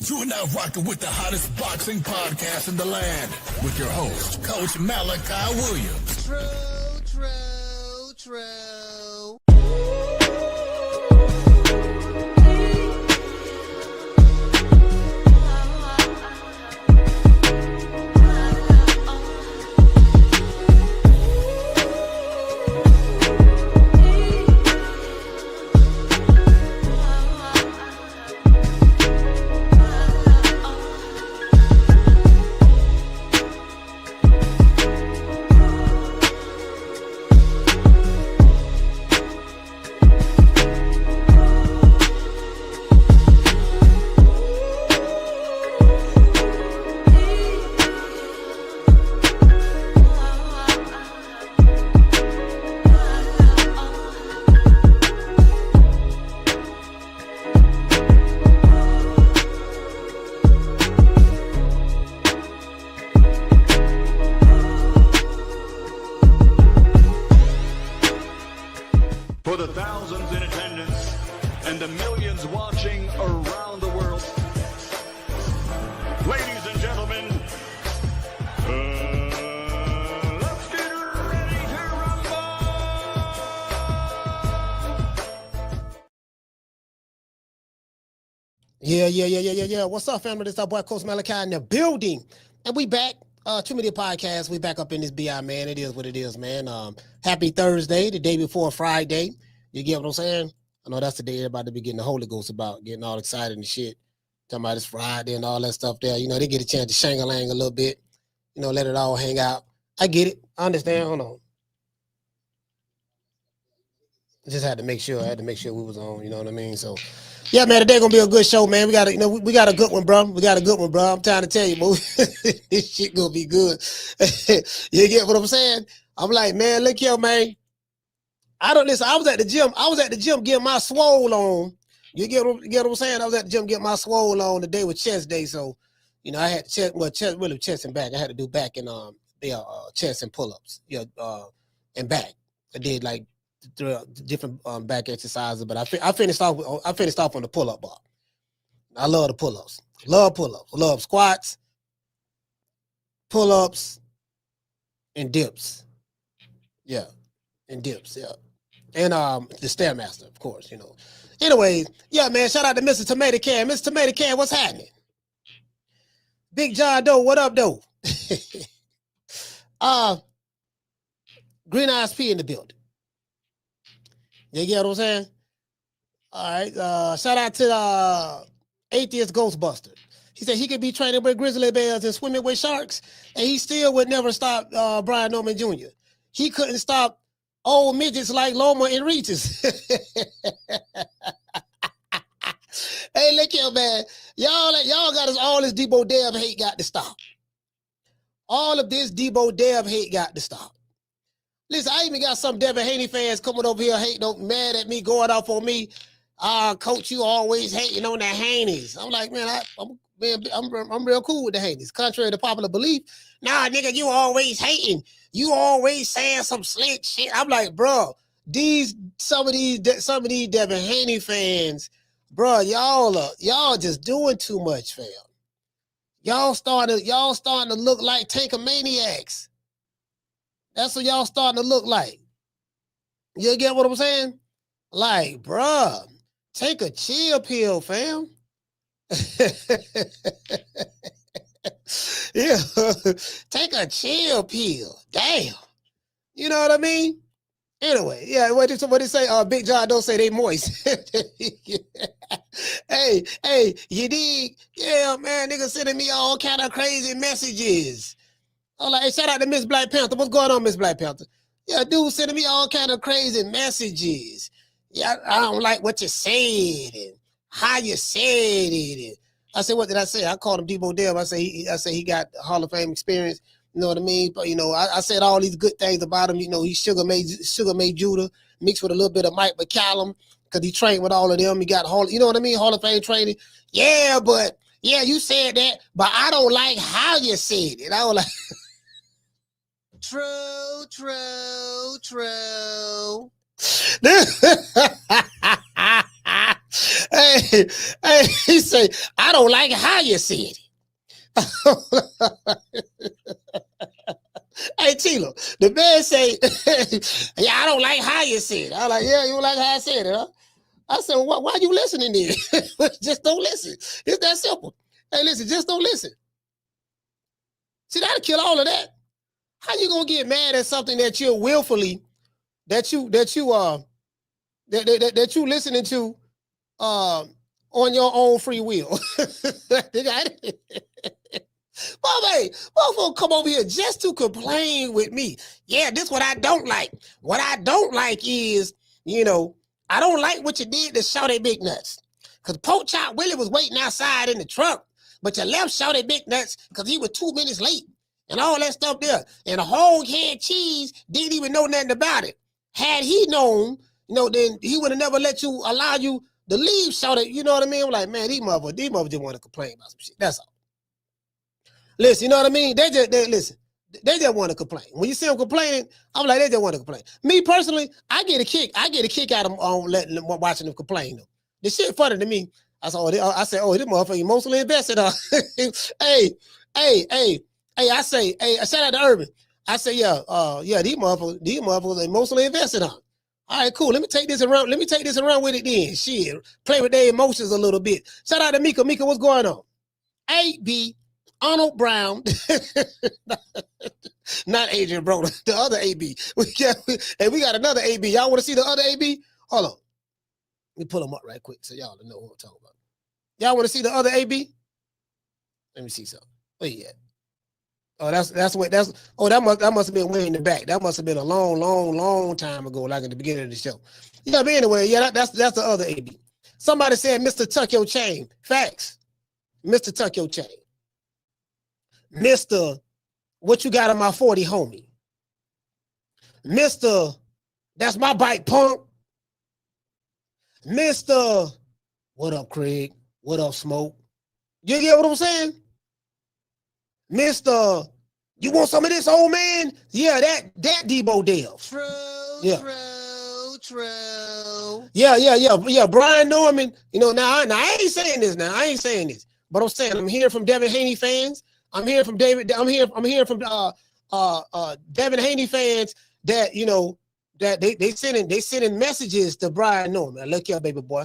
You are now rocking with the hottest boxing podcast in the land with your host, Coach Malachi Williams. True. For the thousands in attendance and the millions watching around the world, ladies and gentlemen, let's get ready to rumble! Yeah. What's up, family? This our boy Coach Malachi in the building, and we back. Too many podcasts. We back up in this BI, man. It is what it is, man. Happy Thursday, the day before Friday. You get what I'm saying? I know that's the day everybody be getting the Holy Ghost about, getting all excited and shit. Talking about it's Friday and all that stuff there. You know, they get a chance to shang-a-lang a little bit. You know, let it all hang out. I get it. I understand. Hold on. I just had to make sure. I had to make sure we was on. You know what I mean? So, yeah, man, today gonna be a good show, man. We got a good one, bro. I'm trying to tell you, bro. This shit gonna be good. You get what I'm saying? I'm like, man, look here, man. I was at the gym getting my swole on. You get what I'm saying? I was at the gym getting my swole on. The day was chest day, so you know I had to chest and back. I had to do back and chest and pull-ups, and back. I did like different back exercises, but I finished off on the pull-up bar. I love the pull-ups. Love squats, pull-ups, and dips. Yeah, and dips. Yeah, and the Stairmaster, of course. You know. Anyways, yeah, man. Shout out to Mr. Tomato Can. Mr. Tomato Can, what's happening? Big John Doe, what up, Doe? Green Eyes P in the building. You get what I'm saying? All right. Shout out to the Atheist Ghostbuster. He said he could be training with grizzly bears and swimming with sharks, and he still would never stop Brian Norman Jr. He couldn't stop old midgets like Loma and Regis. Hey, look here, man. Y'all got us all this Debo Dev hate got to stop. All of this Debo Dev hate got to stop. Listen, I even got some Devin Haney fans coming over here hating, mad at me, going off on me. Coach, you always hating on the Haneys. I'm like, man, I'm real cool with the Haneys. Contrary to popular belief, nah, nigga, you always hating. You always saying some slick shit. I'm like, bro, some of these Devin Haney fans, bro, y'all just doing too much, fam. Y'all starting to look like Tankamaniacs. That's what y'all starting to look like. You get what I'm saying? Like, bruh, take a chill pill, fam. Yeah, take a chill pill. Damn. You know what I mean? Anyway, yeah, what did somebody say? Big John don't say they moist. Hey, you dig? Yeah, man, nigga sending me all kind of crazy messages. I'm like, hey, shout out to Miss Black Panther. What's going on, Miss Black Panther? Yeah, dude sending me all kind of crazy messages. Yeah, I don't like what you said and how you said it. And I said, what did I say? I called him Debo Dev. I say he got Hall of Fame experience. You know what I mean? But, you know, I said all these good things about him. You know, he's Sugar made Judah mixed with a little bit of Mike McCallum because he trained with all of them. He got you know what I mean? Hall of Fame training. Yeah, you said that, but I don't like how you said it. I don't like. True. Hey, he say, I don't like how you said it. Hey, Tilo, the man say, yeah, I don't like how you said it. I'm like, yeah, you don't like how I said it, huh? I said, well, why are you listening then? Just don't listen. It's that simple. Hey, listen, just don't listen. See, that'll kill all of that. How you gonna get mad at something that you're willfully, that you listening to on your own free will? Motherfucker come over here just to complain with me. Yeah, this is what I don't like. What I don't like is, I don't like what you did to Shawty Big Nuts. Because Pork Chop Willie was waiting outside in the truck, but you left Shawty Big Nuts because he was 2 minutes late and all that stuff there. And the whole head cheese didn't even know nothing about it. Had he known, then he would have never allow you to leave Shawty. You know what I mean? I'm like, man, these motherfuckers just want to complain about some shit. That's all. Listen, you know what I mean? They just want to complain. When you see them complaining, I'm like, they just want to complain. Me personally, I get a kick out of them watching them complain though. The shit funny to me. I said, this motherfucker emotionally invested. Hey, I say, shout out to Urban. I say, yeah, these motherfuckers emotionally invested on. All right, cool. Let me take this around with it then. Shit, play with their emotions a little bit. Shout out to Mika. Mika, what's going on? AB. Arnold Brown, not Adrian Broner, the other AB. We got another AB. Y'all want to see the other AB? Hold on. Let me pull them up right quick so y'all know what I'm talking about. Y'all want to see the other AB? Let me see something. Where you at? Oh, that must have been way in the back. That must have been a long time ago, like at the beginning of the show. Yeah, but anyway, yeah, that's the other AB. Somebody said, Mr. Tuck Your Chain. Facts. Mr. Tuck Your Chain. Mr. What you got on my 40, homie? Mr. That's my bike, punk. Mr. What up, Craig? What up, Smoke? You get what I'm saying? Mr. You want some of this, old man? Yeah, that Debo Dev. True. Yeah. Brian Norman. Now I ain't saying this. But I'm saying I'm hearing from Devin Haney fans. I'm hearing from Devin Haney fans that that they sending messages to Brian Norman. Look here, baby boy.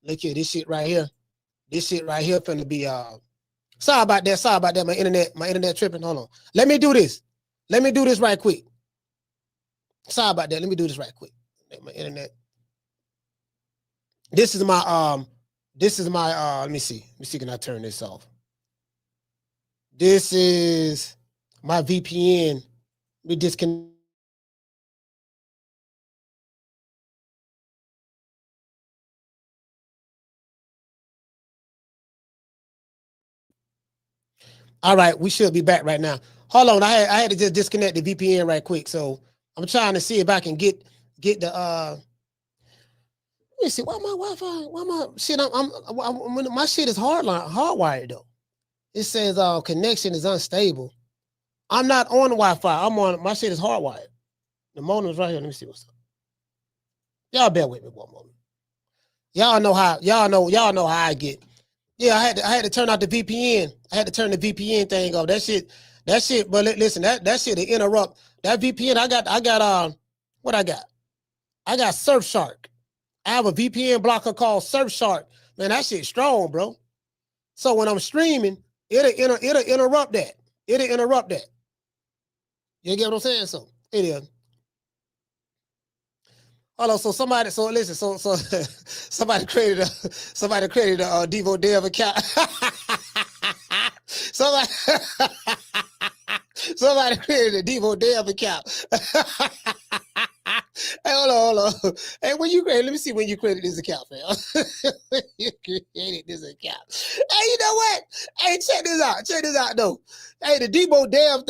Look here, this shit right here finna be sorry about that. My internet tripping. Hold on. Let me do this right quick. Sorry about that. Let me do this right quick. My internet. This is my let me see. Can I turn this off? This is my VPN. We disconnect. All right, we should be back right now. Hold on, I had to just disconnect the VPN right quick. So I'm trying to see if I can get the let me see. Why my Wi-Fi? Why my shit? My shit is hardwired though. It says connection is unstable. I'm not on the Wi-Fi. My shit is hardwired. The modem is right here. Let me see what's up. Y'all bear with me one moment. Y'all know how I get. Yeah, I had to turn out the VPN. I had to turn the VPN thing off. That shit, but listen, that shit to interrupt. That VPN, I got what I got? I got Surfshark. I have a VPN blocker called Surfshark. Man, that shit's strong, bro. So when I'm streaming, it'll interrupt that. It'll interrupt that. You get what I'm saying? So it is. Hold on, somebody created a Debo Dev account. somebody created a Debo Dev account. Hey, hold on. Hey, let me see when you created this account, man. You created this account. Hey, you know what? Hey, check this out though. Hey, the Debo Dev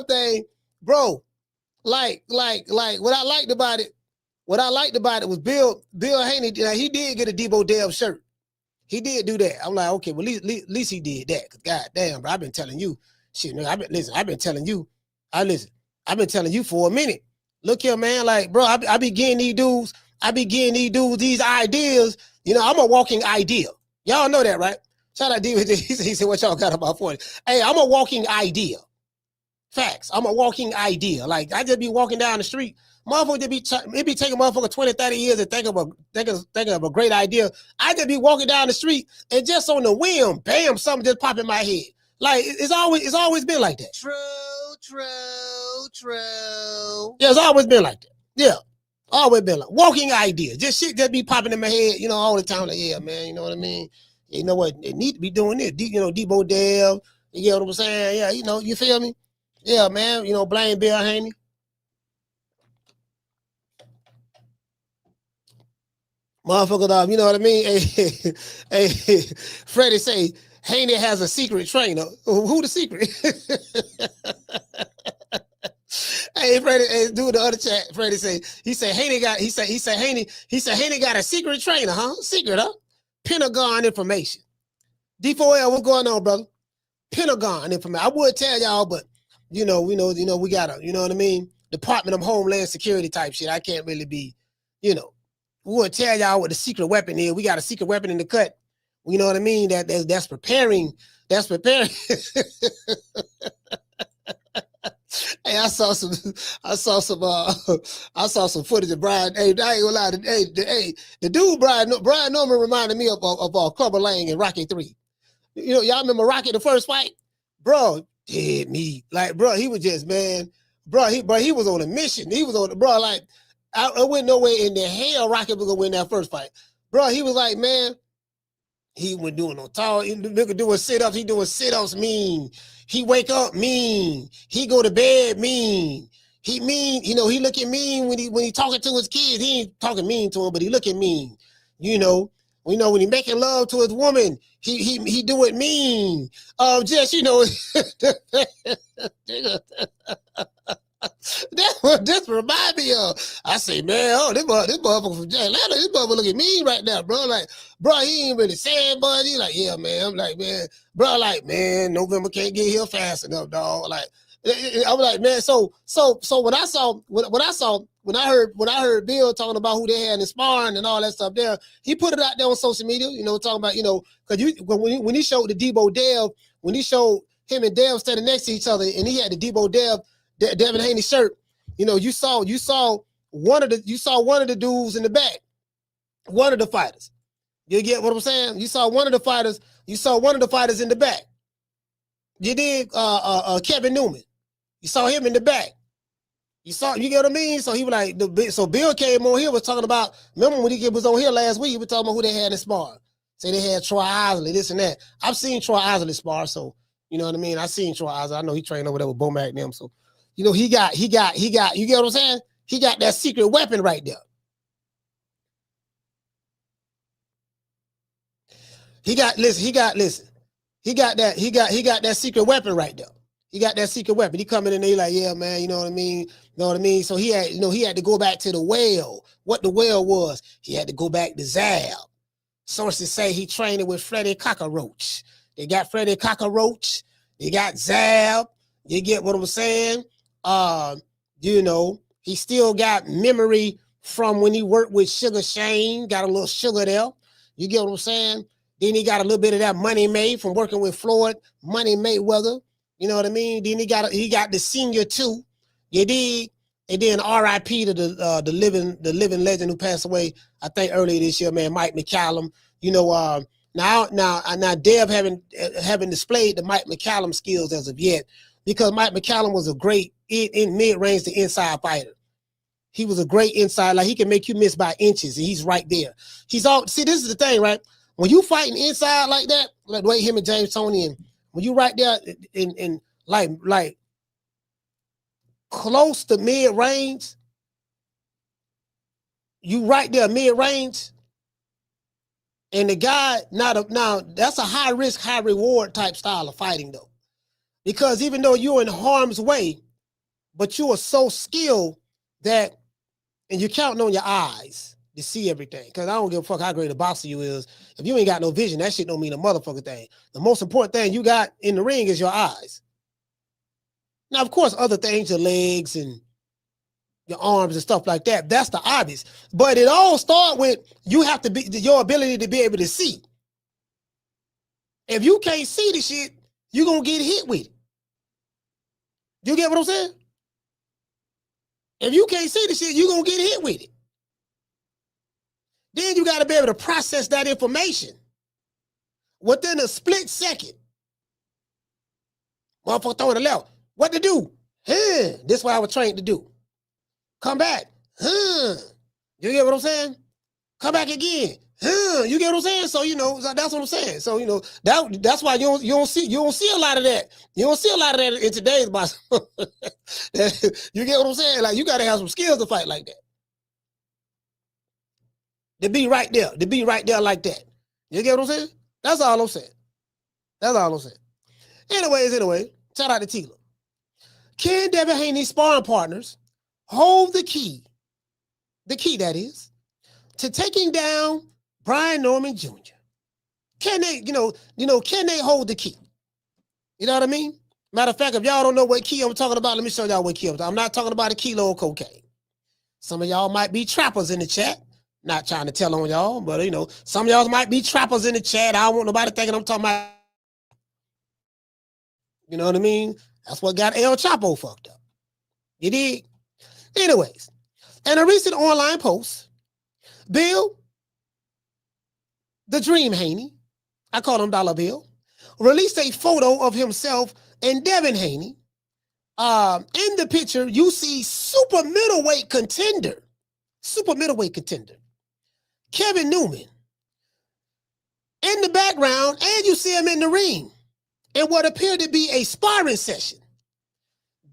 thing, bro. Like what I liked about it was Bill Haney. He did get a Debo Dev shirt. He did do that. I'm like, okay, well, at least he did that. Cause God damn, bro, I've been telling you, shit, man. I've been telling you for a minute. Look here, man. Like, bro, I be getting these dudes. I be getting these dudes these ideas. You know, I'm a walking idea. Y'all know that, right? Shout out David. He said, what y'all got about 40? Hey, I'm a walking idea. Facts. I'm a walking idea. Like, I just be walking down the street. Motherfucker, it be taking motherfucker 20, 30 years to think of a great idea. I just be walking down the street and just on the whim, bam, something just pop in my head. Like, it's always been like that. True. Yeah, it's always been like that. Yeah. Always been like walking ideas. Just shit that be popping in my head, you know, all the time. Like, yeah, man, you know what I mean? You know what? They need to be doing this. You know, Debo Dev. You get what I'm saying? Yeah, you know, you feel me? Yeah, man. You know, blame Bill Haney. Motherfucker, you know what I mean? Hey, Freddie say, Haney has a secret trainer. Who the secret? Hey, Freddie, hey, do the other chat. Freddie say, Haney got a secret trainer, huh? Secret, huh? Pentagon information. D4L, what's going on, brother? Pentagon information. I would tell y'all, but we got a, you know what I mean? Department of Homeland Security type shit. I can't really be, we would tell y'all what the secret weapon is. We got a secret weapon in the cut. You know what I mean? That's preparing. That's preparing. Hey, I saw some footage of Brian. Hey, I ain't gonna lie. The dude Brian Newman reminded me of Clubber Lang in Rocky 3. You know, y'all remember Rocky, the first fight? Bro, dead meat. Like, bro, he was just, man, he was on a mission. He was on, bro, like, I went nowhere in the hell Rocky was gonna win that first fight. Bro, he was like, man, he wasn't doing no tall. He doing sit-ups. He doing sit-ups mean. He wake up mean. He go to bed mean. He mean, he looking mean when he talking to his kids. He ain't talking mean to him, but he looking mean. When he making love to his woman, he do it mean. Just That's what this remind me of. I say, man, this motherfucker from Atlanta, this motherfucker looking mean right now, bro. Like, bro, he ain't really saying, but he like, yeah, man. I'm like, man, bro, like, man, November can't get here fast enough, dog. Like, I was like, man, so when I heard Bill talking about who they had in sparring and all that stuff there, he put it out there on social media, talking about, because when he showed the Debo Dev, when he showed him and Dev standing next to each other, and he had the Debo Dev Devin Haney shirt, you saw one of the dudes in the back, one of the fighters. You get what I'm saying? You saw one of the fighters in the back. You did Kevin Newman. You saw him in the back. You get what I mean? So he was like, so Bill came on here, was talking about, remember when he was on here last week, he was talking about who they had in spar. Say they had Troy Isley, this and that. I've seen Troy Isley spar, so you know what I mean? I seen Troy Isley. I know he trained over there with Bomac and them, so he got, you get what I'm saying? He got that secret weapon right there. He got that secret weapon right there. He got that secret weapon. He coming in there, he like, yeah, man, you know what I mean? So he had to go back to the well. What the well was, he had to go back to Zab. Sources say he trained with Freddie Cockroach. They got Freddie Cockroach. They got Zab. You get what I'm saying? He still got memory from when he worked with Sugar Shane, got a little sugar there. You get what I'm saying? Then he got a little bit of that money made from working with Floyd, Money Mayweather. You know what I mean? Then he got the senior too. You dig? And then R.I.P. to the living legend who passed away, I think earlier this year, man, Mike McCallum. Now Dev haven't displayed the Mike McCallum skills as of yet, because Mike McCallum was a great in mid-range to inside fighter. He was a great inside, like he can make you miss by inches, and he's right there. See, this is the thing, right? When you fighting inside like that, like the way him and James Toney, and when you right there in like close to mid-range, you right there mid-range, and the guy, now that's a high risk, high reward type style of fighting though. Because even though you're in harm's way, but you are so skilled that, and you're counting on your eyes to see everything. Because I don't give a fuck how great a boxer you is. If you ain't got no vision, that shit don't mean a motherfucking thing. The most important thing you got in the ring is your eyes. Now, of course, other things, your legs and your arms and stuff like that. That's the obvious. But it all starts with you have to be your ability to be able to see. If you can't see the shit, you're gonna get hit with it. You get what I'm saying? If you can't see the shit, you're gonna get hit with it. Then you gotta be able to process that information within a split second. Motherfucker throw it left. What to do? This is what I was trained to do. Come back. You get what I'm saying? Come back again. You get what I'm saying? So that's what I'm saying. So that's why you don't see a lot of that. You don't see a lot of that in today's boxing. You get what I'm saying? Like you gotta have some skills to fight like that. To be right there like that. You get what I'm saying? That's all I'm saying. Anyway, shout out to Tila. Can Devin Haney's sparring partners hold the key that is, to taking down Brian Norman Jr.? Can they, can they hold the key? You know what I mean? Matter of fact, if y'all don't know what key I'm talking about, let me show y'all what key I'm talking about. I'm not talking about a kilo of cocaine. Some of y'all might be trappers in the chat. Not trying to tell on y'all, but some of y'all might be trappers in the chat. I don't want nobody thinking I'm talking about, you know what I mean? That's what got El Chapo fucked up. You dig? Anyways, in a recent online post, Bill, the Dream Haney, I call him Dollar Bill, released a photo of himself and Devin Haney. In the picture, you see super middleweight contender, Kevin Newman, in the background, and you see him in the ring in what appeared to be a sparring session.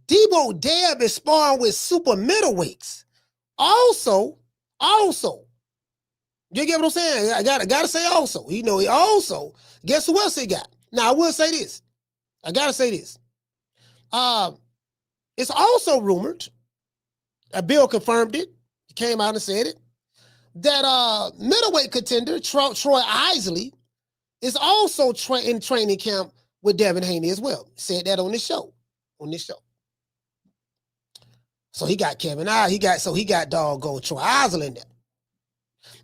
Debo Dev is sparring with super middleweights. Also, you get what I'm saying? I gotta say also. He also, guess who else he got? Now, I will say this. I gotta say this. It's also rumored, Bill confirmed it, he came out and said it, that middleweight contender Troy Isley is also in training camp with Devin Haney as well. Said that on this show. So he got he got doggone Troy Isley in there.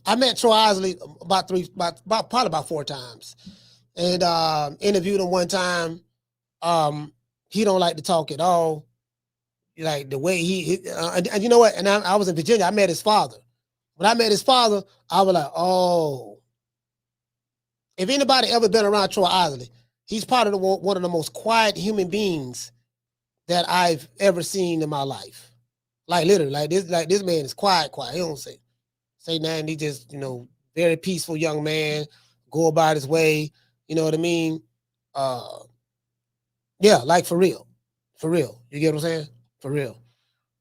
I met Troy Isley probably about 4 times, and interviewed him one time. He don't like to talk at all. Like the way and you know what? And I was in Virginia. I met his father. When I met his father, I was like, oh. If anybody ever been around Troy Isley, he's part of one of the most quiet human beings that I've ever seen in my life. Like literally, like this man is quiet. He don't say nothing. He just, very peaceful young man, go about his way. You know what I mean? Yeah, like for real. You get what I'm saying? For real.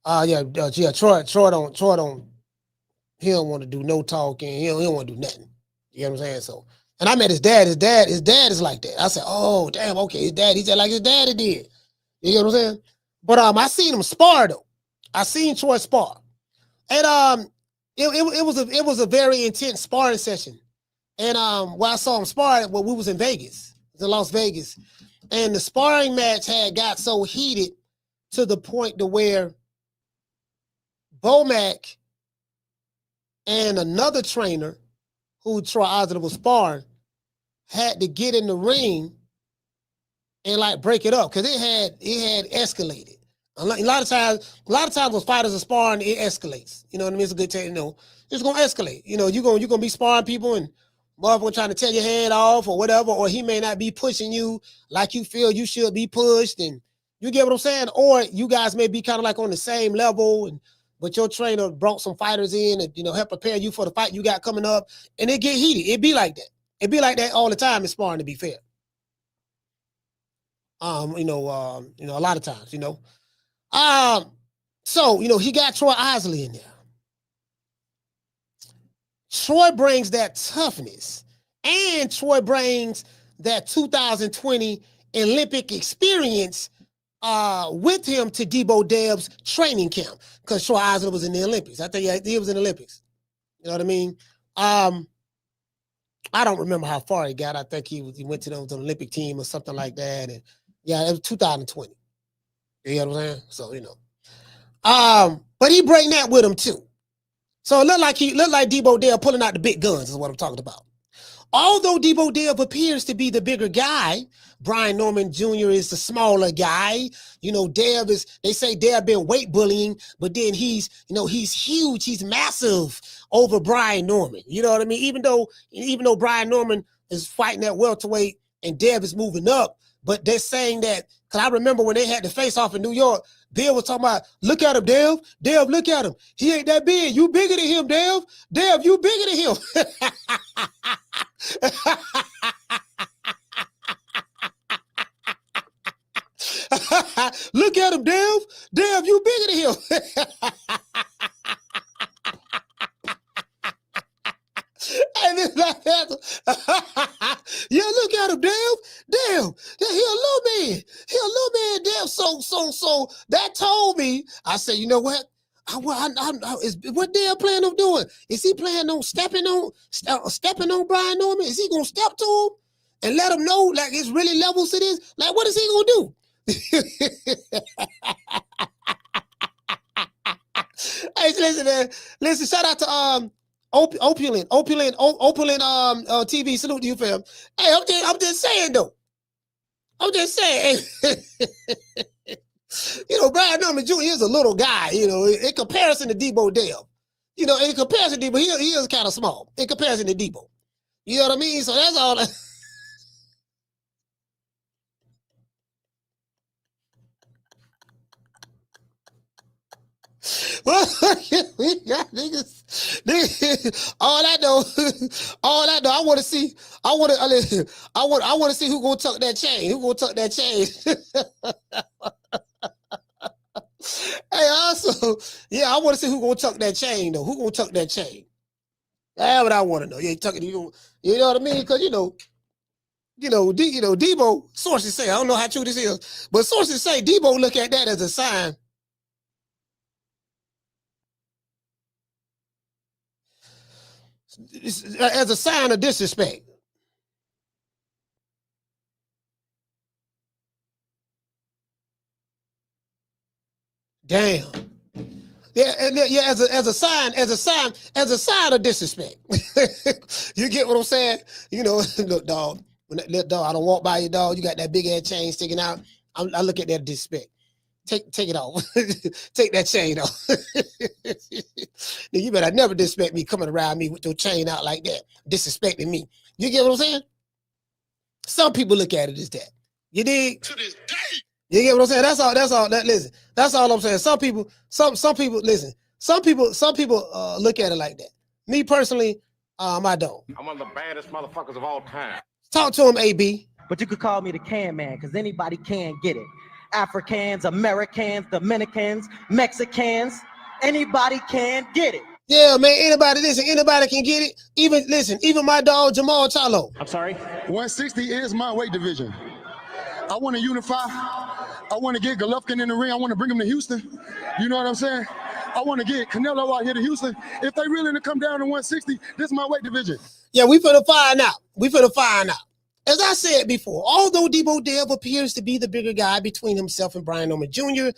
Troy don't. He don't want to do no talking. He don't want to do nothing. You get what I'm saying? So, and I met his dad. His dad is like that. I said, oh damn, okay. His dad, he said like his daddy did. You get what I'm saying? But I seen him spar though. I seen Troy spar, and it was a very intense sparring session. And when I saw him spar, we was in Vegas. It was in Las Vegas, and the sparring match had got so heated to the point to where Bomac and another trainer who Troy Isley was sparring had to get in the ring and like break it up because it had escalated. A lot of times when fighters are sparring, it escalates. You know what I mean? It's a good thing, it's gonna escalate. You're gonna be sparring people and motherfucker trying to tear your head off or whatever, or he may not be pushing you like you feel you should be pushed, and you get what I'm saying? Or you guys may be kind of like on the same level, but your trainer brought some fighters in and help prepare you for the fight you got coming up, and it get heated. It be like that. It be like that all the time in sparring, to be fair. A lot of times, So, he got Troy Isley in there. Troy brings that toughness, and Troy brings that 2020 Olympic experience with him to Debo Dev's training camp, because Troy Isley was in the Olympics. I think he was in the Olympics. You know what I mean? I don't remember how far he got. I think he went to the Olympic team or something like that. And yeah, it was 2020. You know what I'm saying? So, But he bring that with him too. So it looked like Debo Dev pulling out the big guns is what I'm talking about. Although Debo Dev appears to be the bigger guy, Brian Norman Jr. is the smaller guy. You know, they say Dev been weight bullying, but then he's huge, he's massive over Brian Norman. You know what I mean? Even though Brian Norman is fighting at welterweight and Dev is moving up, but they're saying that, because I remember when they had the face off in New York, Dev was talking about, look at him, Dev. Dev, look at him. He ain't that big. You bigger than him, Dev. Dev, you bigger than him. Look at him, Dev. Dev, you bigger than him. And it's like that. Yeah, look at him, Dev. Dev, he a little man. He a little man, Dev. So that told me, I said, you know what? What Dev plan on doing? Is he planning on stepping on Brian Norman? Is he gonna step to him and let him know like it's really levels to this? Like, what is he gonna do? Hey, listen, shout out to Opulent TV. Salute to you, fam. Hey, I'm just saying though. I'm just saying. You know, Brian Norman Jr. is a little guy, you know, in comparison to Debo Dev. You know, in comparison to Debo, he is kind of small in comparison to Debo. You know what I mean? So that's all. We got niggas. All I know, I want to see. I want to see who gonna tuck that chain. Who gonna tuck that chain? Hey, also, yeah, I want to see who gonna tuck that chain though. Who gonna tuck that chain? That's what I want to know. You tucking, you know what I mean? Because you know, Debo. Sources say, I don't know how true this is, but sources say Debo look at that as a sign. As a sign of disrespect. Damn. Yeah, as a sign of disrespect. You get what I'm saying? You know, look, dog. Dog, I don't walk by you, dog. You got that big ass chain sticking out. I look at that disrespect. Take it off. Take that chain off. You better never disrespect me coming around me with your chain out like that, disrespecting me. You get what I'm saying? Some people look at it as that. You dig? To this day. You get what I'm saying? That's all. Listen, that's all I'm saying. Some people listen. Some people look at it like that. Me personally, I don't. I'm one of the baddest motherfuckers of all time. Talk to him, AB. But you could call me the can man, because anybody can get it. Africans, Americans, Dominicans, Mexicans, anybody can get it. Yeah, man, anybody can get it. Even my dog Jamal Charlo. I'm sorry? 160 is my weight division. I want to unify. I want to get Golovkin in the ring. I want to bring him to Houston. You know what I'm saying? I want to get Canelo out here to Houston. If they really to come down to 160, this is my weight division. Yeah, we finna find out. As I said before, although Debo Dev appears to be the bigger guy between himself and Brian Norman Jr.,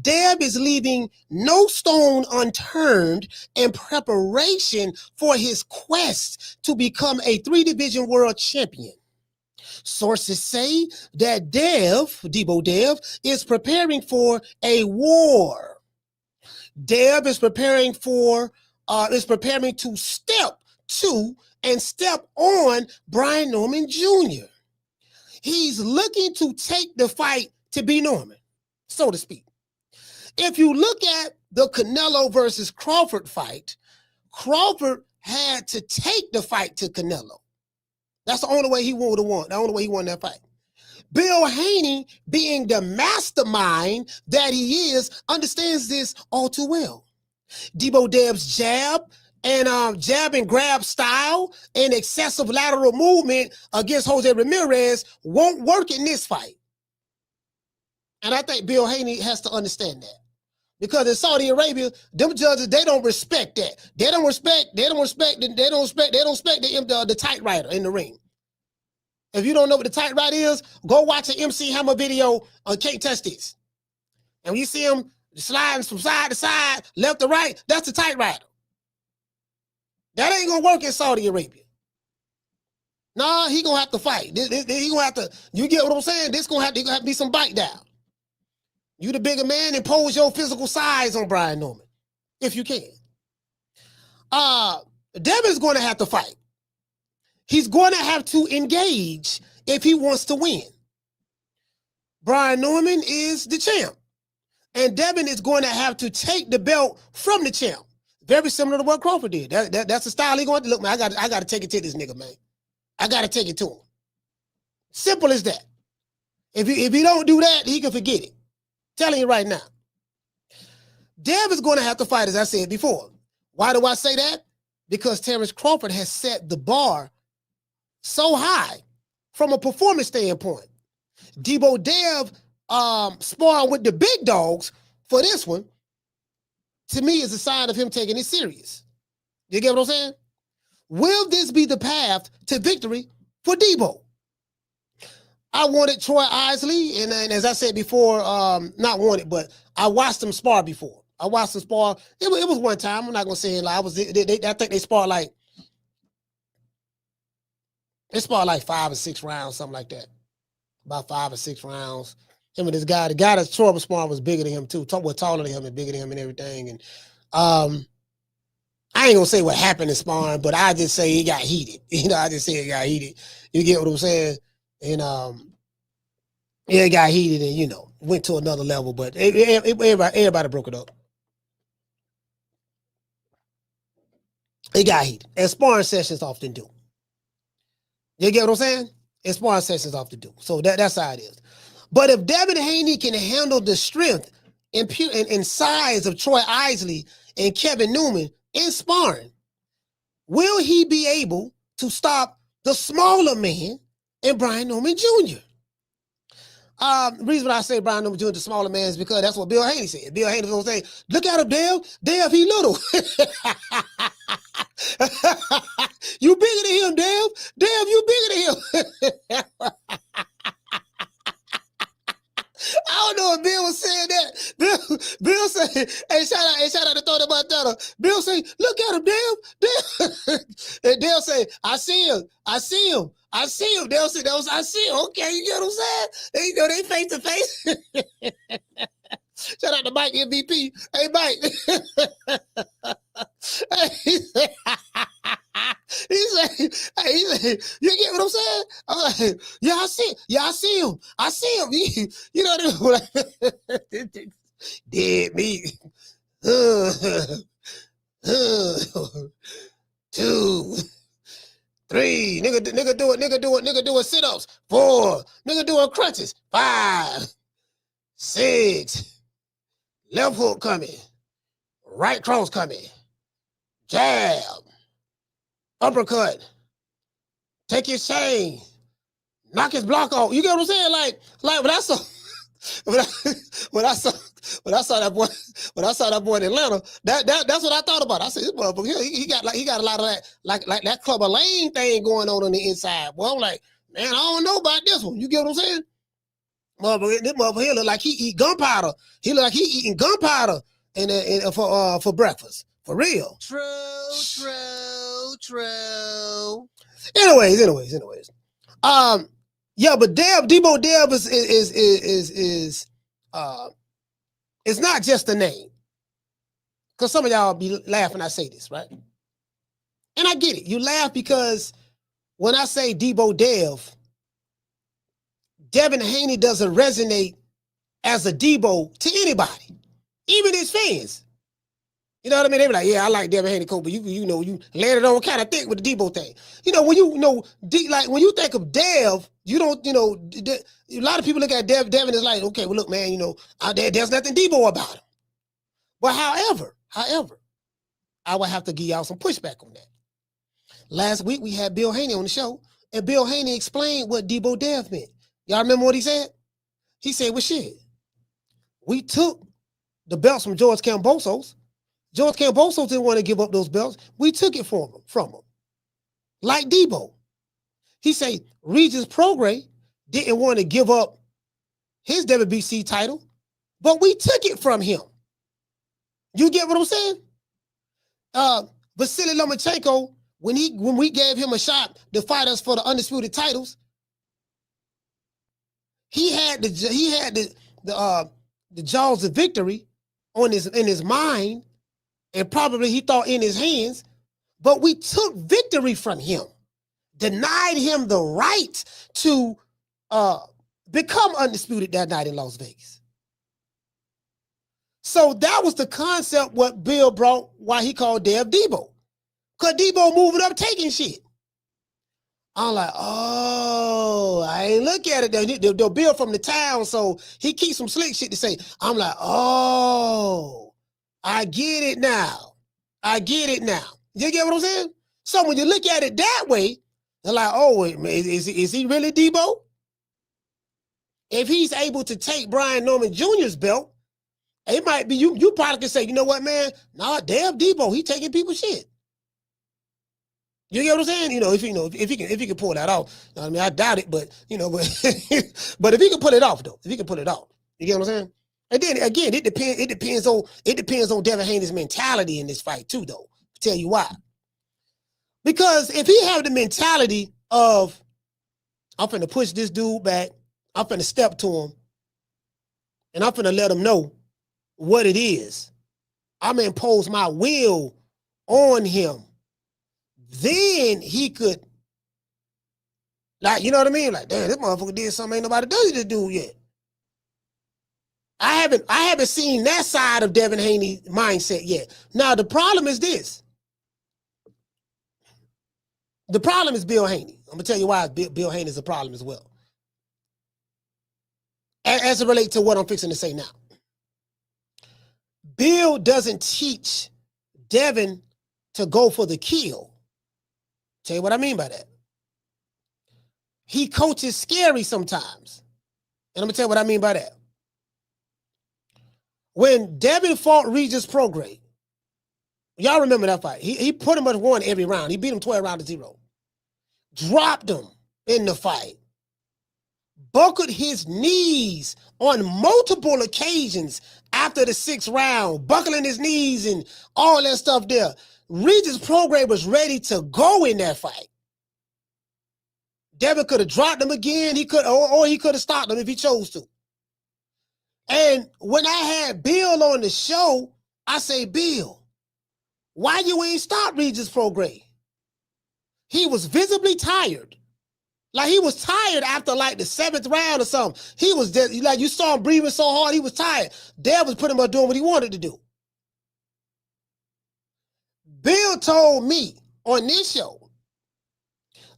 Dev is leaving no stone unturned in preparation for his quest to become a 3-division world champion. Sources say that Debo Dev, is preparing for a war. Dev is preparing to step to and step on Brian Norman Jr. He's looking to take the fight to be Norman, so to speak. If you look at the Canelo versus Crawford fight, Crawford had to take the fight to Canelo. That's the only way he would have won. The only way he won that fight. Bill Haney, being the mastermind that he is, understands this all too well. Debo Dev's jab and grab style and excessive lateral movement against Jose Ramirez won't work in this fight. And I think Bill Haney has to understand that. Because in Saudi Arabia, them judges, they don't respect that. They don't respect the tight rider in the ring. If you don't know what the tight rider is, go watch an MC Hammer video on Can't Touch This. And you see him sliding from side to side, left to right, that's the tight rider. That ain't gonna work in Saudi Arabia. Nah, he gonna have to fight. He gonna have to, you get what I'm saying? This gonna have to be some bite down. You the bigger man, impose your physical size on Brian Newman, if you can. Devin's gonna have to fight. He's gonna have to engage if he wants to win. Brian Newman is the champ. And Devin is going to have to take the belt from the champ. Very similar to what Crawford did. That's the style he's going to look, man. I got to take it to this nigga, man. I got to take it to him. Simple as that. If he don't do that, he can forget it. Telling you right now. Dev is going to have to fight, as I said before. Why do I say that? Because Terence Crawford has set the bar so high from a performance standpoint. Debo Dev sparring with the big dogs for this one, to me, is a sign of him taking it serious. You get what I'm saying? Will this be the path to victory for Debo? I wanted Troy Isley, and as I said before, not wanted, but I watched him spar before. I watched him spar. It was one time. I'm not gonna say it. Like I think they sparred like 5 or 6 rounds, something like that. About 5 or 6 rounds. Him and this guy, the guy that Troy was sparring was bigger than him too. Was taller than him and bigger than him and everything. And I ain't gonna say what happened in sparring, but I just say it got heated. You know, I just say it got heated. You get what I'm saying? And yeah, it got heated and, you know, went to another level, but everybody broke it up. It got heated, as sparring sessions often do. You get what I'm saying? As sparring sessions often do. So that's how it is. But if Devin Haney can handle the strength and size of Troy Isley and Kevin Newman in sparring, will he be able to stop the smaller man and Brian Newman Jr.? The reason why I say Brian Newman Jr. the smaller man is because that's what Bill Haney said. Bill Haney was gonna say, "Look at him, Dev. Dev, he little. You bigger than him, Dev. Dev, you bigger than him." I don't know if Bill was saying that. Bill said, hey, shout out to Thurman about that. Bill say, "Look at him, Dev. And Dale say, I see him. Dale say, I see him. Okay, you get what I'm saying? You know, they face to face. Shout out to Mike MVP. Hey, Mike. He said, you get what I'm saying? I'm like, yeah, I see him. You know what I mean? Dead meat. 2, 3. Nigga doing sit-ups. 4. Nigga doing crunches. 5, 6. Left hook coming. Right cross coming. Jab. Uppercut. Take his chain. Knock his block off. You get what I'm saying? Like when I saw that boy in Atlanta, that's what I thought about. I said, this motherfucker, he got a lot of that, like that Clubber Lane thing going on the inside. Boy, I'm like, man, I don't know about this one. You get what I'm saying? This motherfucker, he look like he eat gunpowder. He look like he eating gunpowder for breakfast. For real. True. Anyways. Yeah, but Debo Dev is not just a name. Because some of y'all be laughing I say this, right? And I get it. You laugh because when I say Debo Dev, Devin Haney doesn't resonate as a Debo to anybody, even his fans. You know what I mean? They be like, yeah, I like Devin Haney, but you landed on kind of thick with the Debo thing. You know, when when you think of Dev, you don't, a lot of people look at Devin is like, okay, well, look, man, there's nothing Debo about him. But however, I would have to give y'all some pushback on that. Last week, we had Bill Haney on the show, and Bill Haney explained what Debo Dev meant. Y'all remember what he said? He said, well, shit, we took the belts from George Kambosos. George Kambosos didn't want to give up those belts. We took it from him. Like Debo. He said Regis Prograis didn't want to give up his WBC title, but we took it from him. You get what I'm saying? Vasily Lomachenko, when we gave him a shot to fight us for the undisputed titles, he had the jaws of victory in his mind, and probably he thought in his hands, but we took victory from him, denied him the right to become undisputed that night in Las Vegas. So that was the concept what Bill brought, why he called Dev Debo. Because Debo moving up, taking shit. I'm like, oh, I ain't look at it. They'll Bill from the town, so he keeps some slick shit to say. I'm like, oh, I get it now. I get it now. You get what I'm saying? So when you look at it that way, they're like, oh, is he really Debo? If he's able to take Brian Norman Jr.'s belt, it might be you probably can say, you know what, man? Nah, damn Debo, he taking people's shit. You get what I'm saying? If he can pull that off. I mean, I doubt it, but but if he can pull it off though, you get what I'm saying? And then again, it depends on Devin Haney's mentality in this fight too, though. I'll tell you why. Because if he have the mentality of, I'm finna push this dude back, I'm finna step to him, and I'm finna let him know what it is, I'm gonna impose my will on him, then he could, like, you know what I mean? Like, damn, this motherfucker did something ain't nobody done to this dude yet. I haven't seen that side of Devin Haney's mindset yet. Now, the problem is this. The problem is Bill Haney. I'm gonna tell you why Bill Haney is a problem as well. As it relates to what I'm fixing to say now. Bill doesn't teach Devin to go for the kill. Tell you what I mean by that. He coaches scary sometimes. And I'm going to tell you what I mean by that. When Devin fought Regis Prograis, y'all remember that fight. He pretty much won every round. He beat him 12-0. Dropped him in the fight. Buckled his knees on multiple occasions after the 6th round, buckling his knees and all that stuff there. Regis Prograis was ready to go in that fight. Devin could have dropped him again. He could, or he could have stopped him if he chose to. And when I had Bill on the show, I say, Bill, why you ain't stopped Regis Prograis? He was visibly tired. Like, he was tired after like the 7th round or something. He was dead. Like, you saw him breathing so hard, he was tired. Dev was pretty much doing what he wanted to do. Bill told me on this show,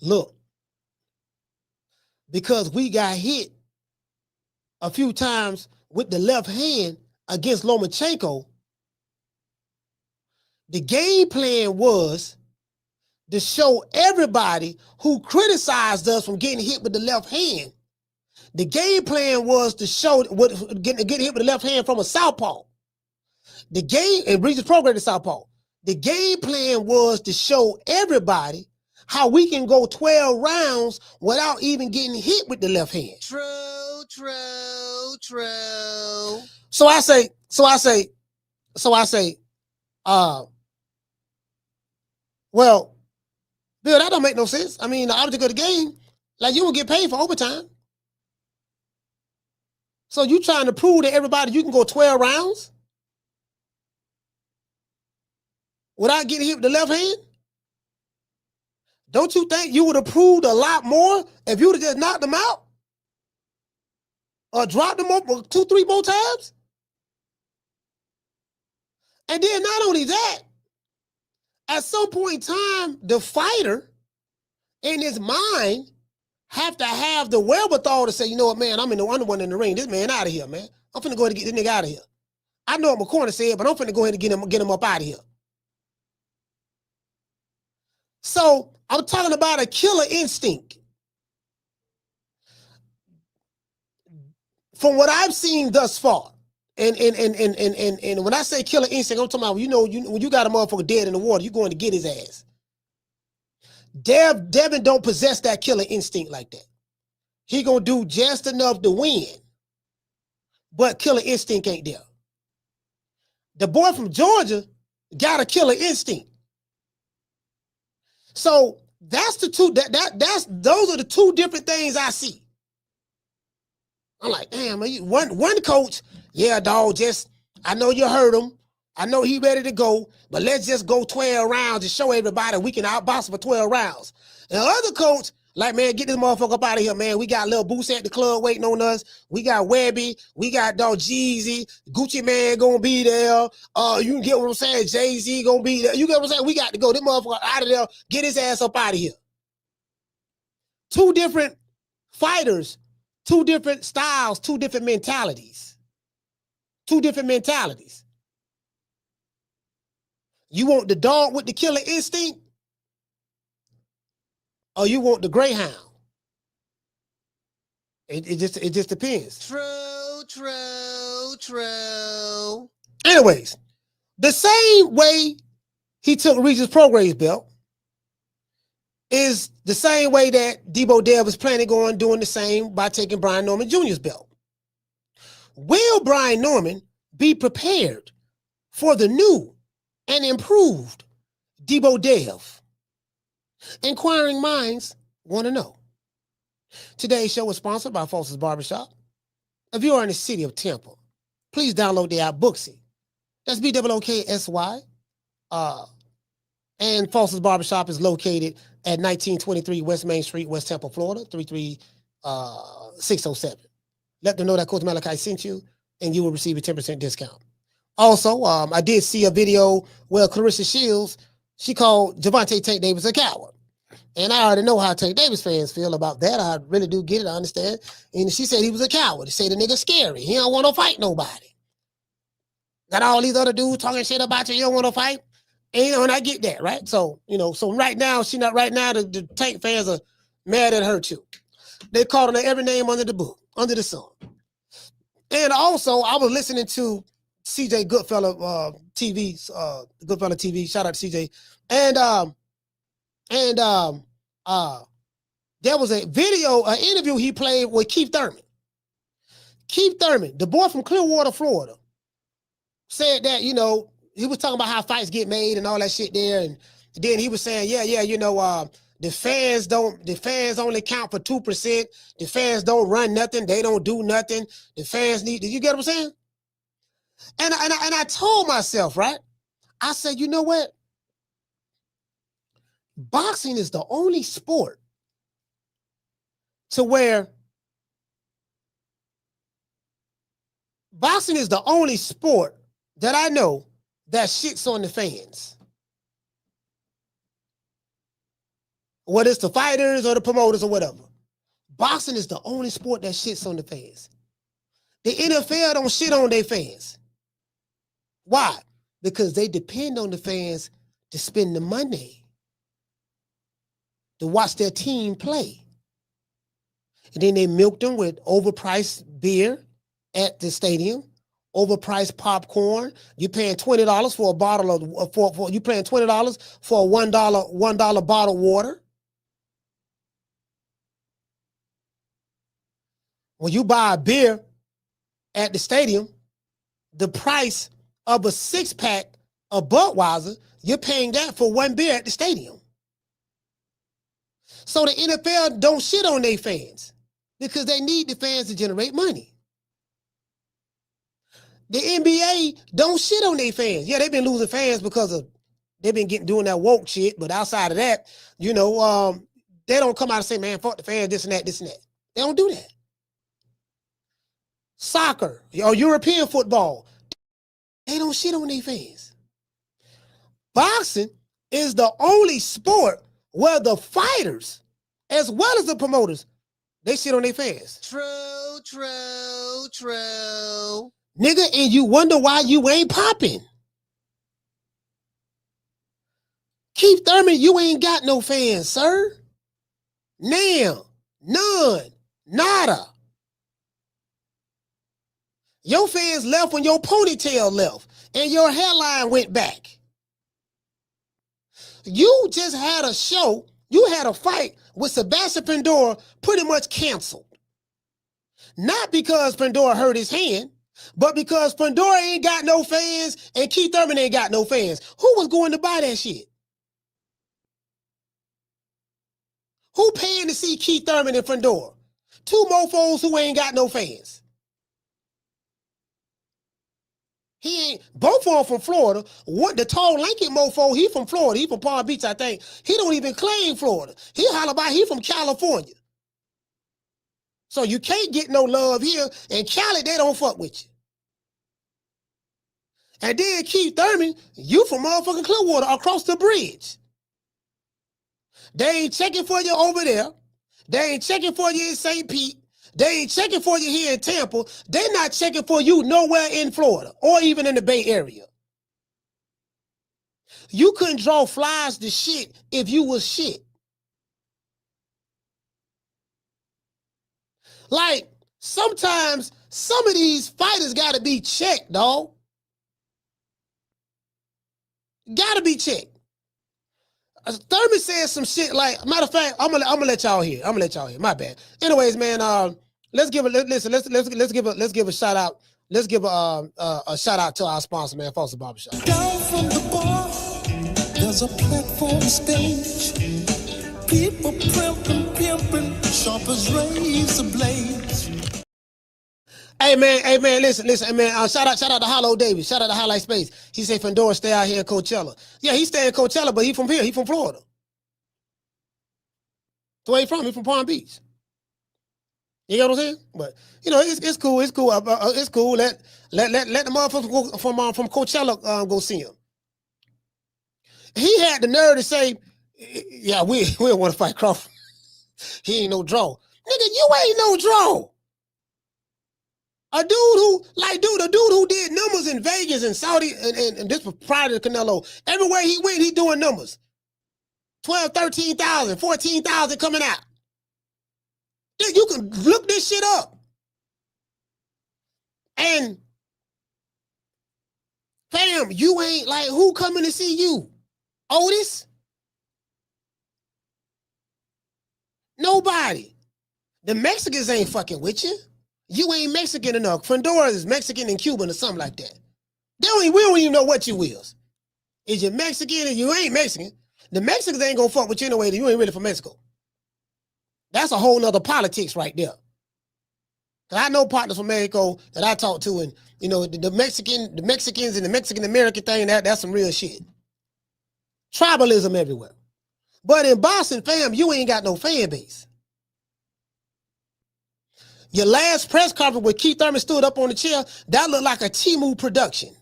look, because we got hit a few times with the left hand against Lomachenko, the game plan was to show everybody who criticized us from getting hit with the left hand. The game plan was to show getting hit with the left hand from a southpaw. The game, and Regis Prograis to southpaw. The game plan was to show everybody how we can go 12 rounds without even getting hit with the left hand. True. So I say, well, Bill, that don't make no sense. I mean, the object of the game, like, you don't get paid for overtime. So you trying to prove to everybody you can go 12 rounds without getting hit with the left hand? Don't you think you would have proved a lot more if you would have just knocked them out? Or dropped them up 2-3 more times? And then not only that, at some point in time, the fighter in his mind have to have the wherewithal to say, you know what, man, I'm the one in the ring. This man out of here, man. I'm finna go ahead and get this nigga out of here. I know what McCorner said, but I'm finna go ahead and get him up out of here. So I'm talking about a killer instinct. From what I've seen thus far, and when I say killer instinct, I'm talking about, when you got a motherfucker dead in the water, you're going to get his ass. Devin don't possess that killer instinct like that. He gonna do just enough to win, but killer instinct ain't there. The boy from Georgia got a killer instinct. So that's the two. Those are the two different things I see. I'm like, damn, one coach, yeah, dog, I know you heard him. I know he ready to go, but let's just go 12 rounds and show everybody we can outbox for 12 rounds. And the other coach, like, man, get this motherfucker up out of here, man. We got little Boots at the club waiting on us. We got Webby. We got dog Jeezy. Gucci Man gonna be there. You can get what I'm saying? Jay-Z gonna be there. You get what I'm saying? We got to go. This motherfucker out of there. Get his ass up out of here. Two different fighters, two different styles, two different mentalities. Two different mentalities. You want the dog with the killer instinct? Or you want the greyhound? It just depends. True. Anyways, the same way he took Regis Prograis' belt is the same way that Debo Dev is planning on doing the same by taking Brian Norman Jr.'s belt. Will Brian Norman be prepared for the new and improved Debo Dev? Inquiring minds want to know. Today's show is sponsored by Foster's Barbershop. If you are in the city of Temple, please download the app Booksy. That's BOOKSY. And Foster's Barbershop is located at 1923 West Main Street, West Temple, Florida, 33607. Let them know that Coach Malachi sent you, and you will receive a 10% discount. Also, I did see a video where Clarissa Shields, she called Javante Tank Davis a coward. And I already know how Tank Davis fans feel about that. I really do get it. I understand. And she said he was a coward. She said the nigga scary. He don't want to fight nobody. Got all these other dudes talking shit about you. You don't want to fight. And, and I get that, right? So, so right now, the Tank fans are mad at her too. They called her every name under the book, under the sun. And also, I was listening to CJ Goodfella TV, Goodfella TV. Shout out to CJ. And there was a video, an interview he played with Keith Thurman. Keith Thurman, the boy from Clearwater, Florida, said that, he was talking about how fights get made and all that shit there. And then he was saying, the fans only count for 2%. The fans don't run nothing. They don't do nothing. The fans did you get what I'm saying? And I told myself, right? I said, you know what? Boxing is the only sport that I know that shits on the fans. Whether it's the fighters or the promoters or whatever. Boxing is the only sport that shits on the fans. The NFL don't shit on their fans. Why? Because they depend on the fans to spend the money to watch their team play. And then they milk them with overpriced beer at the stadium, overpriced popcorn. You're paying $20 for a bottle of you're paying $20 for a $1 bottle of water. When you buy a beer at the stadium, the price of a 6-pack of Budweiser, you're paying that for one beer at the stadium. So the NFL don't shit on their fans because they need the fans to generate money. The NBA don't shit on their fans. Yeah, they've been losing fans because they've been doing that woke shit. But outside of that, they don't come out and say, man, fuck the fans, this and that, this and that. They don't do that. Soccer or European football, they don't shit on their fans. Boxing is the only sport where the fighters, as well as the promoters, they shit on their fans. True. Nigga, and you wonder why you ain't popping. Keith Thurman, you ain't got no fans, sir. Now, none, nada. Your fans left when your ponytail left and your hairline went back. You just had a show, you had a fight with Sebastian Pandora pretty much canceled. Not because Pandora hurt his hand, But because Fundora ain't got no fans and Keith Thurman ain't got no fans, who was going to buy that shit? Who paying to see Keith Thurman and Fundora? Two mofos who ain't got no fans. He ain't, both of them from Florida. What the tall, lanky mofo, he from Florida. He from Palm Beach, I think. He don't even claim Florida. He holler about he from California. So you can't get no love here. And Cali, they don't fuck with you. And then Keith Thurman, you from motherfucking Clearwater across the bridge. They ain't checking for you over there. They ain't checking for you in St. Pete. They ain't checking for you here in Tampa. They're not checking for you nowhere in Florida or even in the Bay Area. You couldn't draw flies to shit if you was shit. Like, sometimes some of these fighters got to be checked, dog. Got to be checked. Thurman said some shit like, matter of fact, I'm gonna let y'all hear. I'm gonna let y'all hear. My bad. Anyways, man, let's give a shout out. Let's give a shout out to our sponsor, man, Foster Barbershop. Down from the bar, there's a platform stage. People pimping, sharp as razor blades. Hey man, listen, hey man. Shout out to Hollow Davis. Shout out to Highlight Space. He said Fundora stay out here in Coachella. Yeah, he stay in Coachella, but he from here. He from Florida. So where he from? He from Palm Beach. You get what I'm saying? But you know, it's cool. It's cool. It's cool. Let the motherfuckers from Coachella go see him. He had the nerve to say, "Yeah, we don't want to fight Crawford. He ain't no draw, nigga. You ain't no draw." A dude who did numbers in Vegas and Saudi, and this was prior to Canelo. Everywhere he went, he doing numbers. 12, 13,000, 14,000 coming out. You can look this shit up. And, fam, you ain't like, who coming to see you? Otis? Nobody. The Mexicans ain't fucking with you. You ain't Mexican enough. Fundora is Mexican and Cuban or something like that. We don't even know what you is. Is you Mexican or you ain't Mexican? The Mexicans ain't gonna fuck with you anyway. You ain't really from Mexico. That's a whole nother politics right there. Cause I know partners from Mexico that I talk to, and you know the Mexicans and the Mexican American thing. That's some real shit. Tribalism everywhere. But in boxing, fam, you ain't got no fan base. Your last press conference where Keith Thurman stood up on the chair, that looked like a Temu production.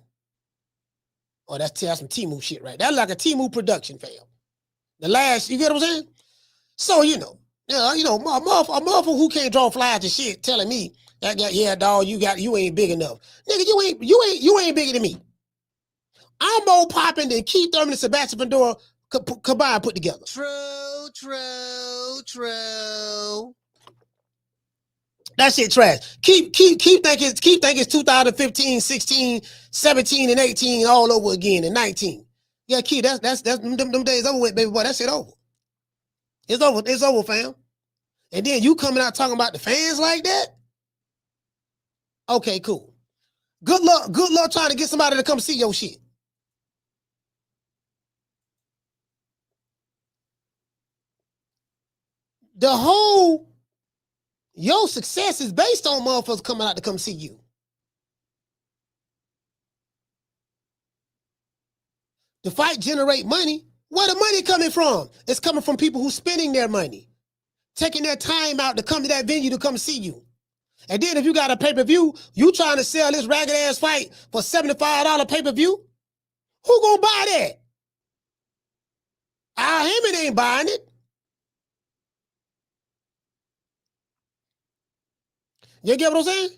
Oh, that's some Temu shit, right? That looked like a Temu production, fam. The last, you get what I'm saying? So, you know, a motherfucker who can't draw flies to shit telling me that, yeah, dog, you ain't big enough. Nigga, you ain't bigger than me. I'm more popping than Keith Thurman and Sebastian Fundora combined put together. True. That shit trash. Keep thinking it's 2015, 16, 17, and 18 all over again, and 19. Yeah, Keith, that's them days over with, baby boy. That shit over. It's over, fam. And then you coming out talking about the fans like that? Okay, cool. Good luck trying to get somebody to come see your shit. Your success is based on motherfuckers coming out to come see you. The fight generate money. Where the money coming from? It's coming from people who spending their money, taking their time out to come to that venue to come see you. And then if you got a pay-per-view, you trying to sell this ragged ass fight for $75 pay-per-view? Who gonna buy that? Al Hammond ain't buying it. You get what I'm saying?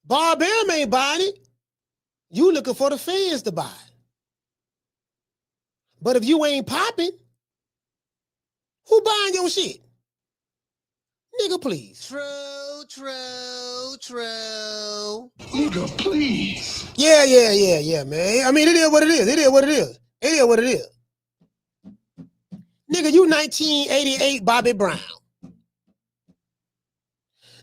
Bob Arum ain't buying it. You looking for the fans to buy it. But if you ain't popping, who buying your shit? Nigga, please. True. Nigga, please. Yeah, man. I mean, it is what it is. Nigga, you 1988 Bobby Brown.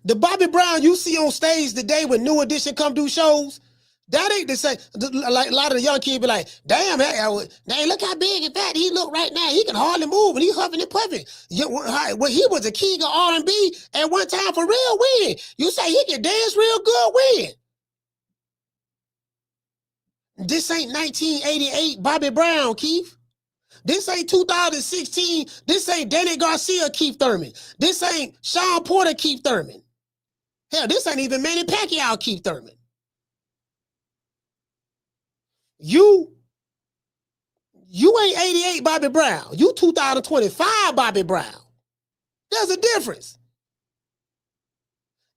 The Bobby Brown you see on stage today when New Edition come do shows, that ain't the same. Like a lot of the young kids be like, damn, hey, look how big and fat he look right now. He can hardly move and he huffing and puffing. When he was a king of R&B at one time for real, when? You say he can dance real good, when? This ain't 1988 Bobby Brown, Keith. This ain't 2016. This ain't Danny Garcia, Keith Thurman. This ain't Sean Porter, Keith Thurman. Hell, this ain't even Manny Pacquiao, Keith Thurman. You ain't 88 Bobby Brown. You 2025 Bobby Brown. There's a difference.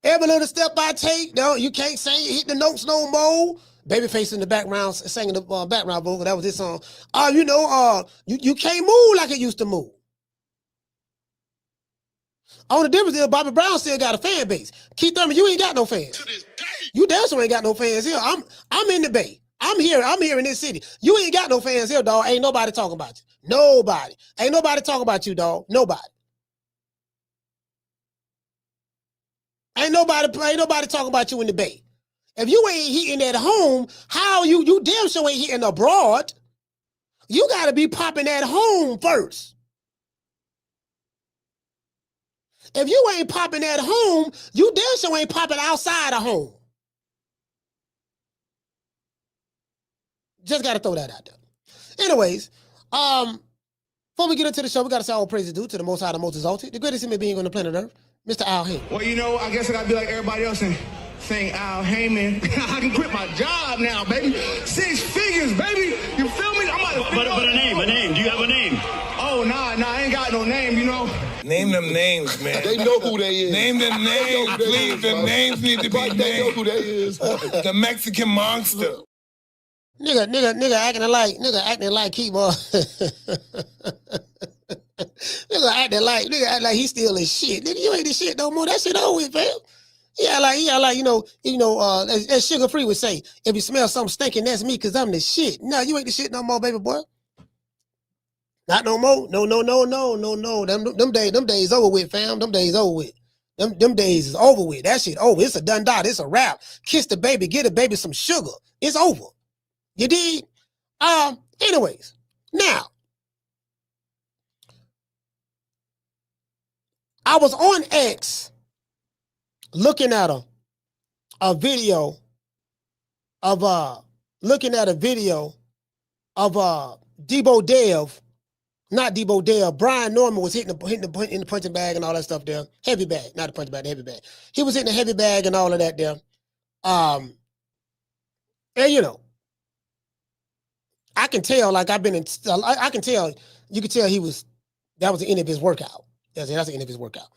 Every little step I take, no, you can't sing, hit the notes no more. Babyface in the background singing the background vocal. That was his song. You can't move like it used to move. Only difference is Bobby Brown still got a fan base. Keith Thurman, you ain't got no fans. To this day. You damn sure ain't got no fans here. I'm in the Bay. I'm here in this city. You ain't got no fans here, dog. Ain't nobody talking about you. Nobody. Ain't nobody talking about you, dog. Nobody. Ain't nobody talking about you in the Bay. If you ain't hitting at home, how you damn sure ain't hitting abroad. You gotta be popping at home first. If you ain't popping at home, you damn sure ain't popping outside of home. Just got to throw that out there. Anyways, before we get into the show, we got to say all praises due to the Most High, the Most Exalted, the greatest human being on the planet Earth, Mr. Al Heyman. Well, you know, I guess I got to be like everybody else and sing Al Heyman. I can quit my job now, baby. 6 figures, baby. You feel me? But a name. Do you have a name? Oh, nah, I ain't got no name, you know. Name them names, man. They know who they is. Name them names, please. Them names need to be named. They know who they is. The Mexican monster. Nigga acting like keep on. nigga acting like he still is shit. Nigga, you ain't the shit no more. That shit over with, fam. Yeah, like as Sugar Free would say, if you smell something stinking, that's me, cause I'm the shit. No, you ain't the shit no more, baby boy. Not no more. No. Them days over with, fam. Them days over with. Them days is over with. That shit over. It's a done dot. It's a wrap. Kiss the baby, get the baby some sugar. It's over. You dig? Anyways, now I was on X looking at a video of Debo Dev, not Debo Dev. Brian Norman was hitting the punching bag and all that stuff there. Heavy bag, not the punching bag, the heavy bag. He was hitting the heavy bag and all of that there. And you know, I can tell, like I can tell, you could tell that was the end of his workout. That's the end of his workout.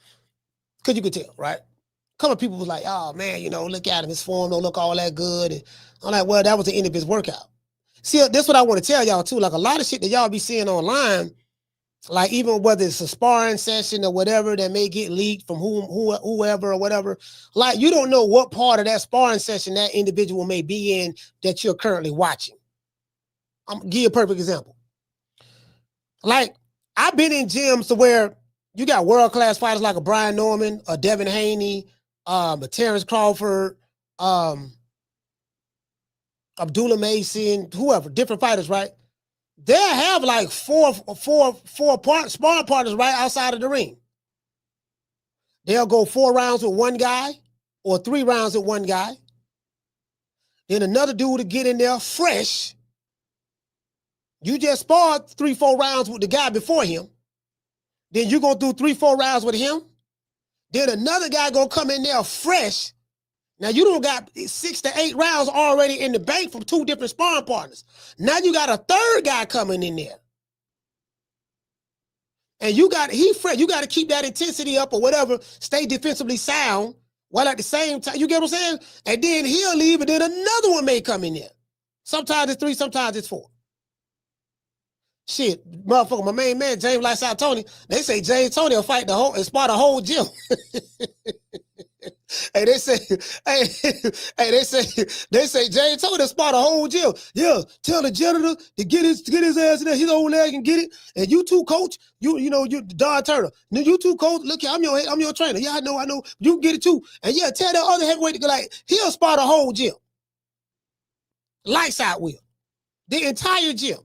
Cause you could tell, right? A couple of people was like, oh man, you know, look at him, his form don't look all that good. And I'm like, well, that was the end of his workout. See, this is what I want to tell y'all too. Like a lot of shit that y'all be seeing online, like even whether it's a sparring session or whatever that may get leaked from whoever or whatever, like you don't know what part of that sparring session that individual may be in that you're currently watching. I'm gonna give you a perfect example. Like, I've been in gyms to where you got world-class fighters like a Brian Norman, a Devin Haney, a Terence Crawford, Abdullah Mason, whoever, different fighters, right? They'll have like four sparring partners right outside of the ring. They'll go 4 rounds with one guy or 3 rounds with one guy. Then another dude to get in there fresh. You just sparred 3-4 rounds with the guy before him. Then you're going to do 3-4 rounds with him. Then another guy going to come in there fresh. Now you don't got 6 to 8 rounds already in the bank from 2 different sparring partners. Now you got a third guy coming in there. And he fresh. You got to keep that intensity up or whatever. Stay defensively sound while at the same time, you get what I'm saying? And then he'll leave and then another one may come in there. Sometimes it's 3, sometimes it's 4. Shit, motherfucker, my main man, James Lights Out Tony, they say James Tony will fight and spot a whole gym. Hey, they say, they say James told us spot a whole gym. Yeah, tell the janitor to get his ass in there, his old leg and get it. And you too, coach. You Don Turner. No, you too, coach. Look here, I'm your trainer. Yeah, I know. You can get it too. And yeah, tell that other heavyweight to go like, he'll spot a whole gym. Lights out will. The entire gym.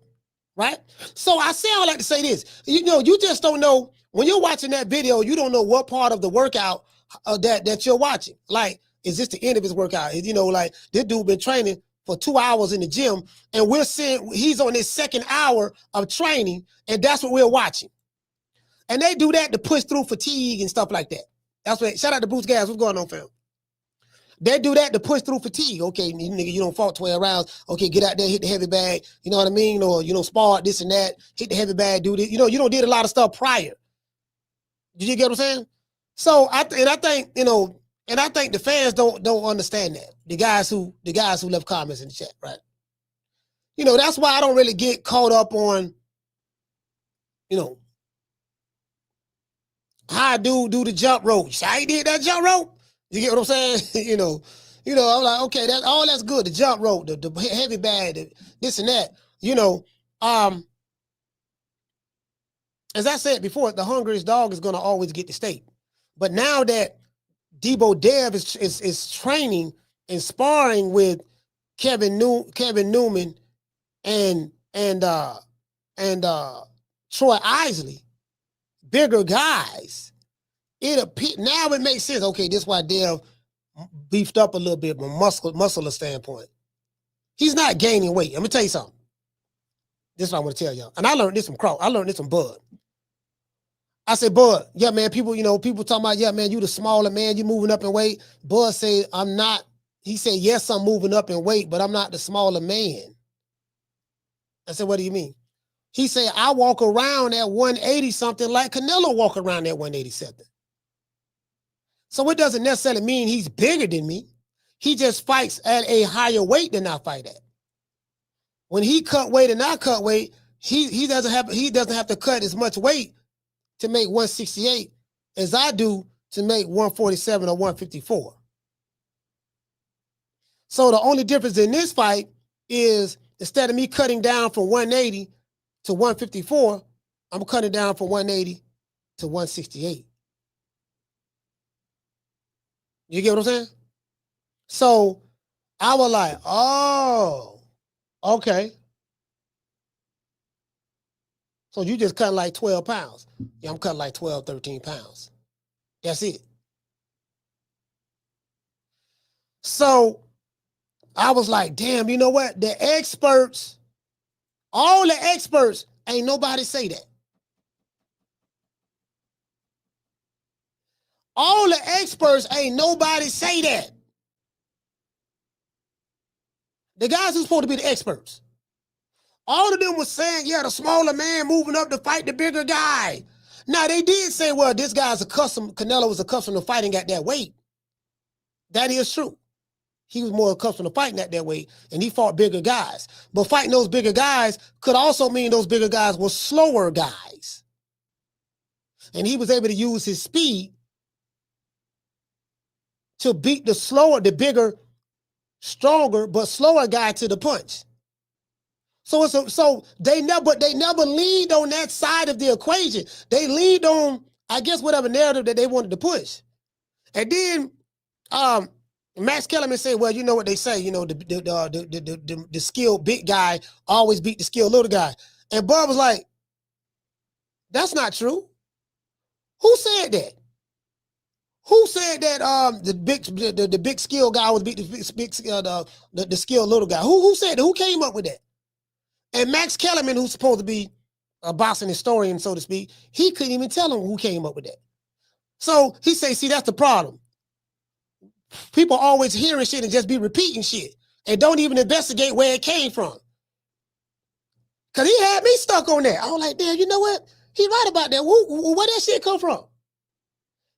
Right? So I say I would like to say this. You just don't know when you're watching that video, you don't know what part of the workout that you're watching. Like, is this the end of his workout? Like this dude been training for 2 hours in the gym, and we're seeing he's on his second hour of training, and that's what we're watching. And they do that to push through fatigue and stuff like that. That's what. Shout out to Bruce Gas. What's going on, fam? They do that to push through fatigue. Okay, nigga, you don't fought 12 rounds. Okay, get out there, hit the heavy bag. You know what I mean? Or, spar this and that. Hit the heavy bag, do this. You don't did a lot of stuff prior. Did you get what I'm saying? So I think the fans don't understand that. The guys who left comments in the chat, right? That's why I don't really get caught up on, how I do the jump rope. See how he did that jump rope? You get what I'm saying? I'm like, okay, that's good. The jump rope, the heavy bag, this and that. As I said before, the hungriest dog is gonna always get the steak. But now that Debo Dev is training and sparring with Kevin Newman and Troy Isley, bigger guys. Now it makes sense. Okay, this is why Dev beefed up a little bit from muscular standpoint. He's not gaining weight. Let me tell you something. This is what I want to tell y'all. And I learned this from Crow. I learned this from Bud. I said, Bud, yeah, man, people talking about, yeah, man, you the smaller man, you moving up in weight. Bud said, I'm not. He said, yes, I'm moving up in weight, but I'm not the smaller man. I said, what do you mean? He said, I walk around at 180 something like Canelo walk around at 187. So it doesn't necessarily mean he's bigger than me. He just fights at a higher weight than I fight at. When he cut weight and I cut weight, he doesn't have to cut as much weight to make 168 as I do to make 147 or 154. So the only difference in this fight is instead of me cutting down from 180 to 154, I'm cutting down from 180 to 168. You get what I'm saying? So I was like, oh, okay. So you just cut like 12 pounds. Yeah, I'm cutting like 12, 13 pounds. That's it. So I was like, damn, you know what? The experts, all the experts, ain't nobody say that. All the experts ain't nobody say that. The guys who's supposed to be the experts. All of them was saying, yeah, the smaller man moving up to fight the bigger guy. Now, they did say, well, this guy's Canelo was accustomed to fighting at that weight. That is true. He was more accustomed to fighting at that weight, and he fought bigger guys. But fighting those bigger guys could also mean those bigger guys were slower guys. And he was able to use his speed to beat the bigger, stronger, but slower guy to the punch. So they never leaned on that side of the equation. They leaned on, I guess, whatever narrative that they wanted to push. And then Max Kellerman said, well, you know what they say, the skilled big guy always beat the skilled little guy. And Bud was like, that's not true. Who said that? Who said that the big skill guy was beat the skilled little guy? Who said that? Who came up with that? And Max Kellerman, who's supposed to be a boxing historian, so to speak, he couldn't even tell him who came up with that. So he said, see, that's the problem. People always hearing shit and just be repeating shit and don't even investigate where it came from. Because he had me stuck on that. I was like, damn, you know what? He right about that. Where that shit come from?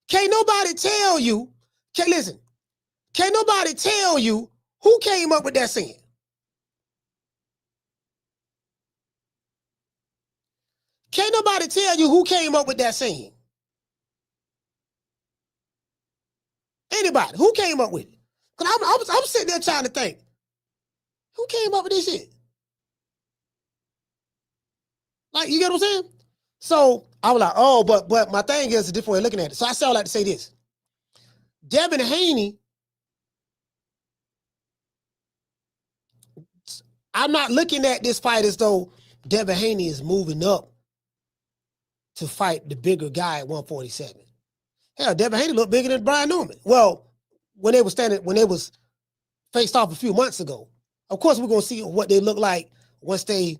Can't nobody tell you, can't nobody tell you who came up with that saying. Can't nobody tell you who came up with that saying. Anybody. Who came up with it? Because I'm sitting there trying to think. Who came up with this shit? Like, you get what I'm saying? So I was like, oh, but my thing is a different way of looking at it. So I still like to say this. Devin Haney, I'm not looking at this fight as though Devin Haney is moving up to fight the bigger guy at 147. Hell, Devin Haney looked bigger than Brian Newman. Well, when they was faced off a few months ago. Of course, we're gonna see what they look like once they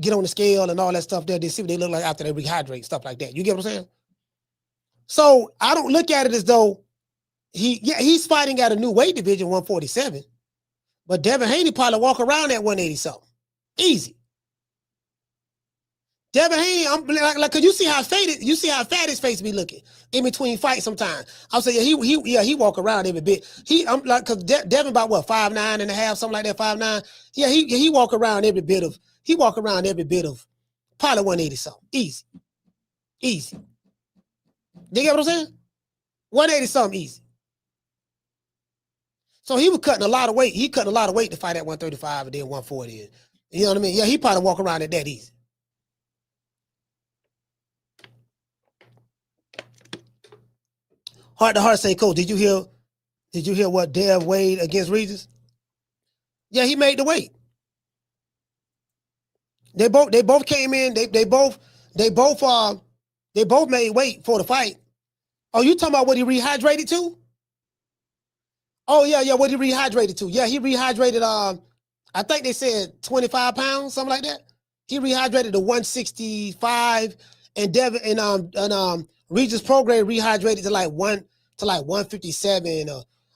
get on the scale and all that stuff there. They see what they look like after they rehydrate, stuff like that. You get what I'm saying? So I don't look at it as though he's fighting at a new weight division, 147. But Devin Haney probably walk around at 180 something. Easy. Devin Haney, I'm like, cause you see how fat his face be looking in between fights sometimes. I'll say, he walk around every bit. I'm like, cause Devin about what, 5'9.5", something like that, 5'9". Yeah, he walk around every bit of probably 180 something. Easy. Easy. You get what I'm saying? 180 something easy. So he was cutting a lot of weight. He cut a lot of weight to fight at 135 and then 140. You know what I mean? Yeah, he probably walk around at that easy. Heart to Heart say, Coach, did you hear what Dev weighed against Regis? Yeah, he made the weight. They both came in. They both made weight for the fight. Oh, you talking about what he rehydrated to? Oh yeah, what he rehydrated to? Yeah, he rehydrated. I think they said 25 pounds, something like that. He rehydrated to 165, and Devin and Regis Prograis rehydrated to like 157.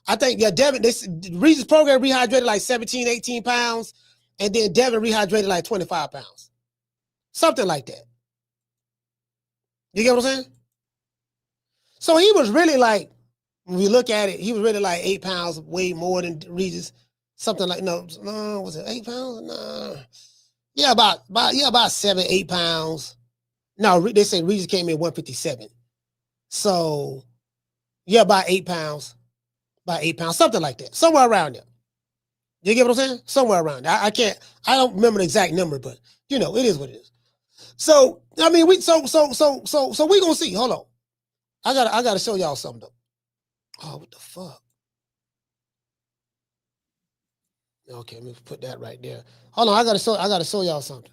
I think Regis Prograis rehydrated like 17, 18 pounds, and then Devin rehydrated like 25 pounds, something like that. You get what I'm saying? So he was really like, when we look at it, he was really like 8 pounds, way more than Regis. Something like, no, was it 8 pounds? No. Yeah, about 7, 8 pounds. No, they say Regis came in 157. So, yeah, about 8 pounds. About 8 pounds, something like that. Somewhere around there. You get what I'm saying? Somewhere around there. I don't remember the exact number, but you know, it is what it is. So, I mean, we gonna see. Hold on. I gotta show y'all something though. Oh, what the fuck? Okay, let me put that right there. Hold on, I gotta show y'all something.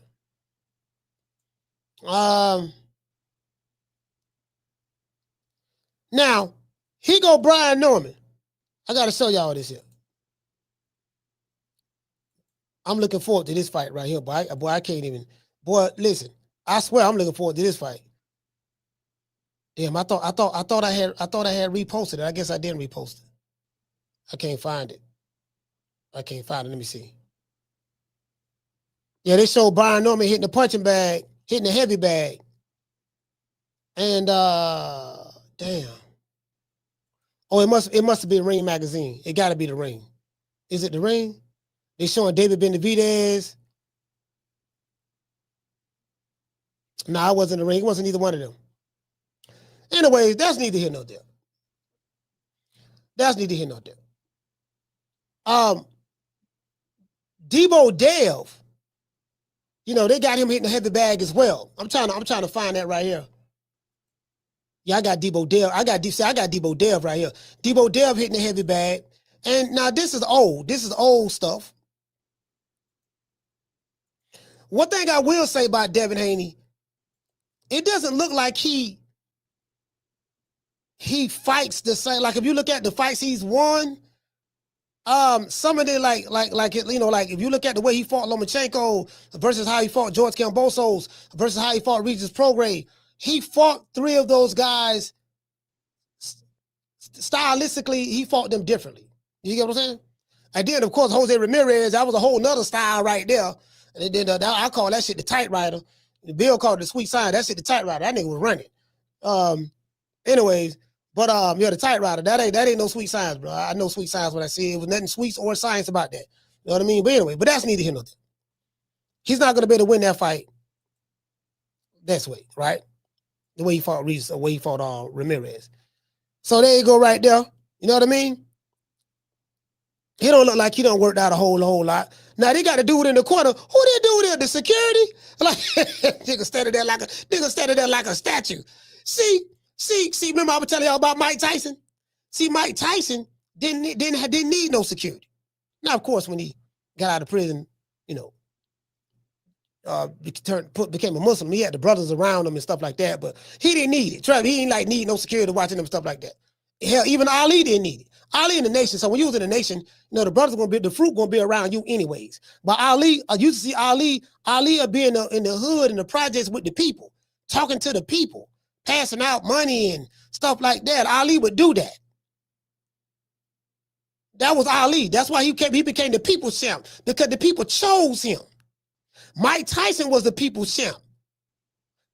Now, he go Brian Newman. I gotta show y'all this here. I'm looking forward to this fight right here, boy. I can't even. Boy, listen. I swear I'm looking forward to this fight. Damn, I thought I had reposted it. I guess I didn't repost it. I can't find it. Let me see. Yeah, they showed Brian Newman hitting the punching bag, hitting the heavy bag. And damn. Oh, it must have been Ring Magazine. It gotta be the Ring. Is it the Ring? They showing David Benavidez. No, it wasn't the Ring. It wasn't either one of them. Anyways, that's neither here nor there. Debo Dev, you know, they got him hitting the heavy bag as well. I'm trying to find that right here. Yeah, I got Debo Dev. I got Debo Dev right here. Debo Dev hitting the heavy bag. And now this is old. This is old stuff. One thing I will say about Devin Haney, it doesn't look like he fights the same. Like if you look at the fights he's won, some of them like you know, like if you look at the way he fought Lomachenko versus how he fought George Kambosos versus how he fought Regis Prograis, he fought 3 of those guys stylistically. He fought them differently. You get what I'm saying? And then of course Jose Ramirez, that was a whole nother style right there. And then I call that shit the typewriter. Bill called it the sweet sign. That shit the typewriter. That nigga was running. Anyways, but yeah, the typewriter. That ain't no sweet science, bro. I know sweet science when I see it. It was nothing sweet or science about that. You know what I mean? But anyway, but that's neither here nor there. He's not gonna be able to win that fight this way, right? The way he fought Reese, the way he fought Ramirez. So there you go, right there. You know what I mean? He don't look like he done worked out a whole lot. Now they got a dude in the corner. Who that dude there? The security? Like nigga standing there like a statue. See. Remember I was telling y'all about Mike Tyson? See, Mike Tyson didn't need no security. Now, of course, when he got out of prison, you know, became a Muslim. He had the brothers around him and stuff like that, but he didn't need it. Trust me, he didn't need no security watching him, stuff like that. Hell, even Ali didn't need it. Ali in the nation. So when you was in the nation, you know, the fruit gonna be around you anyways. But Ali, I used to see Ali would be in the hood and the projects with the people, talking to the people, passing out money and stuff like that. Ali would do that. That was Ali. That's why he became the people's champ, because the people chose him. Mike Tyson was the people's champ.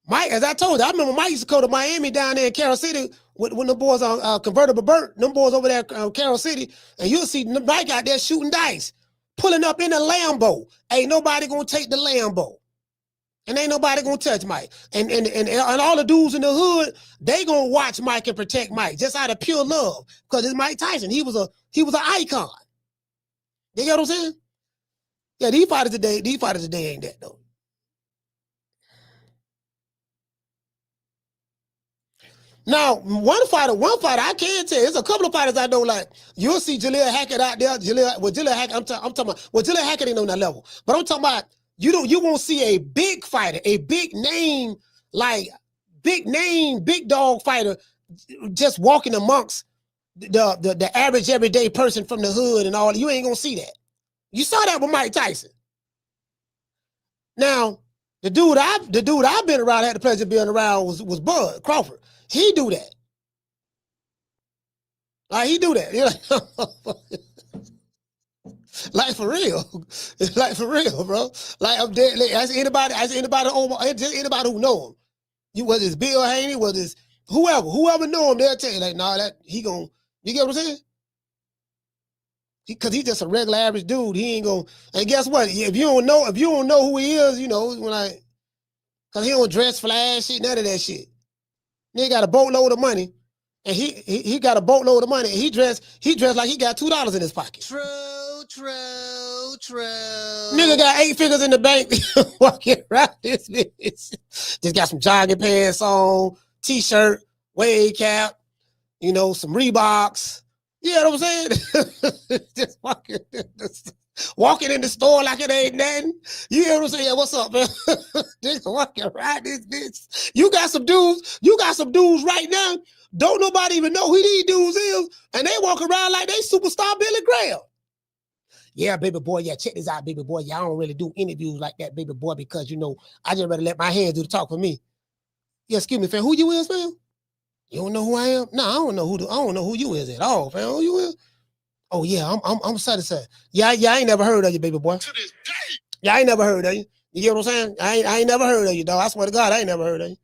Mike, as I told you, I remember Mike used to go to Miami down there in Carol City when the boys on Convertible Burt, them boys over there in Carol City, and you'll see Mike out there shooting dice, pulling up in a Lambo. Ain't nobody gonna take the Lambo. And ain't nobody gonna touch Mike. And all the dudes in the hood, they gonna watch Mike and protect Mike just out of pure love. Because it's Mike Tyson. He was an icon. You get what I'm saying? Yeah, these fighters today ain't that though. Now, one fighter I can tell. There's a couple of fighters I know. Like you'll see Jaleel Hackett out there. Jaleel Hackett. I'm talking about. Well, Jaleel Hackett ain't on that level. But I'm talking about you won't see a big fighter, a big name, big dog fighter, just walking amongst the average everyday person from the hood and all. You ain't gonna see that. You saw that with Mike Tyson. Now, the dude I've been around, had the pleasure of being around was Bud Crawford. He do that. Like he do that. Like for real. Like for real, bro. Like I'm dead. Like, ask anybody who know him. Whether it's Bill Haney, whether it's whoever know him, they'll tell you like, nah, that he gonna, you get what I'm saying? Because he's just a regular average dude. He ain't gonna, and guess what? If you don't know who he is, you know, because he don't dress flashy, none of that shit. Nigga got a boatload of money, and he got a boatload of money, and he dressed like he got $2 in his pocket. True. Nigga got 8 figures in the bank, walking around this bitch. Just got some jogging pants on, t-shirt, wave cap, you know, some Reeboks. You know what I'm saying? Just walking in the store like it ain't nothing. You know what I'm saying? Yeah, what's up, man? Just walking around this bitch. You got some dudes right now. Don't nobody even know who these dudes is, and they walk around like they superstar Billy Graham. Yeah, baby boy. Yeah, check this out, baby boy. Yeah, I don't really do interviews like that, baby boy, because, you know, I just rather let my hands do the talk for me. Yeah, excuse me, fam. Who you is, fam? You don't know who I am? No, I don't know who you is at all, fam. Who you is? Oh yeah, I'm satisfied. Yeah, I ain't never heard of you, baby boy. To this day. Yeah, I ain't never heard of you. You get what I'm saying? I ain't never heard of you, dog. I swear to God, I ain't never heard of you.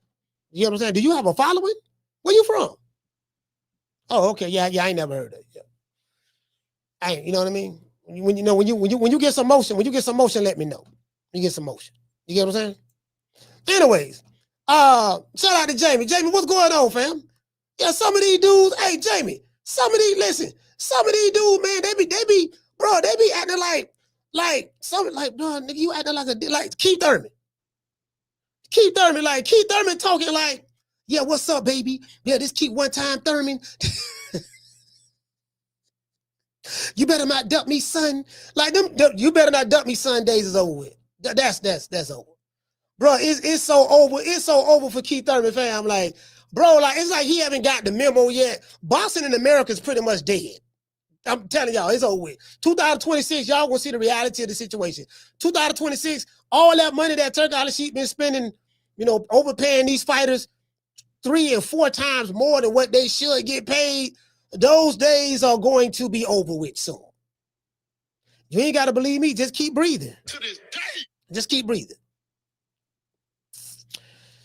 You get what I'm saying? Do you have a following? Where you from? Oh, okay. Yeah, I ain't never heard of you. You know what I mean? When you get some motion, let me know. You get some motion. You get what I'm saying? Anyways, shout out to Jamie. Jamie, what's going on, fam? Yeah, some of these dudes, hey Jamie, some of these dudes, man, they be acting bro, nigga, you acting like Keith Thurman. Keith Thurman talking like, yeah, what's up, baby? Yeah, this Keith one time Thurman. You better not dump me, son. Like them, you better not dump me, son. Days is over with. That's over, bro. It's so over. It's so over for Keith Thurman, fam. Like, bro, like it's like he haven't got the memo yet. Boxing in America is pretty much dead. I'm telling y'all, it's over with. 2026, y'all gonna see the reality of the situation. 2026, all that money that Turk Al-Sheikh been spending, you know, overpaying these fighters 3 and 4 times more than what they should get paid. Those days are going to be over with soon. You ain't got to believe me. Just keep breathing. To this day. Just keep breathing.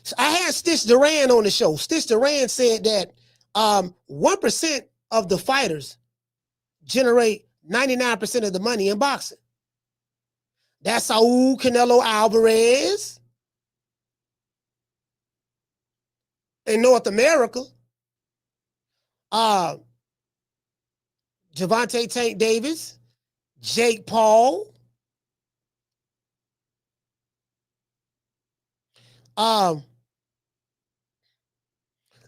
So I had Stitch Duran on the show. Stitch Duran said that 1% of the fighters generate 99% of the money in boxing. That's Saul Canelo Alvarez in North America. Javante Tank Davis, Jake Paul. And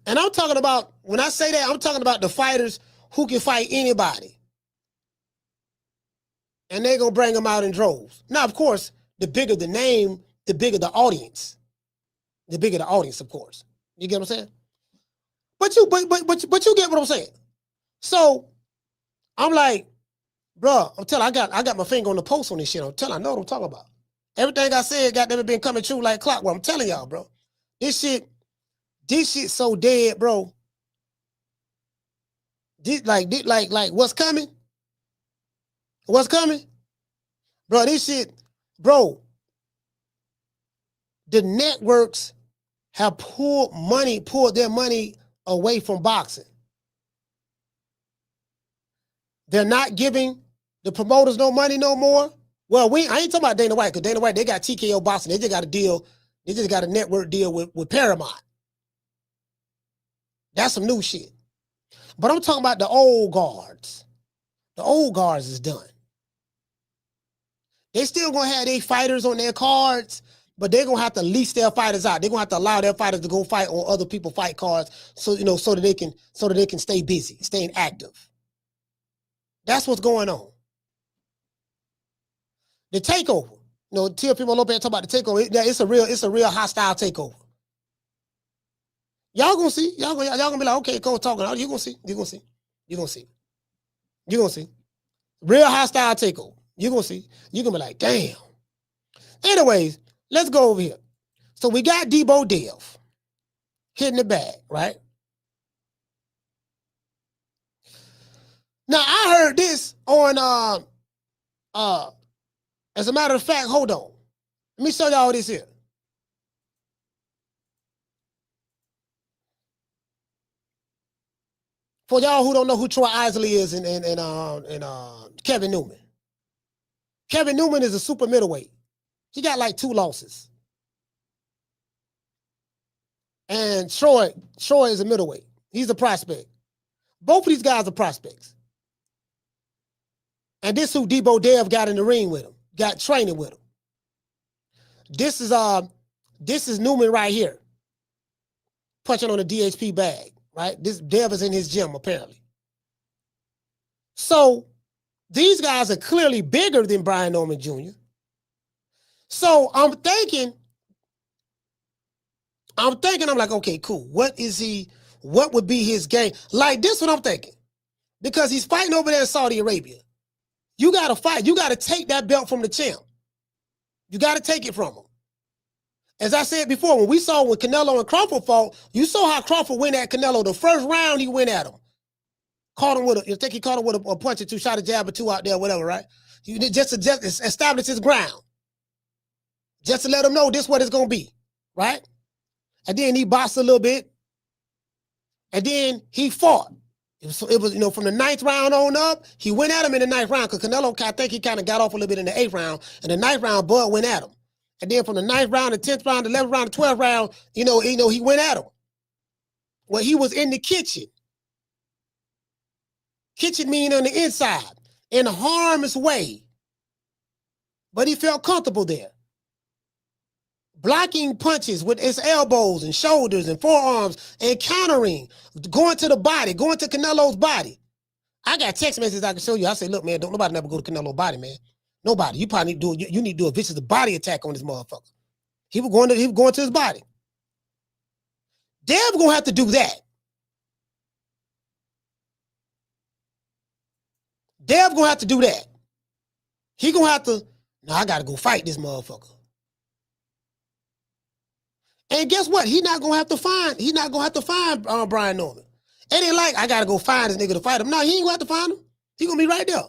I'm talking about, when I say that, I'm talking about the fighters who can fight anybody. And they're going to bring them out in droves. Now, of course, the bigger the name, the bigger the audience. The bigger the audience, of course. You get what I'm saying? But you get what I'm saying. So I'm like, bro, I'm telling you, I got my finger on the post on this shit. I'm telling you, I know what I'm talking about. Everything I said got never been coming true like clockwork. I'm telling y'all, bro. This shit so dead, bro. Like what's coming? What's coming? Bro, this shit, bro. The networks have pulled their money away from boxing. They're not giving the promoters no money no more. Well, I ain't talking about Dana White, because Dana White, they got TKO boxing. They just got a deal. They just got a network deal with Paramount. That's some new shit. But I'm talking about the old guards. The old guards is done. They still gonna have their fighters on their cards, but they're gonna have to lease their fighters out. They're gonna have to allow their fighters to go fight on other people's fight cards, so so that they can stay busy, staying active. That's what's going on. The takeover. Teofimo Lopez talk about the takeover. It's a real hostile takeover. Y'all gonna see. Y'all gonna be like, okay, Cole talking. You gonna see. You gonna see. You gonna see. You gonna see. Real hostile takeover. You gonna see. You gonna be like, damn. Anyways, let's go over here. So we got Debo Dev hitting the bag, right? Now I heard this on as a matter of fact, hold on. Let me show y'all this here. For y'all who don't know who Troy Isley is and Kevin Newman. Kevin Newman is a super middleweight. He got like 2 losses. And Troy is a middleweight. He's a prospect. Both of these guys are prospects. And this who Debo Dev got in the ring with him, got training with him. This is Newman right here, punching on a DHP bag, right? This Dev is in his gym, apparently. So these guys are clearly bigger than Brian Norman Jr. So I'm thinking, I'm like, okay, cool. What would be his game? Like, this what I'm thinking. Because he's fighting over there in Saudi Arabia. You got to fight. You got to take that belt from the champ. You got to take it from him. As I said before, when Canelo and Crawford fought, you saw how Crawford went at Canelo. The first round he went at him. Caught him I think he caught him with a punch or two, shot a jab or two out there, whatever, right? He just establish his ground. Just to let him know this is what it's going to be, right? And then he boxed a little bit. And then he fought. It was from the 9th round on up, he went at him in the 9th round, because Canelo, I think he kind of got off a little bit in the 8th round. And the 9th round, Bud went at him. And then from the 9th round, the 10th round, the 11th round, the 12th round, he went at him. Well, he was in the kitchen. Kitchen meaning on the inside, in harm's way. But he felt comfortable there. Blocking punches with his elbows and shoulders and forearms and countering, going to the body, going to Canelo's body. I got text messages I can show you. I say, look, man, don't nobody never go to Canelo's body, man. Nobody. You probably need to do, you need to do a vicious body attack on this motherfucker. He was going to his body. Dev gonna have to do that. Dev gonna have to do that. He gonna have to, now I gotta go fight this motherfucker. And guess what? He's not gonna have to find Brian Norman. It ain't like I gotta go find this nigga to fight him. No, he ain't gonna have to find him. He gonna be right there.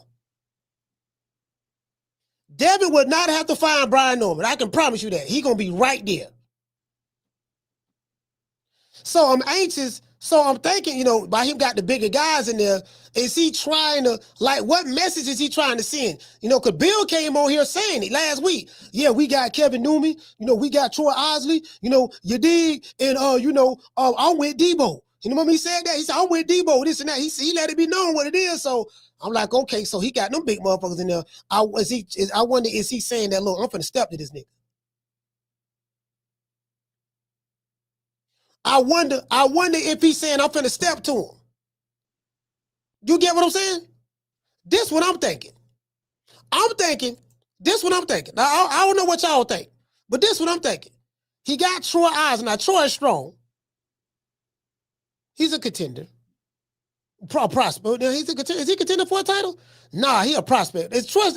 Devin would not have to find Brian Norman. I can promise you that. He gonna be right there. So I'm anxious. So I'm thinking, by him got the bigger guys in there, is he trying to, what message is he trying to send? Because Bill came on here saying it last week. Yeah, we got Kevin Newman, we got Troy Isley, you dig? And, I'm with Debo. You know when he said that? He said, I'm with Debo, this and that. He let it be known what it is. So I'm like, okay, so he got them big motherfuckers in there. I wonder, is he saying that, look, I'm finna step to this nigga? I wonder if he's saying I'm finna step to him. You get what I'm saying? This what I'm thinking. This what I'm thinking. Now, I don't know what y'all think, but this what I'm thinking. He got Troy Isley. Now, Troy is strong. He's a contender. Prospect. He's a contender. Is he a contender for a title? Nah, he a prospect. Is Troy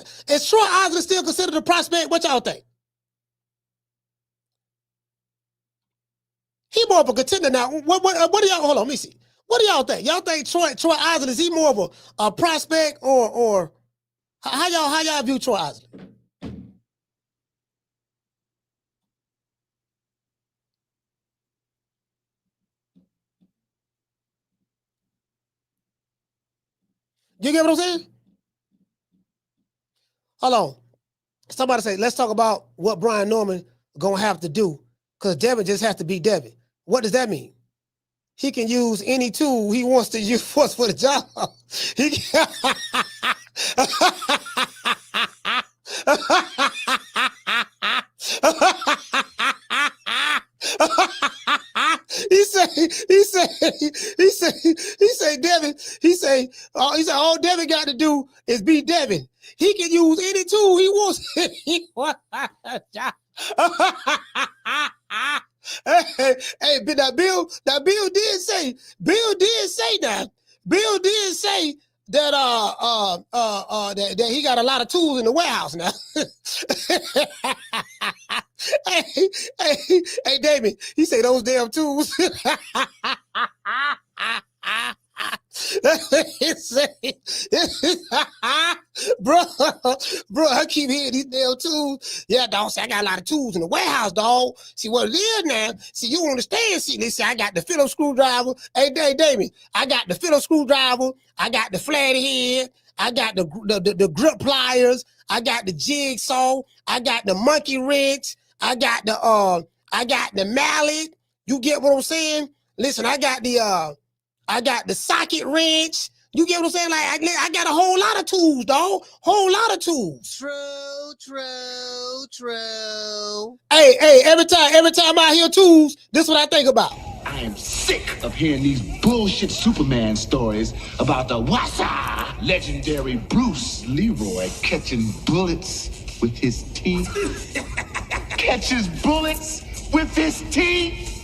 Isley still considered a prospect? What y'all think? He more of a contender now. What do y'all, hold on, let me see. What do y'all think? Y'all think Troy Isley, is he more of a prospect or how y'all view Troy Isley? You get what I'm saying? Hold on. Somebody say, let's talk about what Brian Newman gonna have to do, because Devin just has to be Devin. What does that mean? He can use any tool he wants to use for the job. He can... He say, Devin, all Devin got to do is be Devin. He can use any tool he wants. Hey, but that Bill did say that that he got a lot of tools in the warehouse now. hey, Damon, he say those damn tools. bro, I keep hearing these damn tools. Yeah, dog, see, I got a lot of tools in the warehouse, dog. See what it is now. See, you understand. See, listen, I got the Phillips screwdriver. Hey, Damien, I got the Phillips screwdriver. I got the flathead. I got the grip pliers. I got the jigsaw. I got the monkey wrench. I got the mallet. You get what I'm saying? Listen, I got the socket wrench. You get what I'm saying? Like I got a whole lot of tools, dog. Whole lot of tools. True. Hey, every time I hear tools, this is what I think about. I am sick of hearing these bullshit Superman stories about the Wassa legendary Bruce Leroy catching bullets with his teeth. Catches bullets with his teeth.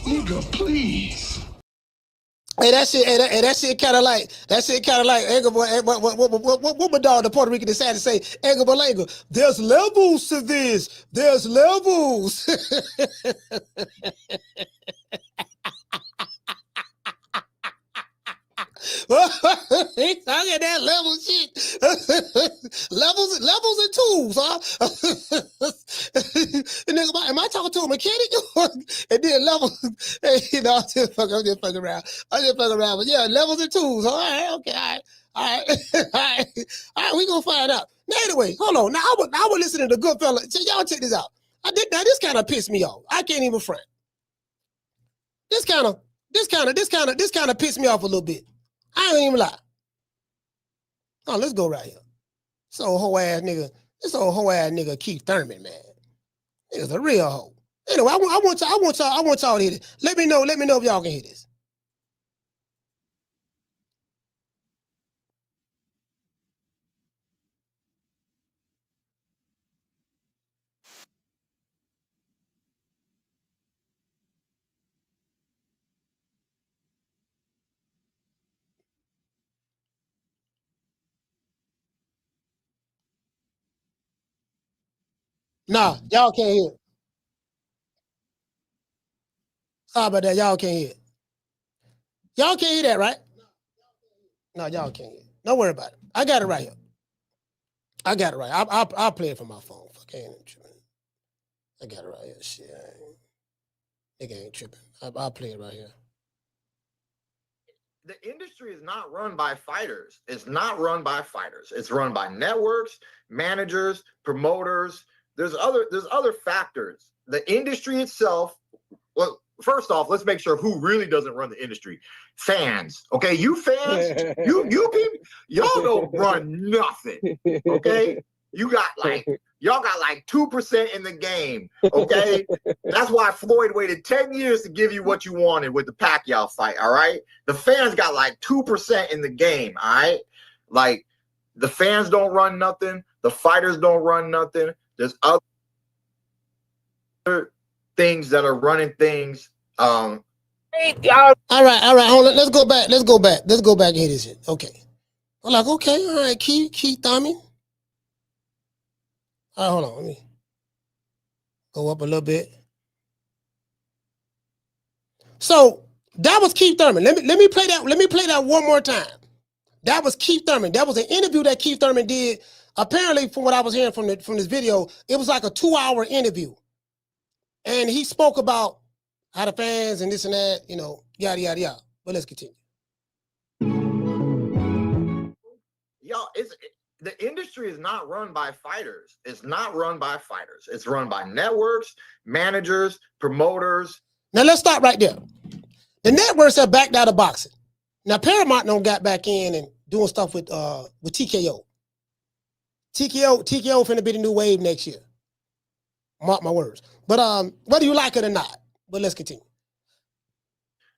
Nigga, please. Hey, that shit kind of like Edgar, what my dog, the Puerto Rican, decided to say, Edgar Berlanga, there's levels to this. There's levels. He's talking that level shit. levels and tools, huh? Nigga, am I talking to a mechanic? And then levels. Hey, you know, I'm just fucking around. But yeah, levels and tools. All right, okay, all right, we gonna find out. Now, anyway, hold on. Now I was listening to Goodfella. So y'all check this out. This kind of pissed me off. I can't even front. This kind of pissed me off a little bit. I ain't even lie. Oh, let's go right here. This old hoe ass nigga Keith Thurman, man. Nigga's a real hoe. Anyway, I want y'all to hear this. Let me know if y'all can hear this. Nah, y'all can't hear it. Sorry about that. Y'all can't hear it. Y'all can't hear that, right? No, y'all can't hear it. Don't worry about it. I got it right here. I got it right. I'll play it from my phone. I got it right here. Shit, nigga ain't tripping. I'll play it right here. The industry is not run by fighters. It's not run by fighters. It's run by networks, managers, promoters. There's other factors. The industry itself, well, first off, let's make sure who really doesn't run the industry. Fans, okay? You fans, you people, y'all don't run nothing, okay? Y'all got like 2% in the game, okay? That's why Floyd waited 10 years to give you what you wanted with the Pacquiao fight, all right? The fans got like 2% in the game, all right? Like, the fans don't run nothing. The fighters don't run nothing. There's other things that are running things. All right. Hold on. Let's go back and hit this shit. Okay. I'm like, okay, all right, Keith Thurman. All right, hold on. Let me go up a little bit. So that was Keith Thurman. Let me play that. Let me play that one more time. That was Keith Thurman. That was an interview that Keith Thurman did. Apparently, from what I was hearing from this video, it was like a 2-hour interview. And he spoke about how the fans and this and that, you know, yada, yada, yada. But let's continue. Y'all, the industry is not run by fighters. It's not run by fighters. It's run by networks, managers, promoters. Now, let's stop right there. The networks have backed out of boxing. Now, Paramount don't got back in and doing stuff with TKO. TKO finna be the new wave next year. Mark my words. But whether you like it or not, but let's continue.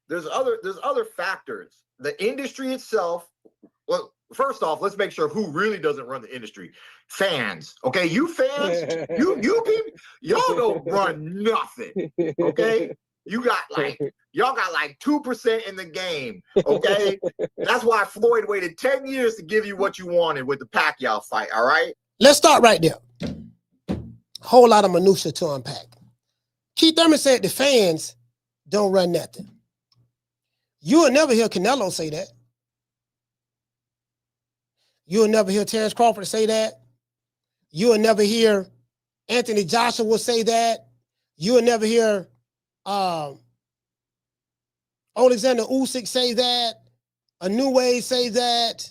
There's other factors. The industry itself. Well, first off, let's make sure who really doesn't run the industry. Fans, okay? You fans, you people, y'all don't run nothing, okay? Y'all got like 2% in the game, okay? That's why Floyd waited 10 years to give you what you wanted with the Pacquiao fight, all right? Let's start right there. Whole lot of minutia to unpack. Keith Thurman said the fans don't run nothing. You will never hear Canelo say that. You will never hear Terence Crawford say that. You will never hear Anthony Joshua say that. You will never hear Alexander Usyk say that. A New Wave say that.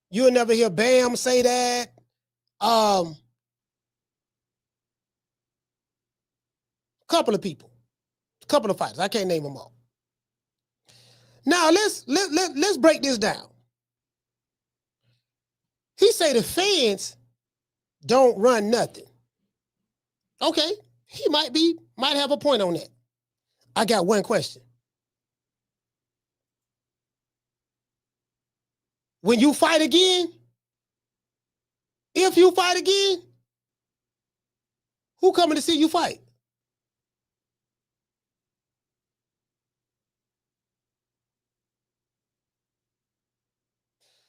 You will never hear Bam say that. Couple of people, a couple of fighters. I can't name them all. Now let's break this down. He say the fans don't run nothing. Okay, he might have a point on that. I got one question. When you fight again, if you fight again, who coming to see you fight?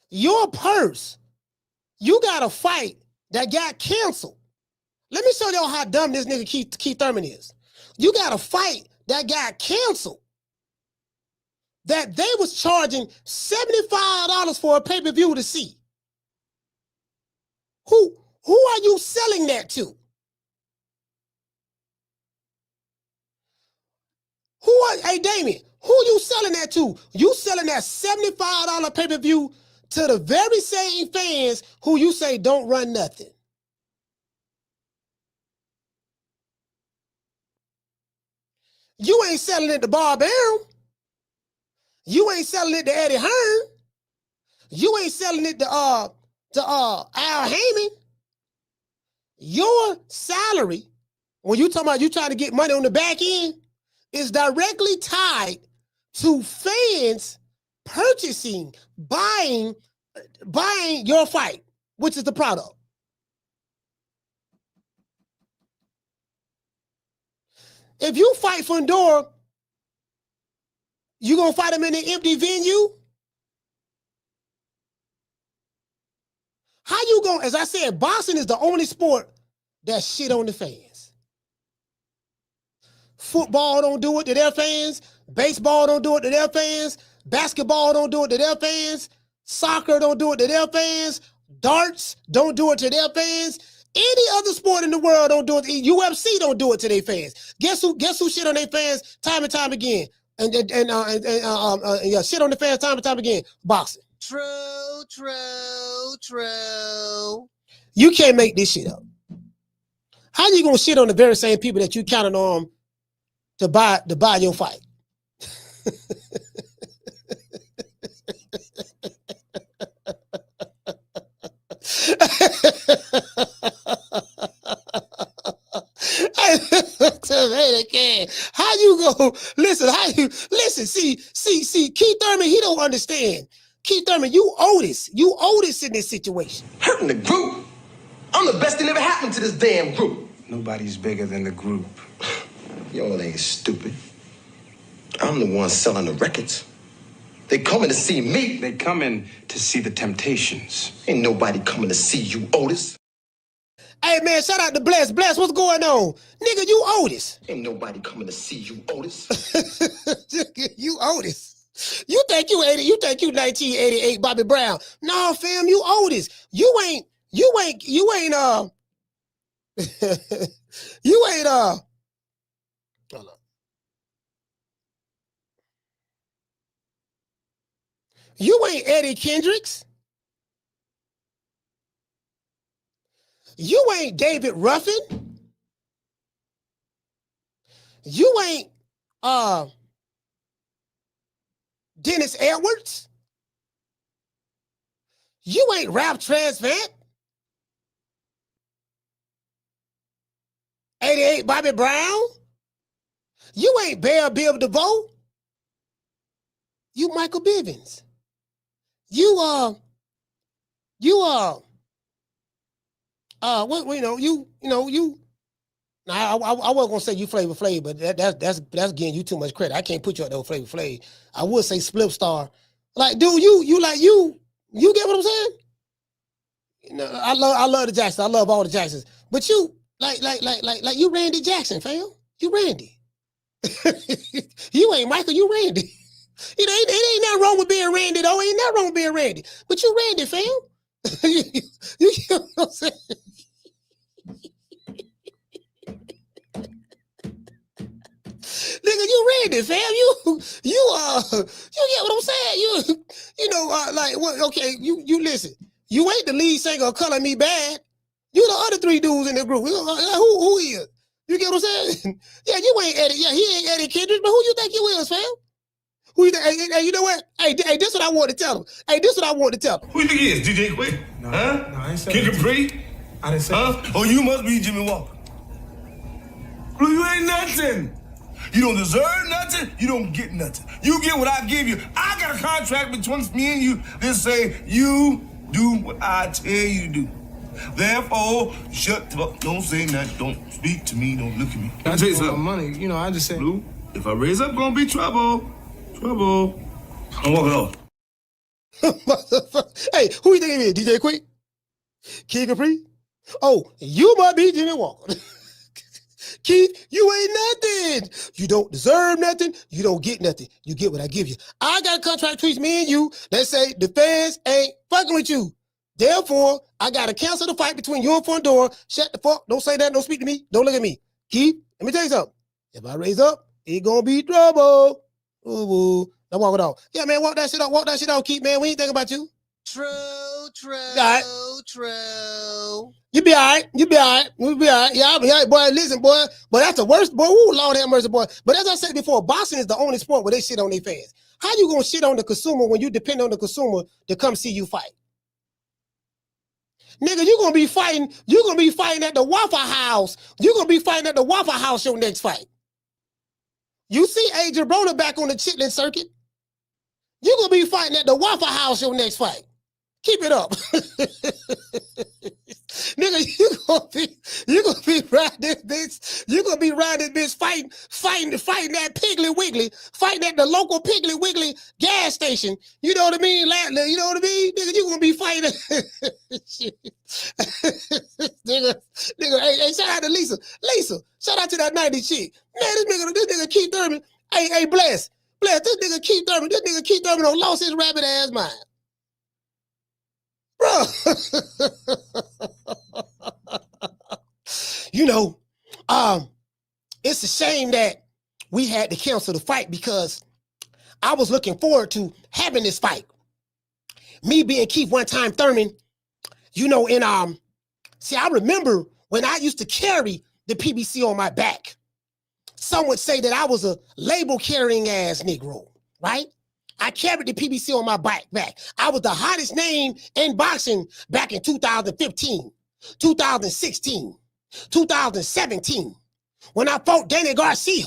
Your purse. You got a fight that got canceled. Let me show y'all how dumb this nigga Keith Thurman is. You got a fight that got canceled that they was charging $75 for a pay-per-view to see. Who are you selling that to? Hey, Damien, who you selling that to? You selling that $75 pay-per-view to the very same fans who you say don't run nothing. You ain't selling it to Bob Arum. You ain't selling it to Eddie Hearn. You ain't selling it to Al Heyman. Your salary, when you talking about you trying to get money on the back end, is directly tied to fans purchasing, buying your fight, which is the product. If you fight Fundora, you gonna fight him in an empty venue? How you gonna, as I said, boxing is the only sport that shit on the fans. Football don't do it to their fans. Baseball don't do it to their fans. Basketball don't do it to their fans. Soccer don't do it to their fans. Darts don't do it to their fans. Any other sport in the world don't do it. UFC don't do it to their fans. Guess who shit on their fans time and time again? And shit on the fans time and time again. Boxing. True. You can't make this shit up. How you gonna shit on the very same people that you counted on to buy your fight. How you go? Listen, see, Keith Thurman, he don't understand. Keith Thurman, you Otis in this situation. Hurting the group. I'm the best thing ever happened to this damn group. Nobody's bigger than the group. Y'all ain't stupid. I'm the one selling the records. They coming to see me. They coming to see the Temptations. Ain't nobody coming to see you, Otis. Hey, man, shout out to Bless. Bless, what's going on? Nigga, you Otis. Ain't nobody coming to see you, Otis. You Otis. You think you 1988 Bobby Brown. No, fam, you Otis. You ain't hold on. You ain't Eddie Kendricks. You ain't David Ruffin. You ain't Dennis Edwards. You ain't Ralph Transvant. 88 Bobby Brown. You ain't Bear Bill DeVoe. You Michael Bivins. I wasn't gonna say you Flavor Flav, but that's getting you too much credit. I can't put you up there with Flavor Flav. I would say Splip Star. Like, dude, you get what I'm saying? You know, I love the Jacksons. I love all the Jacksons. But you like you Randy Jackson, fam. You Randy. You ain't Michael, you Randy. It ain't nothing wrong with being Randy, though. Ain't nothing wrong with being Randy. But you Randy, fam. You get what I'm saying? Nigga, you Randy, fam. You get what I'm saying? Okay, you listen. You ain't the lead singer of Color Me Bad. You the other three dudes in the group. Who is? You get what I'm saying? Yeah, you ain't Eddie. Yeah, he ain't Eddie Kendricks, but who you think you is, fam? Who you think? Hey, you know what? Hey, this what I want to tell him. Hey, this what I want to tell him. Who you think he is? DJ Quick? No, huh? No, I ain't saying Kid Capri? I didn't say that. Oh, you must be Jimmy Walker. Blue, you ain't nothing. You don't deserve nothing. You don't get nothing. You get what I give you. I got a contract between me and you that say you do what I tell you to do. Therefore, shut the fuck. Don't say nothing. Don't speak to me. Don't look at me. I tell you something. Money, I just said. Blue, if I raise up, gonna be trouble. Trouble. I'm walking off. Hey, who you think it is? DJ Quick? Kid Capri? Oh, you might be Jimmy Walker. Keith, you ain't nothing. You don't deserve nothing. You don't get nothing. You get what I give you. I got a contract between me and you that say the fans ain't fucking with you. Therefore, I got to cancel the fight between you and Fondor. Shut the fuck. Don't say that. Don't speak to me. Don't look at me. Keith, let me tell you something. If I raise up, it's going to be trouble. Ooh. Now walk it off. Yeah, man, walk that shit off, Keith, man. We ain't thinking about you. True. You be all right. Yeah, boy, listen, boy. But that's the worst, boy. Ooh, Lord have mercy, boy. But as I said before, boxing is the only sport where they shit on their fans. How you gonna shit on the consumer when you depend on the consumer to come see you fight? Nigga, you're gonna be fighting at the Waffle House. You're gonna be fighting at the Waffle House your next fight. You see Adrian Broner back on the chitlin circuit. You're gonna be fighting at the Waffle House your next fight. Keep it up. Nigga, you gonna be riding this bitch. You gonna be riding this bitch fighting that Piggly Wiggly, fighting at the local Piggly Wiggly gas station. You know what I mean? You know what I mean? Nigga, you gonna be fighting. nigga, hey, shout out to Lisa. Lisa, shout out to that 90 chick. Man, this nigga Keith Thurman. Hey, bless. This nigga Keith Thurman done lost his rabbit ass mind. Bro, it's a shame that we had to cancel the fight because I was looking forward to having this fight. Me being Keith one time Thurman, I remember when I used to carry the PBC on my back. some would say that I was a label-carrying ass Negro, right? I carried the PBC on my back. I was the hottest name in boxing back in 2015, 2016, 2017, when I fought Danny Garcia,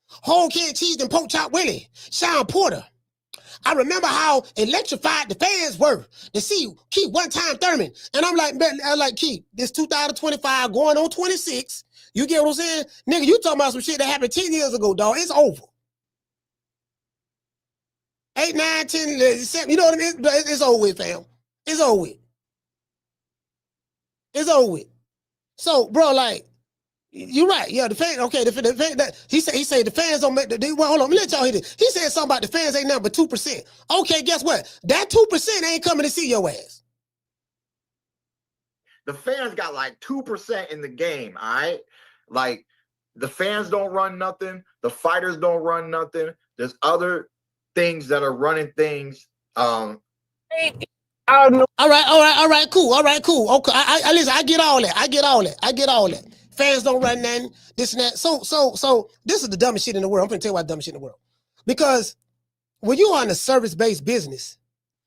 Whole Kid Cheese and Pork Chop Willie, Sean Porter. I remember how electrified the fans were to see Keith one-time Thurman. And I'm like, Keith, this 2025 going on 26. You get what I'm saying? Nigga, you talking about some shit that happened 10 years ago, dog. It's over. 8, 9, 10, 7, you know what I mean? It's over with, fam. It's over with. It's over with. So, bro, like, you're right. Yeah, the fans, okay, the fans, he said the fans don't make the, well, hold on, let me let y'all hear this. He said something about the fans ain't nothing but 2%. Okay, guess what? That 2% ain't coming to see your ass. The fans got like 2% in the game, all right? Like, the fans don't run nothing. The fighters don't run nothing. There's other things that are running things. I don't know. All right, cool. Okay, I listen, I get all that. Fans don't run nothing, this and that. So this is the dumbest shit in the world. I'm gonna tell you why the dumbest shit in the world. Because when you are in a service-based business,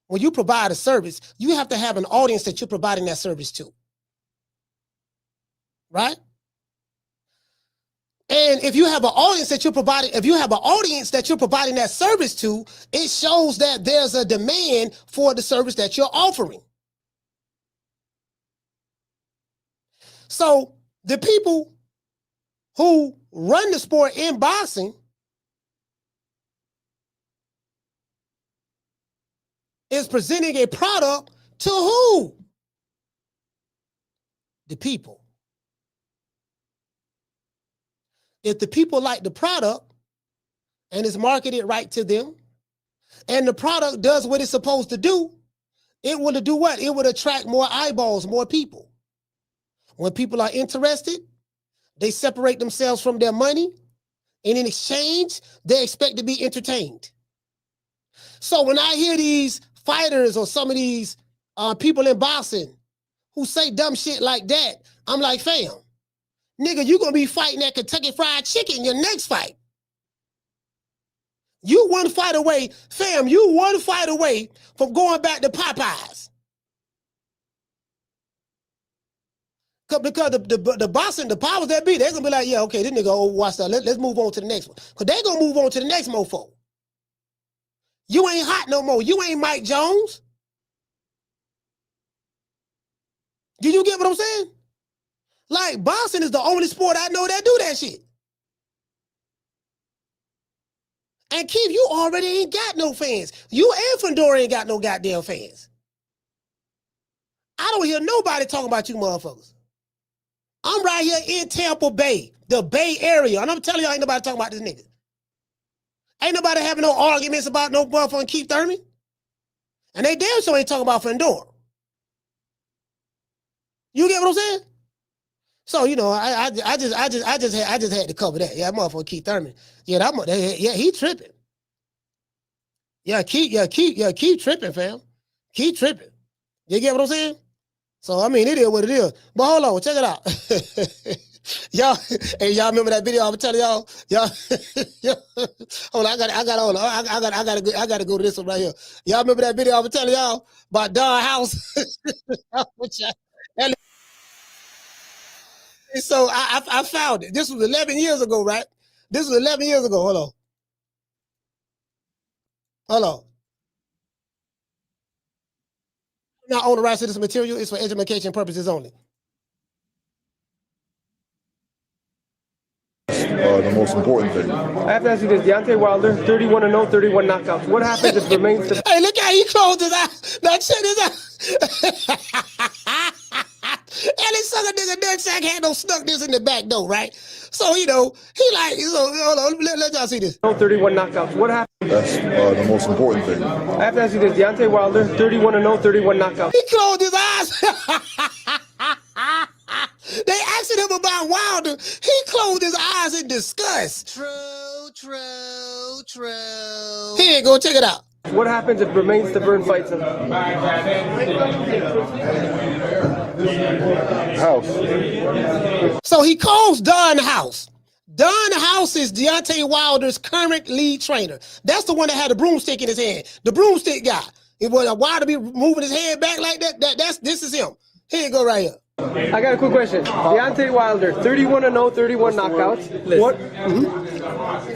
when you provide a service, you have to have an audience that you're providing that service to. Right? And if you have an audience that you're providing, that service to, it shows that there's a demand for the service that you're offering. So the people who run the sport in boxing is presenting a product to who? The people. If the people like the product and it's marketed right to them, and the product does what it's supposed to do, it will do what? It would attract more eyeballs, more people. When people are interested, they separate themselves from their money, and in exchange, they expect to be entertained. So when I hear these fighters or some of these people in boxing who say dumb shit like that, I'm like, fam, nigga, you're going to be fighting at Kentucky Fried Chicken your next fight. You one fight away, fam, you one fight away from going back to Popeyes. Because the boxing, the powers that be, they're going to be like, yeah, okay, this nigga overwatched that. Let's move on to the next one. Because they're going to move on to the next mofo. You ain't hot no more. You ain't Mike Jones. Do you get what I'm saying? Like, boxing is the only sport I know that do that shit. And Keith, you already ain't got no fans. You and Fedora ain't got no goddamn fans. I don't hear nobody talking about you motherfuckers. I'm right here in Tampa Bay, the Bay Area, and I'm telling y'all ain't nobody talking about this nigga. Ain't nobody having no arguments about no motherfucking Keith Thurman. And they damn sure ain't talking about Fedora. You get what I'm saying? So, you know, I just had to cover that. Yeah, motherfucker Keith Thurman. Yeah, he tripping. Keep tripping, fam. Keep tripping. You get what I'm saying? So I mean, it is what it is. But hold on, check it out. y'all remember that video I was telling y'all? Hold on, I gotta go to this one right here. Y'all remember that video I was telling y'all about Don House? So I found it. This was 11 years ago, right? This was 11 years ago. Hold on. Not own the rights to this material. It's for education purposes only. The most important thing. I have to ask you this. Deontay Wilder, 31-0, 31 knockouts. What happens if it remains the... Hey, look how he closed his eyes. Now check this out. And this sucker nigga nutsack had no snuck this in the back door, right? So, you know, he like, hold on, let y'all see this. 31 knockouts. What happens? That's the most important thing. I have to ask you this. Deontay Wilder, 31-0, 31 knockouts. He closed his eyes. They asked him about Wilder. He closed his eyes in disgust. True. Here you go, check it out. What happens if it remains to burn fights him? House. So he calls Don House. Don House is Deontay Wilder's current lead trainer. That's the one that had the broomstick in his hand. The broomstick guy. It was Wilder be moving his head back like that. This is him. Here you go right here. I got a quick question. Deontay Wilder, 31-0, 31 knockouts. Listen. What?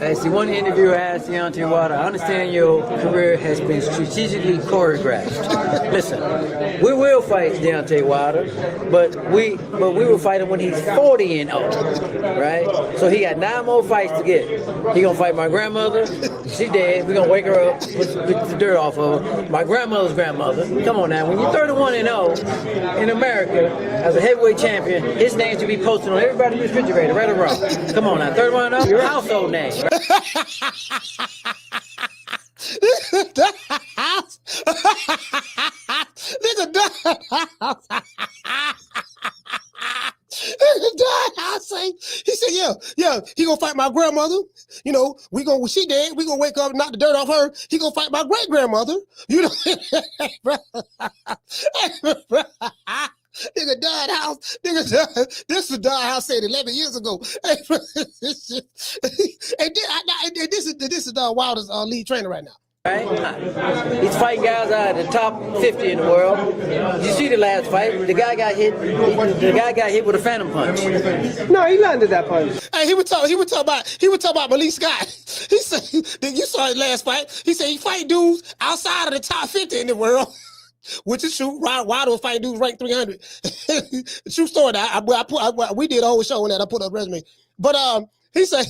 As the one interviewer asked Deontay Wilder, I understand your career has been strategically choreographed. Listen, we will fight Deontay Wilder, but we will fight him when he's 40-0, right? So he got 9 more fights to get. He gonna fight my grandmother. She dead. We gonna wake her up, put the dirt off of her. My grandmother's grandmother. Come on now, when you're 31-0 in America as a heavyweight champion, his name should be posted on everybody's refrigerator, right or wrong. Come on now, 31-0, your household name. Right? Nigga, he said, yeah, he gonna fight my grandmother. You know, when she dead, we gonna wake up, knock the dirt off her. He gonna fight my great grandmother. You know, nigga, Don House, this is Don House said 11 years ago. And this is Don Wilder's lead trainer right now. Right? He's fighting guys out of the top 50 in the world. You see the last fight? The guy got hit. The guy got hit with a phantom punch. No, he landed that punch. Hey, he would talk about Malik Scott. He said, you saw his last fight. He said he fight dudes outside of the top 50 in the world. Which is true. Wilder was fighting dudes ranked 300. True story. We did a whole show on that. I put up a resume. But he say,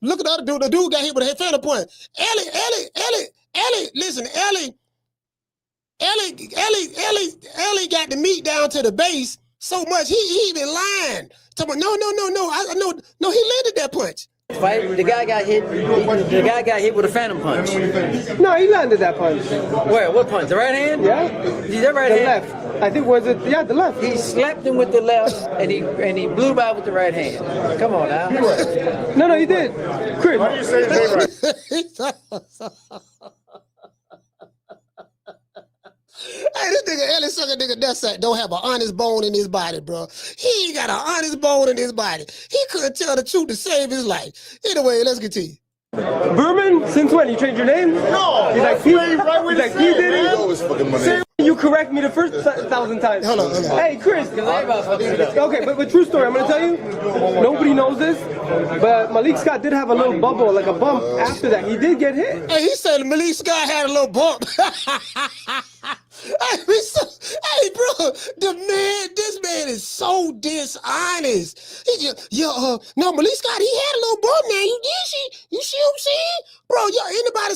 look at the other dude. The dude got hit with a phantom punch. Ellie, listen, Ellie got the meat down to the base so much he even lied. No, he landed that punch. Fight. The guy got hit. The guy got hit with a phantom punch. No, he landed that punch. Where? What punch? The right hand? Yeah. The right hand. Left. I think was it? Yeah, the left. He slapped him with the left, and he blew him out with the right hand. Come on now. No, he did. Chris. Why do you say his name right? Hey, this nigga Ellie sucker nigga nutsack don't have an honest bone in his body, bro. He ain't got an honest bone in his body. He couldn't tell the truth to save his life. Anyway, let's continue. Berman, since when? You changed your name? No. He's like, he did it. Always fucking money. You correct me the first 1,000 times. Hold on. Hey, Chris. Okay, but true story. I'm going to tell you. Nobody knows this, but Malik Scott did have a little bubble, like a bump after that. He did get hit. Hey, he said Malik Scott had a little bump. Hey, bro, this man is so dishonest. No, Malik Scott, he had a little bump now. You see what I'm saying? Bro, anybody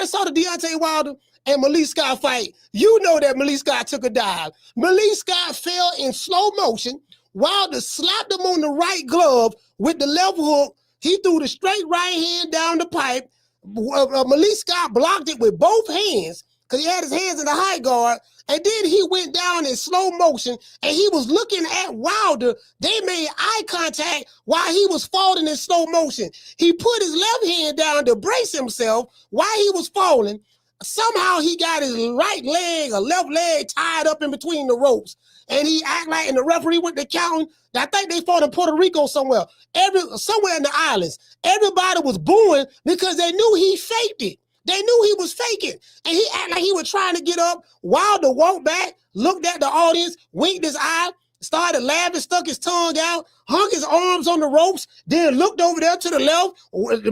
saw the Deontay Wilder and Malik Scott fight? You know that Malik Scott took a dive. Malik Scott fell in slow motion. Wilder slapped him on the right glove with the left hook. He threw the straight right hand down the pipe. Malik Scott blocked it with both hands because he had his hands in the high guard. And then he went down in slow motion and he was looking at Wilder. They made eye contact while he was falling in slow motion. He put his left hand down to brace himself while he was falling. Somehow he got his right leg or left leg tied up in between the ropes. And he act like, and the referee went to counting. I think they fought in Puerto Rico somewhere in the islands. Everybody was booing because they knew he faked it. They knew he was faking. And he acted like he was trying to get up. Wilder walked back, looked at the audience, winked his eye, started laughing, stuck his tongue out, hung his arms on the ropes, then looked over there to the left.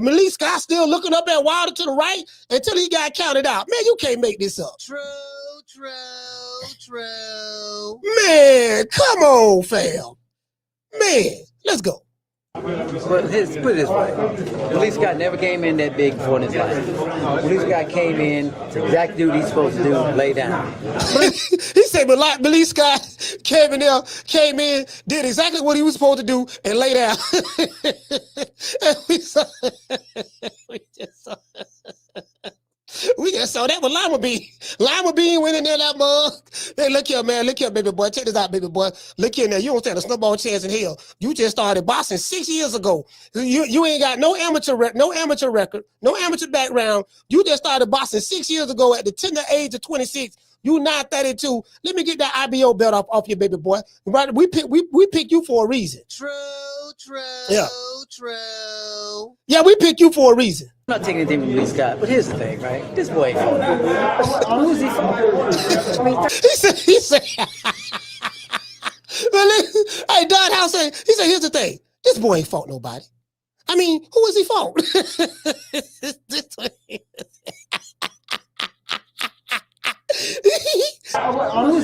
Malik Scott still looking up at Wilder to the right until he got counted out. Man, you can't make this up. True. Man, come on, fam. Man, let's go. But put it this way, Malik Scott never came in that big before in his life. Malik Scott came in, exactly dude he's supposed to do, lay down. He said Malik Scott came in, did exactly what he was supposed to do, and lay down. And we just saw that with Lima Bean. Lima Bean went in there, that mug. Hey, look here, man. Look here, baby boy. Check this out, baby boy. Look here now. You don't stand a snowball chance in hell. You just started boxing 6 years ago. You ain't got no amateur record, no amateur background. You just started boxing 6 years ago at the tender age of 26. You not 32. Let me get that IBO belt off your baby boy. Right? We pick you for a reason. True. Yeah. true. Yeah, we picked you for a reason. I'm not taking anything from Lee Scott, but here's the thing, right? This boy ain't fought. Who's he fought? he said, hey, Don House said, he said, here's the thing. This boy ain't fought nobody. I mean, who is he fought? Who's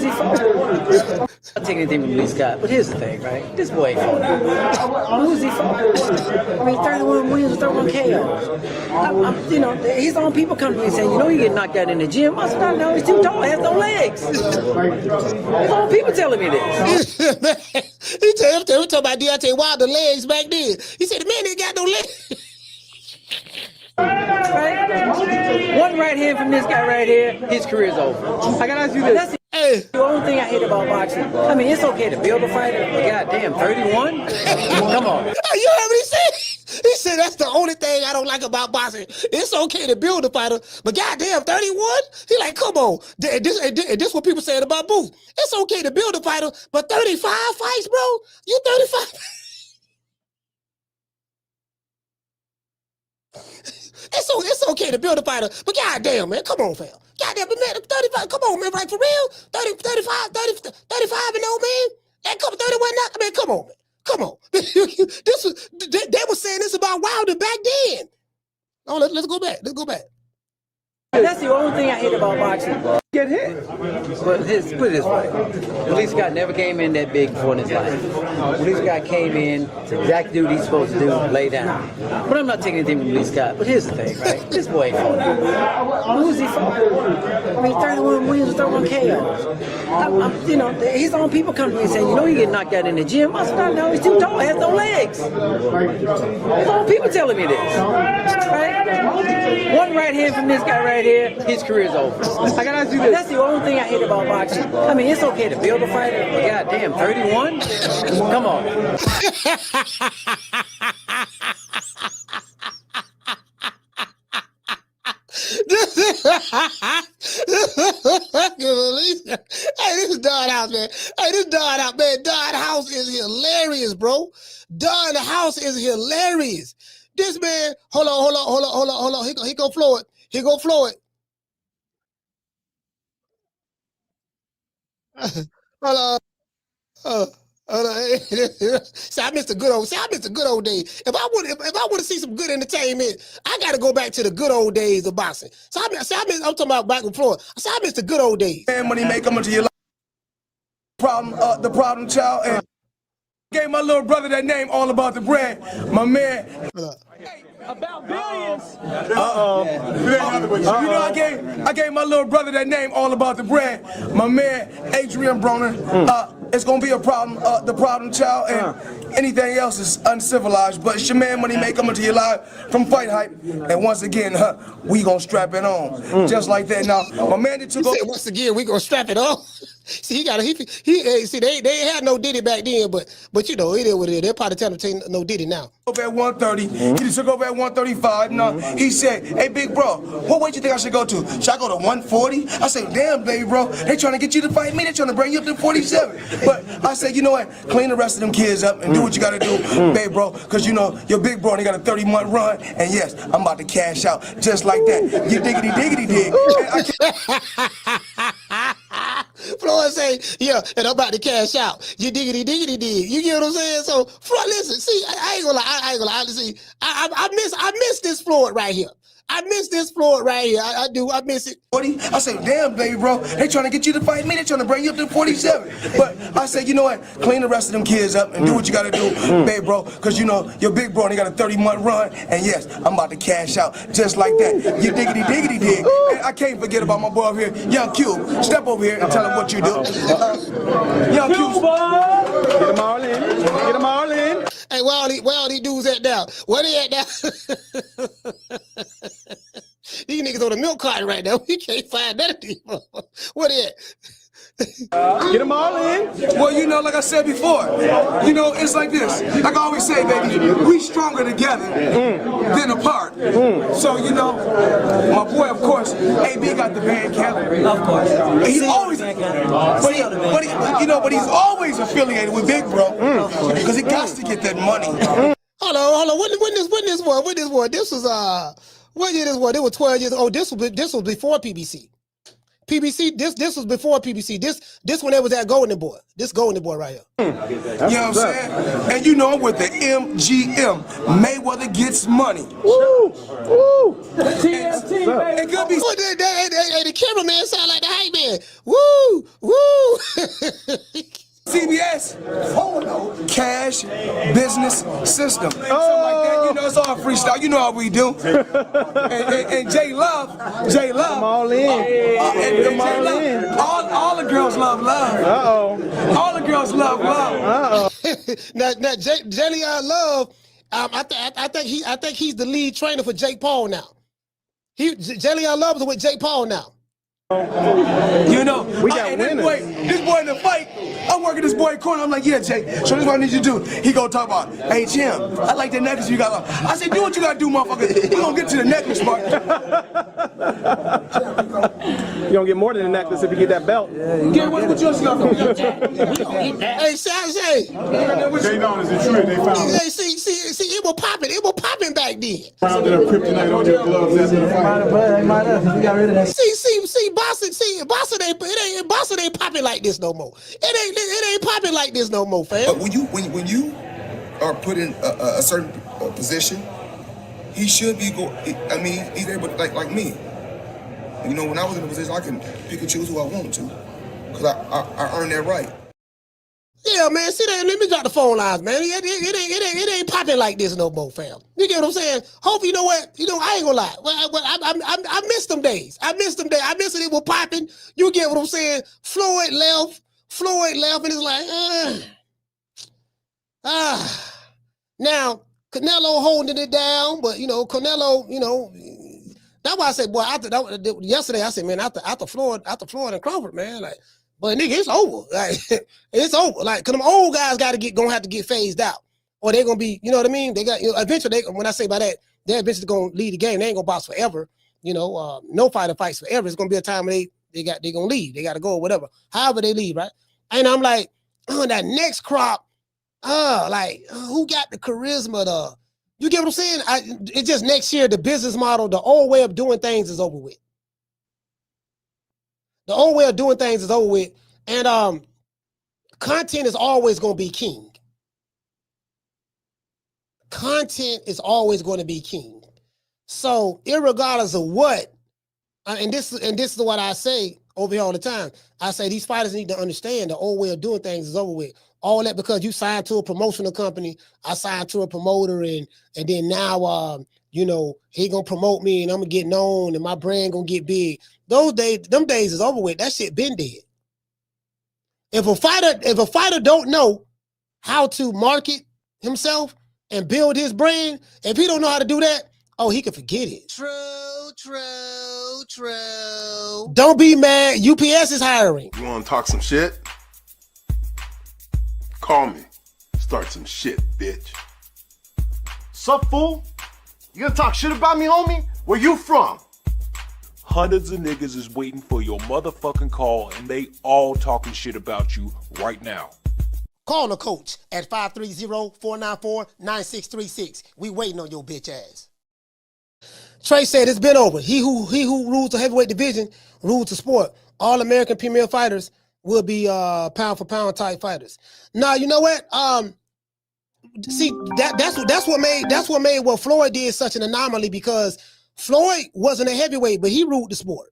he fought? I'm not taking anything from Lee Scott, but here's the thing, right? This boy ain't fought. Who's he fought? I mean, 31 wins, 31 KOs. You know, his own people come to me saying, you know, you get knocked out in the gym. I said, I know, he's too tall, he has no legs. His own people telling me this. He talking about Deontay Wilder legs back then. He said, the man ain't got no legs. Right? One right hand from this guy right here, his career's over. I gotta ask you this. That's the only thing I hate about boxing. I mean, it's okay to build a fighter, but goddamn, 31? Come on. You heard what he said? He said that's the only thing I don't like about boxing. It's okay to build a fighter, but goddamn, 31? He like, come on. This what people saying about Booth. It's okay to build a fighter, but 35 fights, bro? You 35? It's okay to build a fighter, but goddamn, man, come on, fam. Goddamn, man, 35, come on, man, right, for real? 35 and old man? That come 31 now? I mean, come on, man. Come on. They were saying this about Wilder back then. Oh, let's go back. Let's go back. That's the only thing I hate about boxing. Get hit. But put it this way. Lee Scott never came in that big before in his life. Lee Scott came in to exactly what he's supposed to do, lay down. But I'm not taking anything from Lee Scott. But here's the thing, right? This boy ain't fought. Who's he fought? I mean, 31 wins, 31 KOs. You know, his own people come to me saying, you know, you get knocked out in the gym. I said, I know, he's too tall, he has no legs. His own people telling me this. Right? One right hand from this guy right here, his career's over. I gotta ask you this. That's the only thing I hate about boxing. I mean, it's okay to build a fighter, but goddamn, 31? Come on. Hey, this is Don House, man. Hey, this is Don House, man. Don House is hilarious, bro. Don House is hilarious. This man, hold on. He gonna flow it. He gonna flow it. Hold on. See, I missed the good old days. If I want to see some good entertainment, I got to go back to the good old days of boxing. So I'm talking about back in Florida. So I missed the good old days. And money make them into your life. The problem child. And gave my little brother that name, All About the Bread. My man. About billions. You know, I gave my little brother that name, All About the Bread. My man, Adrian Broner. It's gonna be a problem, the problem child, and anything else is uncivilized. But it's your man, Money Make coming to your live from Fight Hype. And once again, we gonna strap it on. Just like that. Now, my man that took over. Once again, we gonna strap it on. See, see, they ain't had no Diddy back then, but you know, it is what it is. They're probably telling him no Diddy now. Over at 130, he just took over at 135. No, he said, "Hey, big bro, what weight you think I should go to? Should I go to 140?" I said, "Damn, baby, bro, they trying to get you to fight me. They trying to bring you up to 47." But I said, you know what? Clean the rest of them kids up and do what you got to do, baby, bro, because you know your big bro, they got a 30-month run, and yes, I'm about to cash out just like that. You diggity dig. Floyd say, yeah, and I'm about to cash out. You diggity dig. You get what I'm saying? So, Floyd, listen, see, I ain't gonna lie. See, I miss this Floyd right here. I miss this Floyd right here. I do. I miss it. I said, damn, baby, bro. They trying to get you to fight me. They trying to bring you up to 47. But I said, you know what? Clean the rest of them kids up and do what you got to do, baby, bro. Because, you know, your big bro, they got a 30-month run. And, yes, I'm about to cash out just like that. You diggity dig. And I can't forget about my boy over here, Young Cube. Step over here and tell him what you do. Young Cube. Get them all in. Get them all in. Hey, where all these dudes at now? Where they at now? These niggas on the milk carton right now. We can't find none of these. Where they at? Get them all in. Well, you know, like I said before, you know, it's like this. Like I always say, baby, we stronger together than apart. So, you know, my boy, of course, AB got the band camp. Of course. He's always, but he's always affiliated with Big Bro because he got to get that money. Hold on. When this was? This was what year this was? It was 12 years. Oh, this was before PBC. PBC, this was before PBC. This when they was at Golden Boy. This Golden Boy right here. You know what I'm saying? And you know, with the MGM, Mayweather gets money. Woo! TMT, baby. It could be. The cameraman sound like the hype man. Woo! CBS, cash business system. Something like that, you know, it's all freestyle. You know how we do. and J Love. I'm all in. And J Love. All the girls love love. All the girls love love. now Jelly Love, I think he's the lead trainer for Jake Paul now. Jelly Love is with Jake Paul now. You know, we got winners. This boy in the fight, I'm working this boy corner. I'm like, yeah, Jake, so this is what I need you to do. He gonna talk about, hey, Jim, I like the necklace you got on. I said, do what you gotta do, motherfucker. We gonna get to the necklace part. You gonna get more than a necklace if you get that belt. Get what yours got on. Hey, Say. They know it's a trick. They found it. Hey, see, it was popping. It was popping back then. Found it a kryptonite on your gloves after the fight. We got rid of that. See, Boston ain't popping like this no more. It ain't popping like this no more, fam. But when you are put in a certain position, he should be he's able to, like me. You know, when I was in a position, I can pick and choose who I want to, because I earned that right. Yeah, man. See that? Let me drop the phone lines, man. It ain't popping like this no more, fam. You get what I'm saying? Hope you know what? You know, I ain't gonna lie. I missed them days. I missed it. It was popping. You get what I'm saying? Floyd left, and it's like, Now Canelo holding it down, but you know, Canelo, you know. That's why I said, boy, yesterday I said, man, after Floyd and Crawford, man, like. But nigga, it's over. Like it's over. Like, cause them old guys gonna have to get phased out, or they're gonna be, you know what I mean? They got, you know, eventually. When I say by that, they're eventually gonna lead the game. They ain't gonna box forever. You know, no fighter fights forever. It's gonna be a time when they gonna leave. They gotta go or whatever. However they leave, right? And I'm like, that next crop, who got the charisma? You get what I'm saying? It's just next year the business model, the old way of doing things is over with. The old way of doing things is over with. And content is always going to be king. Content is always going to be king. So irregardless of what, and this is what I say over here all the time. I say these fighters need to understand the old way of doing things is over with. All that because you signed to a promotional company, I signed to a promoter, and then now you know, he gonna promote me and I'm gonna get known and my brand gonna get big. Them days is over with. That shit been dead. If a fighter don't know how to market himself and build his brand, if he don't know how to do that, oh, he can forget it. True. Don't be mad. UPS is hiring. You want to talk some shit? Call me. Start some shit, bitch. Sup, fool? You gonna talk shit about me, homie? Where you from? Hundreds of niggas is waiting for your motherfucking call, and they all talking shit about you right now. Call the coach at 530-494-9636. We waiting on your bitch ass. Trey said it's been over. He who rules the heavyweight division rules the sport. All American premier fighters will be pound for pound type fighters. Now you know what? See, that's what made what Floyd did such an anomaly, because Floyd wasn't a heavyweight, but he ruled the sport.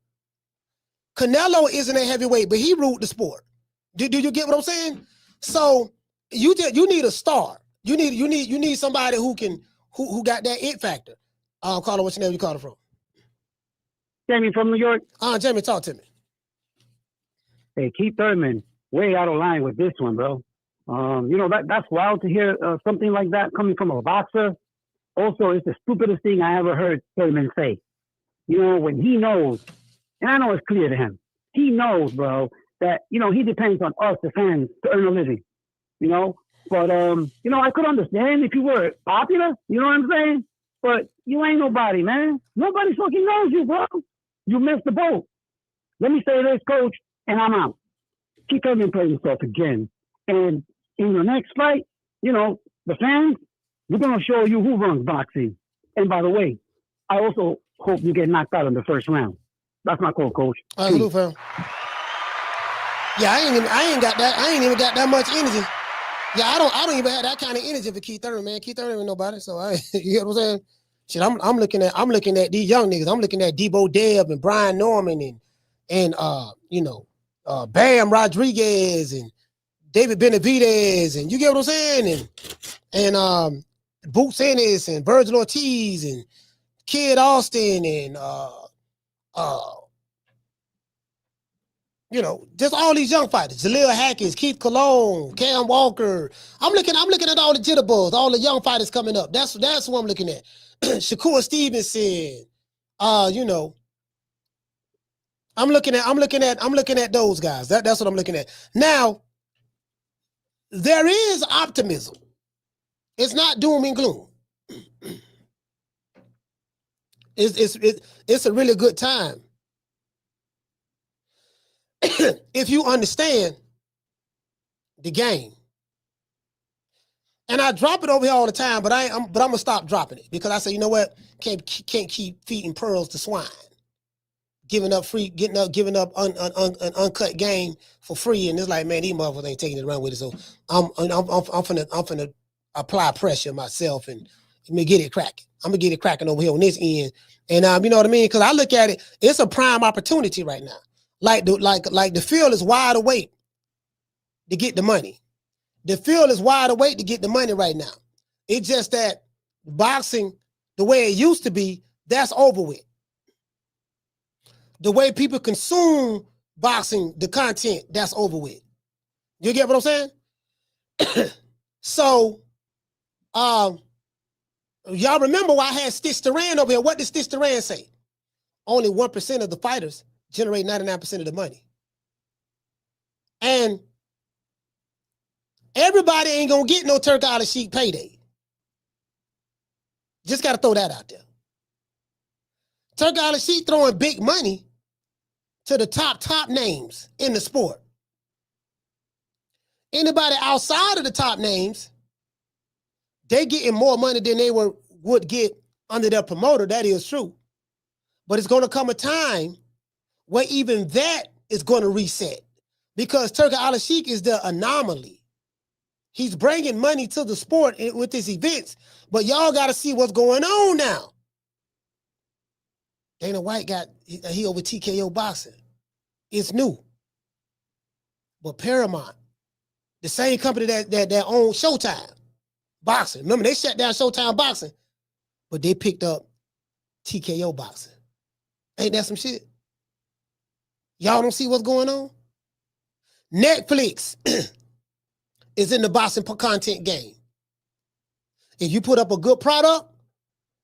Canelo isn't a heavyweight, but he ruled the sport. Do you get what I'm saying? So you need a star. You need somebody who got that it factor. Caller, what's your name? You calling from? Jamie from New York. Jamie, talk to me. Hey, Keith Thurman, way out of line with this one, bro. You know, that's wild to hear something like that coming from a boxer. Also, it's the stupidest thing I ever heard Thurman say. You know, when he knows, and I know it's clear to him, he knows, bro, that, you know, he depends on us, the fans, to earn a living, you know? But, you know, I could understand if you were popular, you know what I'm saying? But you ain't nobody, man. Nobody fucking knows you, bro. You missed the boat. Let me say this, coach, and I'm out. Keep Thurman playing himself again. And in your next fight, you know, the fans, We're going to show you who runs boxing. And by the way, I also hope you get knocked out in the first round. That's my call, Coach. All right, fam. Yeah, I ain't got that. I ain't even got that much energy. Yeah, I don't even have that kind of energy for Keith Thurman, man. Keith Thurman ain't nobody. So you know what I'm saying? Shit, I'm looking at these young niggas. I'm looking at Debo Dev and Brian Norman and Bam Rodriguez and David Benavidez, and you get what I'm saying? And Boots Ennis and Virgil Ortiz and Kid Austin and just all these young fighters, Jaleel Hackins, Keith Cologne, Cam Walker. I'm looking at all the jitterbugs, all the young fighters coming up. That's what I'm looking at. Shakur Stevenson, I'm looking at those guys. That's what I'm looking at. Now, there is optimism. It's not doom and gloom. It's a really good time. If you understand the game. And I drop it over here all the time, but I'm gonna stop dropping it because I say, you know what? Can't keep feeding pearls to swine. Giving up an uncut game for free, and it's like, man, these motherfuckers ain't taking it around with it. So I'm finna apply pressure myself and get it cracking. I'm gonna get it cracking over here on this end, and you know what I mean? Because I look at it, it's a prime opportunity right now. Like the field is wide awake to get the money. The field is wide awake to get the money right now. It's just that boxing, the way it used to be, that's over with. The way people consume boxing, the content, that's over with. You get what I'm saying? So, y'all remember why I had Stitch Duran over here. What did Stitch Duran say? Only 1% of the fighters generate 99% of the money. And everybody ain't gonna get no Turk Island Sheik payday. Just gotta throw that out there. Turk Island Sheik throwing big money to the top names in the sport. Anybody outside of the top names, they getting more money than they would get under their promoter. That is true. But it's gonna come a time where even that is gonna reset because Turk Island Sheik is the anomaly. He's bringing money to the sport with his events, but y'all got to see what's going on now. Dana White he over TKO boxing. It's new. But Paramount, the same company that owns Showtime boxing. Remember, they shut down Showtime boxing, but they picked up TKO boxing. Ain't that some shit? Y'all don't see what's going on? Netflix is in the boxing content game. If you put up a good product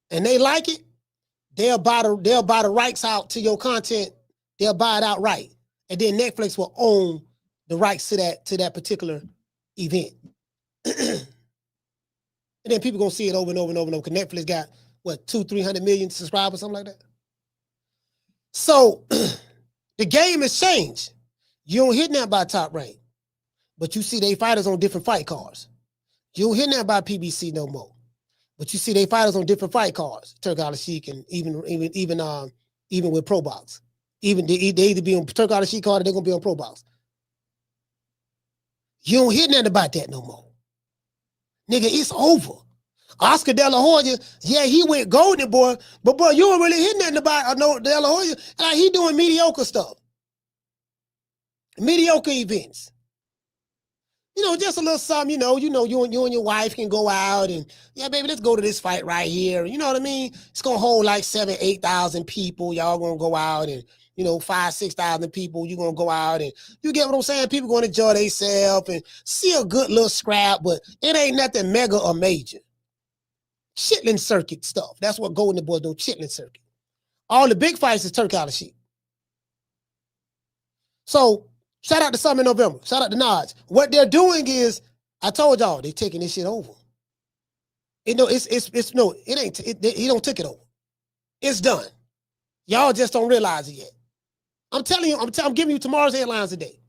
and they like it, they'll buy the rights out to your content. They'll buy it outright, and then Netflix will own the rights to that particular event. And then people gonna see it over and over and over and over. Because Netflix got what 200-300 million subscribers, something like that. So the game has changed. You don't hit that by Top Rank. But you see they fighters on different fight cards. You don't hear that about PBC no more. But you see they fighters on different fight cards. Turk Island Sheik and even with Pro Box. Even they either be on Turk Island Sheik card or they're gonna be on Pro Box. You don't hear nothing about that no more. Nigga, it's over. Oscar De La Hoya, yeah, he went golden, boy. But boy, you don't really hear nothing about De La Hoya. Like, he doing mediocre stuff. Mediocre events. Just a little something, you and your wife can go out and, yeah, baby, let's go to this fight right here. You know what I mean? It's going to hold like 7,000-8,000 people. Y'all going to go out and, 5,000-6,000 people. You're going to go out and, you get what I'm saying? People going to enjoy themselves and see a good little scrap, but it ain't nothing mega or major. Chitlin circuit stuff. That's what Golden Boys do, Chitlin circuit. All the big fights is Turk Island Sheik. So, shout out to Summer in November. Shout out to Nods. What they're doing is, I told y'all, they're taking this shit over. He don't take it over. It's done. Y'all just don't realize it yet. I'm telling you, I'm giving you tomorrow's headlines today.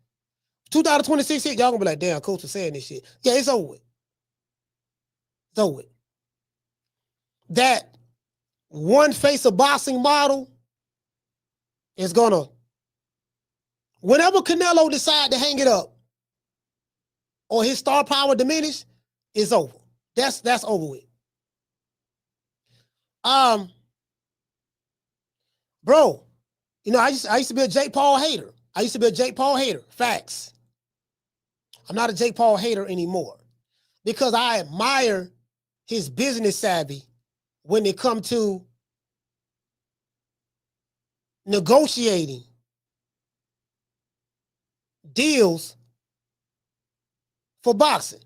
2026 hit, y'all gonna be like, damn, Coach was saying this shit. Yeah, it's over with. It's over with. that one face of boxing model is gonna, whenever Canelo decide to hang it up or his star power diminish, it's over. That's over with. Bro, you know, I used to be a Jake Paul hater. Facts. I'm not a Jake Paul hater anymore because I admire his business savvy when it comes to negotiating deals for boxing.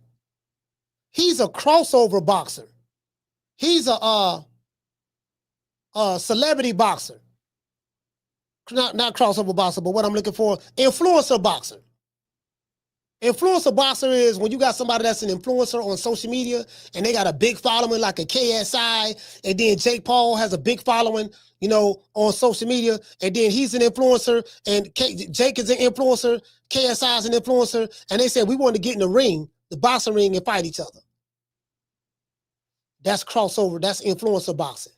He's a crossover boxer. He's a celebrity boxer. Not crossover boxer, but what I'm looking for, influencer boxer. Influencer boxer is when you got somebody that's an influencer on social media and they got a big following like a KSI, and then Jake Paul has a big following, you know, on social media, and then he's an influencer, and Jake is an influencer, KSI is an influencer, and they said we want to get in the ring, the boxing ring, and fight each other. That's crossover. That's influencer boxing.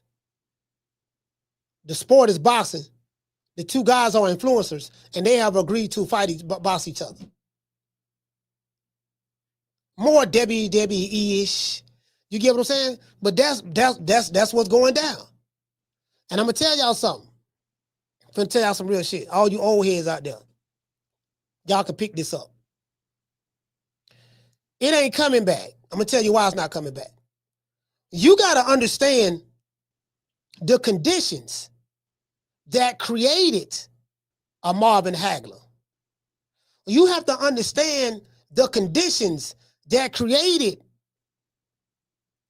The sport is boxing. The two guys are influencers, and they have agreed to box each other. More WWE-ish. You get what I'm saying? But that's what's going down. And I'm gonna tell y'all something. I'm gonna tell y'all some real shit. All you old heads out there, y'all can pick this up. It ain't coming back. I'm gonna tell you why it's not coming back. You gotta understand the conditions that created a Marvin Hagler. You have to understand the conditions that created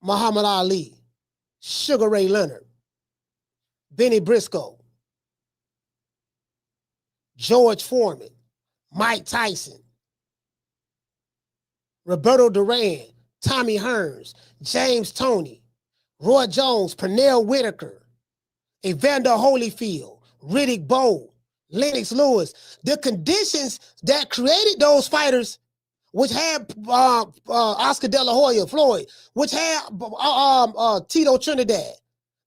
Muhammad Ali, Sugar Ray Leonard, Benny Briscoe, George Foreman, Mike Tyson, Roberto Duran, Tommy Hearns, James Toney, Roy Jones, Pernell Whitaker, Evander Holyfield, Riddick Bowe, Lennox Lewis. The conditions that created those fighters, which had Oscar De La Hoya, Floyd, which had Tito Trinidad.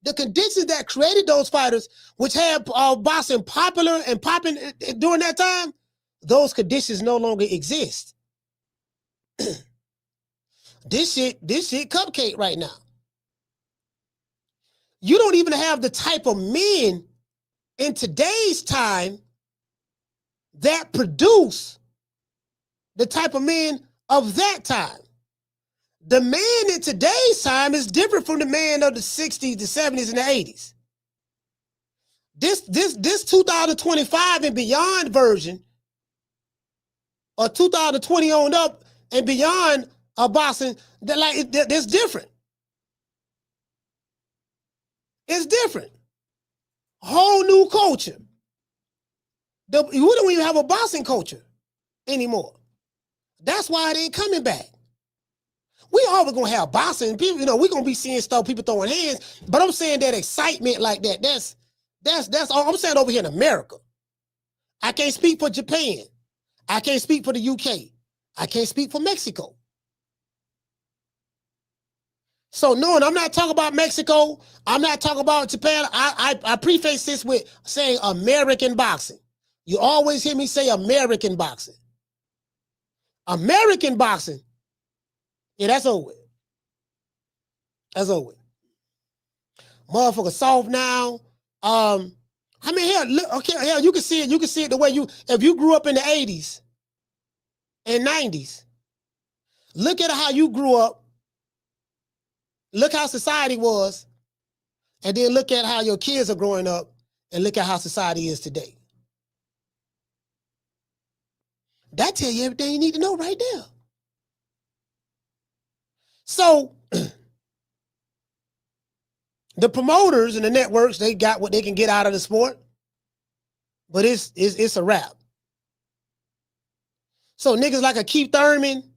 The conditions that created those fighters, which had boxing popular and popping during that time, those conditions no longer exist. This shit cupcake right now. You don't even have the type of men in today's time that produce the type of men of that time. The man in today's time is different from the man of the 60s, the 70s, and the 80s. This 2025 and beyond version, or 2020 on up and beyond of boxing, that's different. It's different. Whole new culture. We don't even have a boxing culture anymore. That's why it ain't coming back. We always gonna have boxing. People, you know, we're gonna be seeing stuff, people throwing hands. But I'm saying that excitement like that, that's all I'm saying over here in America. I can't speak for Japan. I can't speak for the UK. I can't speak for Mexico. So no, and I'm not talking about Mexico. I'm not talking about Japan. I preface this with saying American boxing. You always hear me say American boxing. American boxing. Yeah, that's over with. That's over with. Motherfucker soft now. I mean, hell, look, okay, hell, you can see it. You can see it the way if you grew up in the 80s and 90s, look at how you grew up. Look how society was, and then look at how your kids are growing up, and look at how society is today. That tell you everything you need to know right there. So, the promoters and the networks, they got what they can get out of the sport, but it's a wrap. So niggas like a Keith Thurman,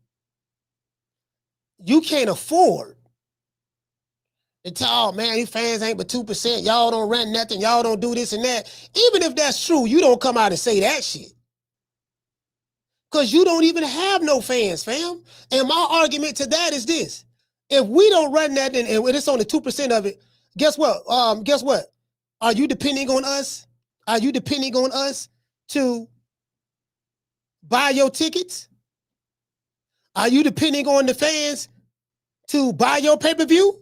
you can't afford to tell, oh man, these fans ain't but 2%. Y'all don't rent nothing. Y'all don't do this and that. Even if that's true, you don't come out and say that shit. Because you don't even have no fans, fam. And my argument to that is this. If we don't run that and it's only 2% of it, guess what? Guess what? Are you depending on us? Are you depending on us to buy your tickets? Are you depending on the fans to buy your pay-per-view?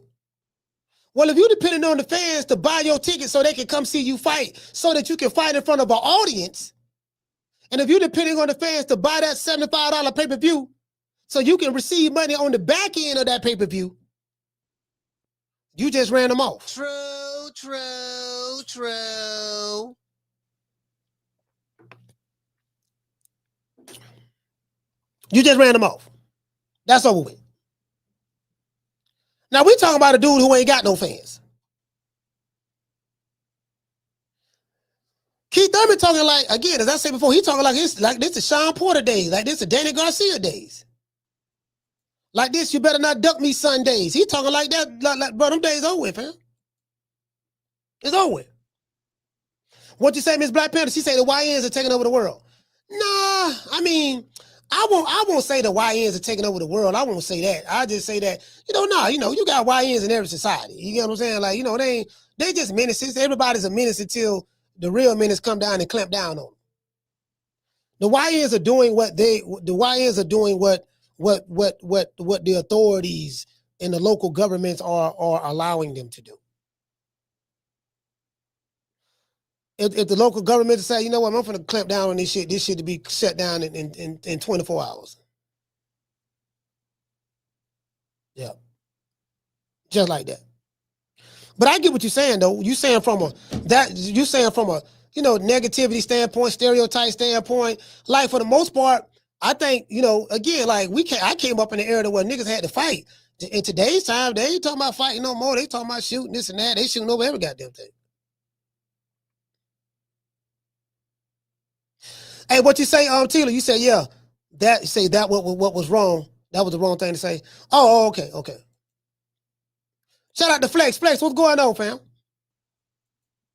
Well, if you're depending on the fans to buy your tickets so they can come see you fight, so that you can fight in front of an audience, and if you're depending on the fans to buy that $75 pay-per-view so you can receive money on the back end of that pay-per-view, you just ran them off. True, true, true. You just ran them off. That's over with. Now we talking about a dude who ain't got no fans. Keith Thurman talking like, again, as I said before, he talking like this is Sean Porter days, like this is Danny Garcia days. Like this, you better not duck me Sundays. He talking like that, like bro, them days over with, fam. It's over with. What you say, Miss Black Panther? She say the YNs are taking over the world. Nah, I mean, I won't say the YNs are taking over the world. I won't say that. I just say that, you got YNs in every society. You get what I'm saying? Like, they just menaces. Everybody's a menace until the real menace come down and clamp down on them. The YNs are doing what the authorities and the local governments are allowing them to do. If the local government say, you know what, I'm going to clamp down on this shit to be shut down in 24 hours. Yeah. Just like that. But I get what you're saying, though. You saying from a negativity standpoint, stereotype standpoint. Like, for the most part, I think, again, like I came up in the era where niggas had to fight. In today's time, they ain't talking about fighting no more. They talking about shooting this and that. They shooting over every goddamn thing. Hey, what you say, Tila? You said, yeah, that what was wrong. That was the wrong thing to say. Oh, okay. Shout out to Flex. Flex, what's going on, fam?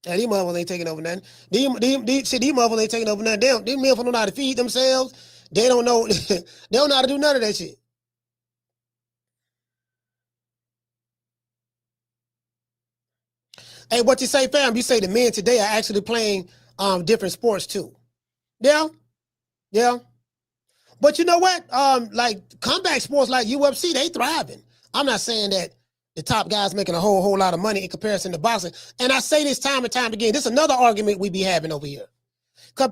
Yeah, these motherfuckers ain't taking over nothing. These motherfuckers ain't taking over nothing. These motherfuckers don't know how to feed themselves. They don't know. They don't know how to do none of that shit. Hey, what you say, fam? You say the men today are actually playing different sports too. Yeah. But you know what? Like combat sports like UFC, they thriving. I'm not saying that the top guys making a whole lot of money in comparison to boxing. And I say this time and time again. This is another argument we be having over here. Cause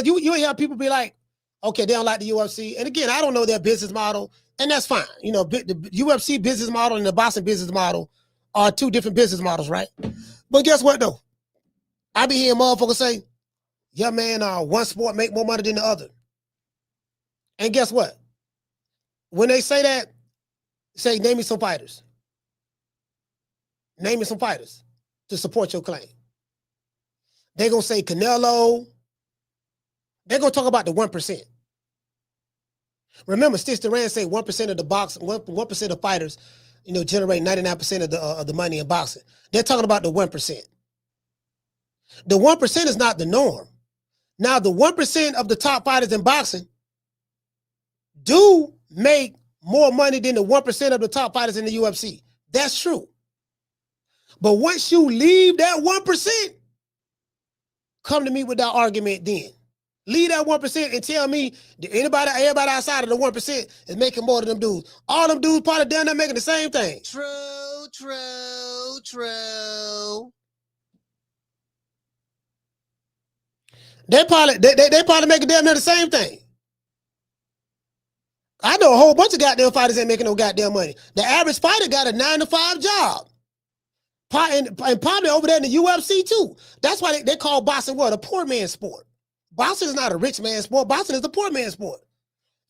you hear people be like, okay, they don't like the UFC. And again, I don't know their business model, and that's fine. The UFC business model and the boxing business model are two different business models, right? But guess what though? I be hearing motherfuckers say, yeah, man, one sport make more money than the other. And guess what? When they say that, say, name me some fighters. Name me some fighters to support your claim. They're going to say Canelo. They're going to talk about the 1%. Remember, Stitch Duran say 1% of the boxing, 1% of fighters, generate 99% of the money in boxing. They're talking about the 1%. The 1% is not the norm. Now, the 1% of the top fighters in boxing do make more money than the 1% of the top fighters in the UFC. That's true. But once you leave that 1%, come to me with that argument then. Leave that 1% and tell me that everybody outside of the 1% is making more than them dudes. All them dudes probably down there making the same thing. True. They probably making damn near the same thing. I know a whole bunch of goddamn fighters ain't making no goddamn money. The average fighter got a 9-to-5 job. And probably over there in the UFC too. That's why they call boxing what? A poor man's sport. Boxing is not a rich man's sport. Boxing is a poor man's sport.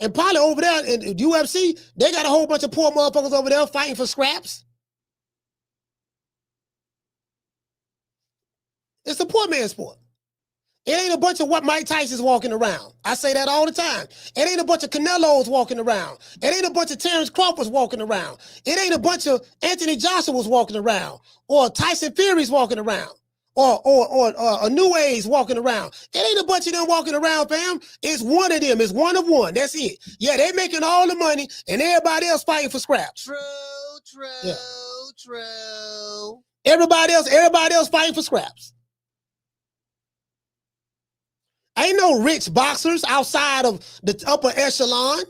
And probably over there in the UFC, they got a whole bunch of poor motherfuckers over there fighting for scraps. It's a poor man's sport. It ain't a bunch of what Mike Tyson's walking around. I say that all the time. It ain't a bunch of Canelos walking around. It ain't a bunch of Terence Crawfords walking around. It ain't a bunch of Anthony Joshua's walking around, or Tyson Fury's walking around, or a New Age walking around. It ain't a bunch of them walking around, fam. It's one of them. It's one of one. That's it. Yeah, they making all the money, and everybody else fighting for scraps. True. True. Everybody else fighting for scraps. Ain't no rich boxers outside of the upper echelon.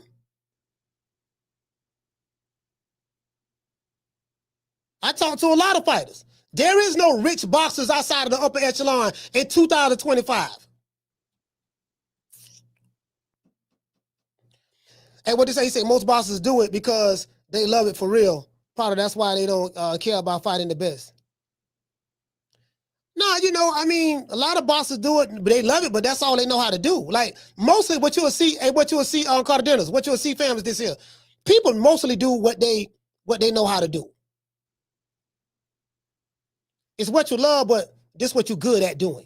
I talked to a lot of fighters. There is no rich boxers outside of the upper echelon in 2025. And what they say, he said most boxers do it because they love it for real. Probably that's why they don't care about fighting the best. No, I mean, a lot of boxers do it, but they love it, but that's all they know how to do. Like, mostly what you'll see on contenders, what you'll see families this year, people mostly do what they know how to do. It's what you love, but this is what you're good at doing.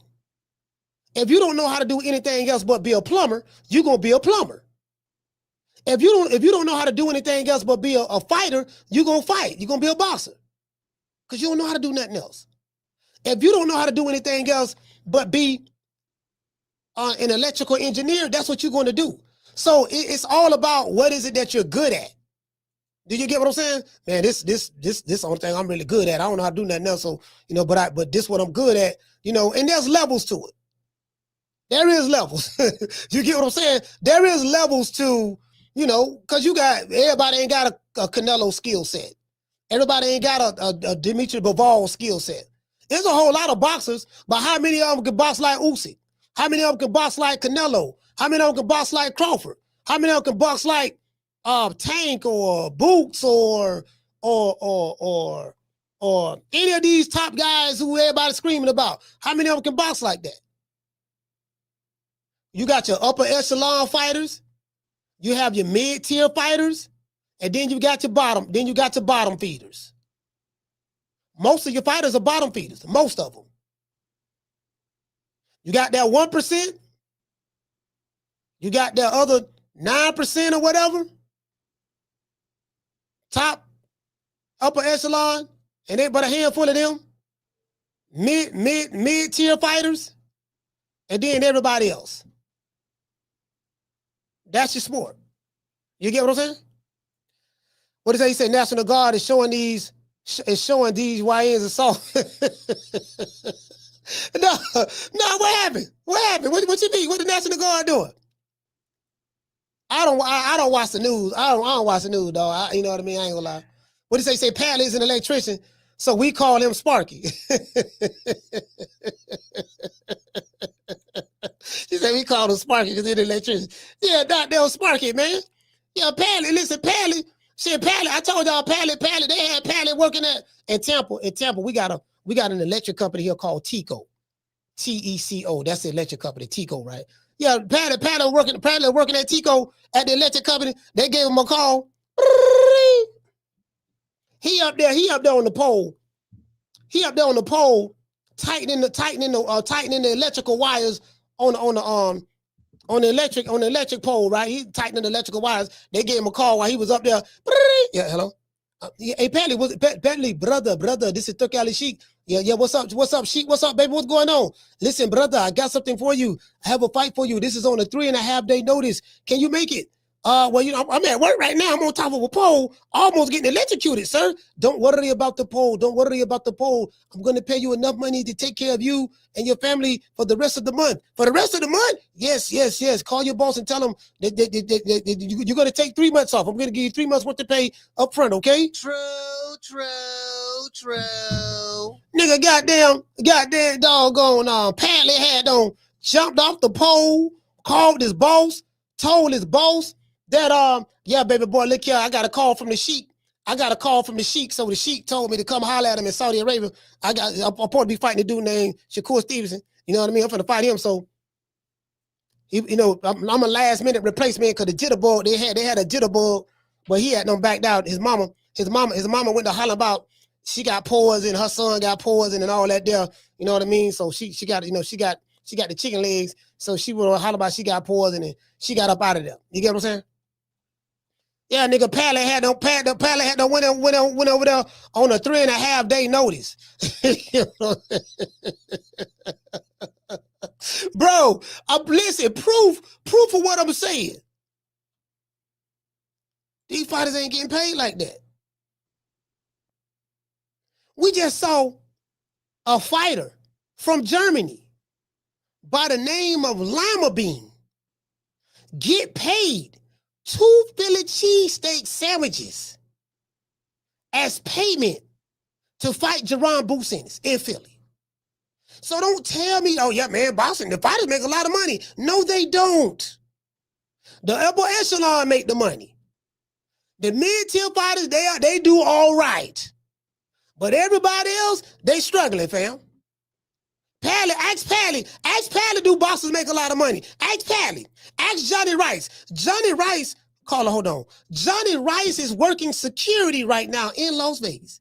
If you don't know how to do anything else but be a plumber, you're gonna be a plumber. If you don't know how to do anything else but be a fighter, you're gonna fight. You're gonna be a boxer. Because you don't know how to do nothing else. If you don't know how to do anything else but be an electrical engineer, that's what you're going to do. So it's all about what is it that you're good at. Do you get what I'm saying? Man, this the only thing I'm really good at. I don't know how to do nothing else. So, but this what I'm good at, and there's levels to it. There is levels. You get what I'm saying? There is levels to, because everybody ain't got a Canelo skill set. Everybody ain't got a Dimitri Bivol skill set. There's a whole lot of boxers, but how many of them can box like Usyk? How many of them can box like Canelo? How many of them can box like Crawford? How many of them can box like Tank or Boots or any of these top guys who everybody's screaming about? How many of them can box like that? You got your upper echelon fighters, you have your mid-tier fighters, and then you got your bottom feeders. Most of your fighters are bottom feeders, most of them. You got that 1%, you got that other 9% or whatever, top, upper echelon, and they but a handful of them, mid-tier fighters, and then everybody else. That's your sport. You get what I'm saying? What does he say? National Guard is showing these YNs assault. No, what happened? What happened? What you mean? What the National Guard doing? I don't watch the news. I don't watch the news, dog. You know what I mean? I ain't gonna lie. What did he say? Padley is an electrician, so we call him Sparky. She said we call him Sparky because he's an electrician. Yeah, that Sparky, man. Yeah, Padley. Listen, Padley. Shit, Padley. I told y'all, Padley. They had Padley working in Tampa. In Tampa, we got an electric company here called Teco. Teco. That's the electric company, Teco, right? Yeah, Padley working at Teco at the electric company. They gave him a call. He up there on the pole. He up there on the pole, tightening the electrical wires on the electric pole, right? He tightening the electrical wires. They gave him a call while he was up there. Yeah, hello. Hey, Padley, brother, this is Turkali Sheik. Yeah, what's up, Sheik? What's up, baby? What's going on? Listen, brother, I got something for you. I have a fight for you. This is on a 3.5 day notice. Can you make it? Well, I'm at work right now. I'm on top of a pole, almost getting electrocuted, sir. Don't worry about the pole. Don't worry about the pole. I'm going to pay you enough money to take care of you and your family for the rest of the month. For the rest of the month? Yes. Call your boss and tell him that you're going to take 3 months off. I'm going to give you 3 months worth to pay up front, okay? True. Nigga, goddamn doggone Padley had jumped off the pole, called his boss, told his boss that yeah, baby boy, look here, I got a call from the Sheik. So the Sheik told me to come holler at him in Saudi Arabia. I'm supposed to be fighting a dude named Shakur Stevenson. You know what I mean? I'm finna fight him. So I'm a last minute replacement because the jitterbug, they had a jitterbug, but he had them backed out. His mama went to holler about she got poison, her son got poison and all that there. You know what I mean? So she got the chicken legs. So she would holler about she got poison and she got up out of there. You get what I'm saying? Yeah, nigga, Padley had went over there on a 3.5 day notice. Bro, listen, proof of what I'm saying. These fighters ain't getting paid like that. We just saw a fighter from Germany by the name of Lima Bean get paid 2 Philly cheesesteak sandwiches as payment to fight Jerron Boots in Philly. So don't tell me, oh yeah, man, boxing, the fighters make a lot of money. No, they don't. The upper echelon make the money. The mid-tier fighters, they do all right. But everybody else, they struggling, fam. Ask Pally, do boxers make a lot of money? Ask Pally. Ask Johnny Rice. Johnny Rice, caller, hold on. Johnny Rice is working security right now in Las Vegas.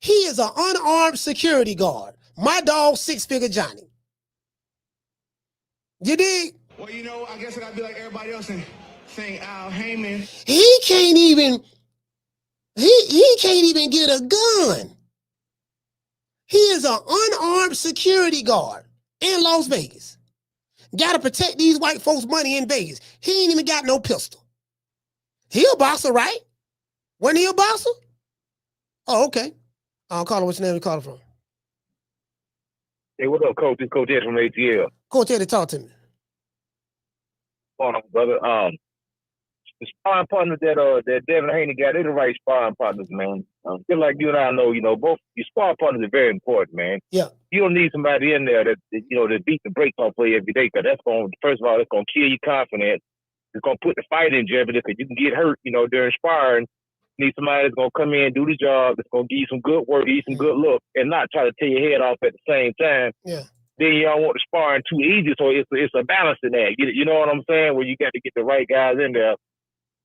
He is an unarmed security guard. My dog, 6-figure Johnny. You dig? Well, you know, I guess I gotta be like everybody else and saying Al Heyman. He can't even get a gun. He is an unarmed security guard in Las Vegas. Got to protect these white folks' money in Vegas. He ain't even got no pistol. He a boxer, right? Wasn't he a boxer? Oh, okay. I'll call him. What's your name? You call him from? Hey, what up, Coach? It's Coach Ed from ATL. Coach Ed, talk to me. Hold on, brother. The sparring partner that Devin Haney got, they're the right sparring partners, man. Just like you and I know, both your sparring partners are very important, man. Yeah. You don't need somebody in there that beat the brakes off play every day, because that's going, first of all, it's going to kill your confidence. It's going to put the fight in jeopardy because you can get hurt, during sparring. You need somebody that's going to come in, do the job, that's going to give you some good work, give you some good look, and not try to tear your head off at the same time. Yeah. Then you don't want the sparring too easy, so it's a balancing act. You know what I'm saying? Where you got to get the right guys in there.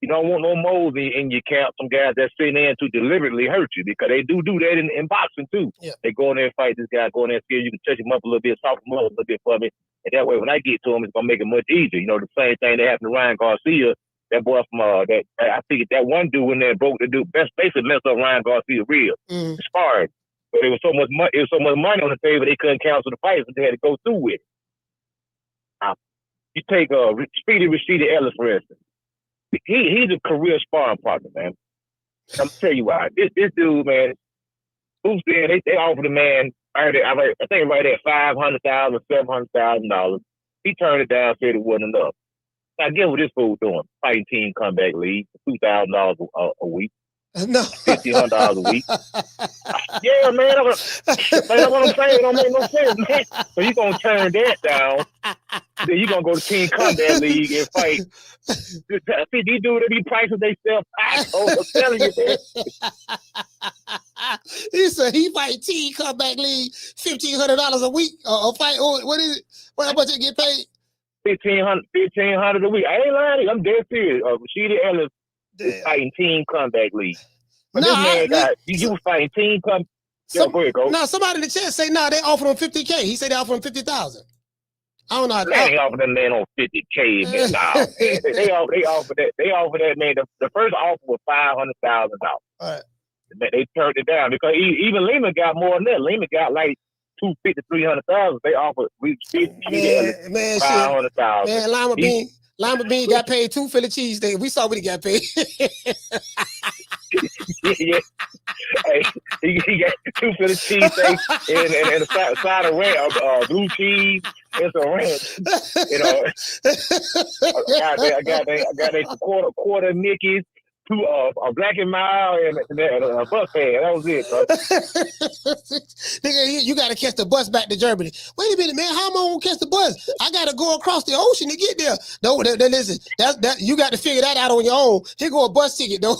You don't want no moles in your camp, some guys that sitting in to deliberately hurt you, because they do that in boxing too. Yeah. They go in there and fight this guy, go in there and see if you can touch him up a little bit, soften him up a little bit for me. And that way, when I get to him, it's going to make it much easier. The same thing that happened to Ryan Garcia, that boy from, I think that one dude in there broke the dude, basically messed up Ryan Garcia real. Sparring. But there was so much money on the table, they couldn't cancel the fight, so they had to go through with it. You take Speedy Rashida Ellis, for instance. He's a career sparring partner, man. I'm gonna tell you why. This dude, man, who's there? They offered the man, I think right at $500,000, $700,000. He turned it down, said it wasn't enough. Now, guess what this fool doing? Fighting Team Comeback League, $2,000 a week. No. $1,500 a week. Yeah, man. That's what I'm saying. It don't make no sense, man. So you're going to turn that down. Then you're going to go to Team Combat League and fight. See, these dudes, they be pricing themselves out. I'm telling you, man. He said he fight Team Comeback League $1,500 a week. Fight. What is it? How much they get paid? $1,500 a week. I ain't lying. I'm dead serious. Rashida Ellis is fighting Team Comeback League. But this man you was fighting Team Comeback. Go ahead, go. No, somebody in the chat say they offered him $50K. He said they offered him $50,000. I don't know how they ain't offered that man on $50K. Man. Nah, they offered that. They offered that man. The first offer was $500,000. All right. They turned it down because even Lehman got more than that. Lehman got like $250,000, $300,000. They offered $500,000. Man, Lima Bean got paid 2 Philly cheesesteaks. We saw what he got paid. Yeah. Hey, he got 2 Philly cheesesteaks and a side of ranch, blue cheese and some ranch. I got a quarter Mickey's, 2 a Black and Mild and a bus fare. That was it, bro. Nigga, you got to catch the bus back to Germany. Wait a minute, man. How am I going to catch the bus? I got to go across the ocean to get there. No, listen. That you got to figure that out on your own. Here go a bus ticket, though.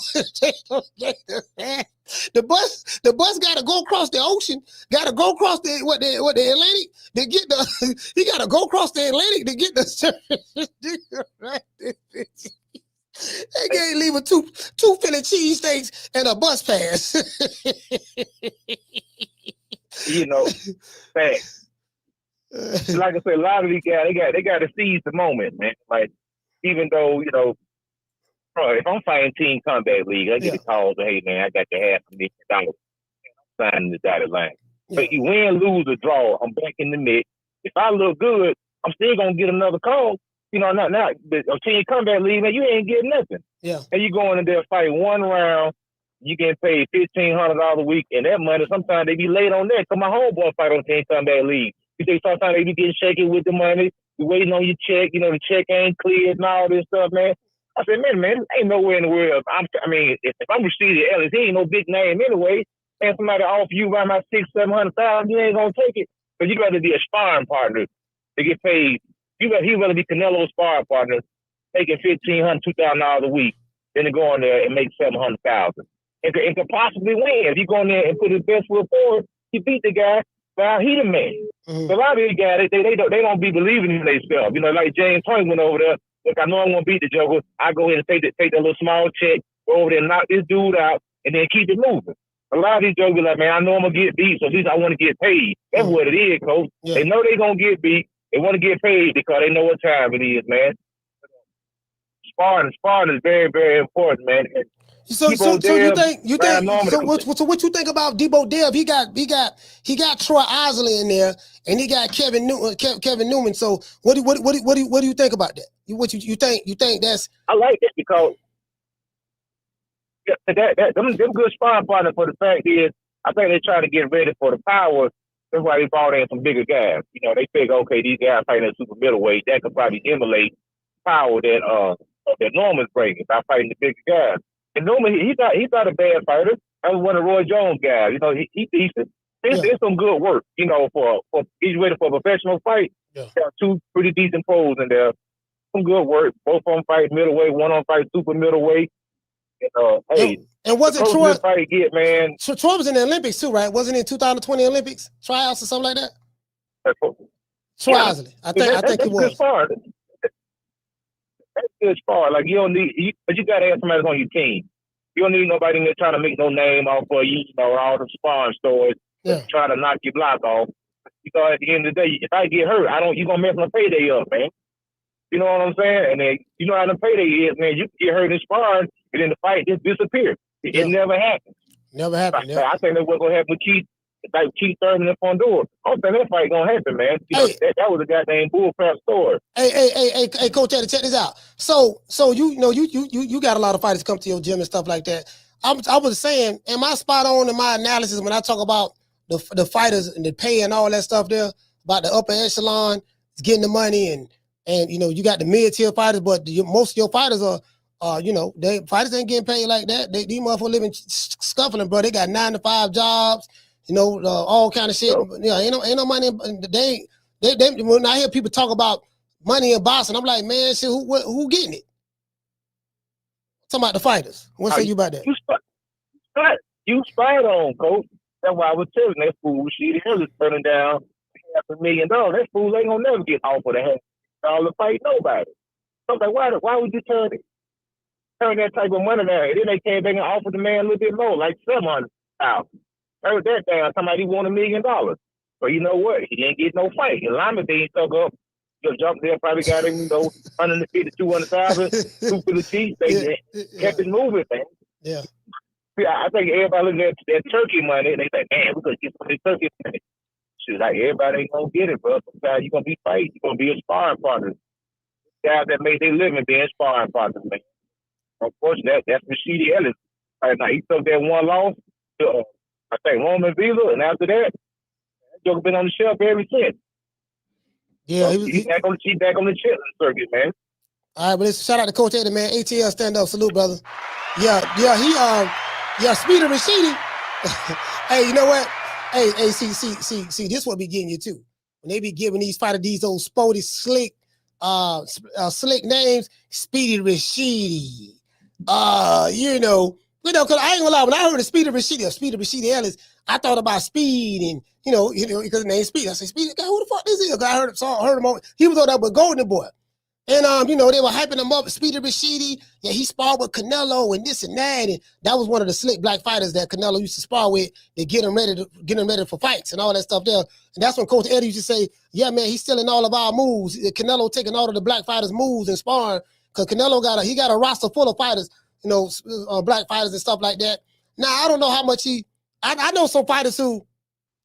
The bus got to go across the ocean. Got to go across the Atlantic to get the. He got to go across the Atlantic to get the. They can't leave with 2 Philly cheesesteaks and a bus pass. Facts. Like I said, a lot of these guys, they got to seize the moment, man. Like, even though, if I'm fighting Team Combat League, I get a call say, hey, man, I got your $500,000 signing the dotted line. Yeah. But you win, lose, or draw, I'm back in the mix. If I look good, I'm still going to get another call. Not the Team Combat League, man, you ain't getting nothing. Yeah. And you going in there fighting 1 round, you get paid $1,500 a week, and that money sometimes they be late on that. Cause my homeboy fight on the 10 come back league. You say sometimes they be getting shaky with the money. You waiting on your check. You know the check ain't cleared and all this stuff, man. I said, man, ain't nowhere in the world. I mean, if I'm Rashidi Ellis, he ain't no big name anyway. And somebody offer you around my $600,000-700,000, you ain't gonna take it. Cause you got to be a sparring partner to get paid. He rather be Canelo's sparring partner, taking $1,500-2,000 a week, than to go in there and make $700,000. And could possibly win if you go in there and put his best foot forward. He beat the guy. Now he the man. Mm-hmm. So a lot of these guys, they don't be believing in themselves. You know, like James Tongue went over there. Look, I know I'm gonna beat the Joker. I go ahead and take that little small check, go over there and knock this dude out, and then keep it moving. A lot of these jokers be like, man, I know I'm gonna get beat, so at least I want to get paid. That's what it is, coach. Yeah. They know they gonna get beat. They want to get paid because they know what time it is, man. Sparring is very, very important, man. So you think what you think about Debo Dev? He got Troy Isley in there, and he got Kevin Newman. So what do you think about that? You think that's? I like that because them good sparring partners. For the fact is, I think they're trying to get ready for the power. That's why they brought in some bigger guys. You know, they figure, okay, these guys fighting at super middleweight, that could probably emulate power that Norman's bringing by fighting the bigger guys. And Newman, he's not a bad fighter. I was one of Roy Jones' guys. You know, he decent. It's some good work. You know, for he's ready for a professional fight. Yeah. Got two pretty decent pros in there. Some good work. Both of them fight middleweight. One of them fight super middleweight. And wasn't Troy fight get, man? So Troy was in the Olympics too, right? Wasn't it in 2020 Olympics tryouts or something like that? Troy Isley. I think it was. That's good spar. Like you don't need, but you gotta have somebody that's on your team. You don't need nobody in there trying to make no name off of you, know, all the sparring stories, trying to knock your block off. You know, at the end of the day, if I get hurt, you gonna mess my payday up, man. You know what I'm saying? And then you know how the payday is, man. You get hurt in sparring, and then the fight just disappears. It never happens. Never happened. I think that's what's gonna happen with Keith. Like Keith Thurman and Fondor. I don't think that fight gonna happen, man. You know, that was a goddamn bullcrap story. Hey, Coach Eddie, check this out. So you know you got a lot of fighters come to your gym and stuff like that. I was saying, am I spot on in my analysis when I talk about the fighters and the pay and all that stuff there about the upper echelon getting the money and you know you got the mid-tier fighters, but most of your fighters are you know fighters ain't getting paid like that. These motherfuckers living scuffling, bro. They got 9-to-5 jobs. You know, all kind of shit. You know, ain't no money. They when I hear people talk about money in boxing, I'm like, man, shit, who getting it? Talking about the fighters. What say you about that? You spot on, coach. That's why I was telling that fool shit. He was turning down $500,000. That fool ain't gonna never get offered $100,000 to fight nobody. So I'm like, why would you turn that type of money down? And then they came back and offered the man a little bit more, like $700,000. Heard that down. Somebody won $1 million. But you know what? He didn't get no fight. The lineman thing stuck up. Just jumped there, probably got him, you know, 150, 200,000, two for the teeth. They kept it moving, man. Yeah. I think everybody looking at that turkey money, and they say, man, we're going to get some of this turkey money. Shit, like everybody ain't going to get it, bro. Sometimes you're going to be fighting. You're going to be a sparring partner. Guys that make their living being sparring partners, man. Unfortunately, that's Rashidi Ellis. Right now, he took that one loss to I think Roman Vila, and after that Joker been on the shelf ever since. Yeah, so he's back on the chip circuit, man. All right, but let's shout out to Coach Eddie, man. ATL stand up, salute, brother. Yeah, Speedy Rashidi. Hey, you know what? Hey, see, this what be getting you too. When they be giving these fighters these old sporty, slick names, Speedy Rashidi. You know, because I ain't gonna lie, when I heard of Speedy Rashidi Ellis, I thought about Speed and you know, because his name's Speed. I said, Speed, who the fuck this is? I heard him on. He was on that with Golden Boy. And you know, they were hyping him up, Speedy Rashidi. Yeah, he sparred with Canelo and this and that. And that was one of the slick black fighters that Canelo used to spar with to get him ready for fights and all that stuff there. And that's when Coach Eddie used to say, yeah, man, he's stealing all of our moves. Canelo taking all of the black fighters' moves and sparring. Because Canelo got a roster full of fighters, you know, black fighters and stuff like that. Now, I don't know how much I know some fighters who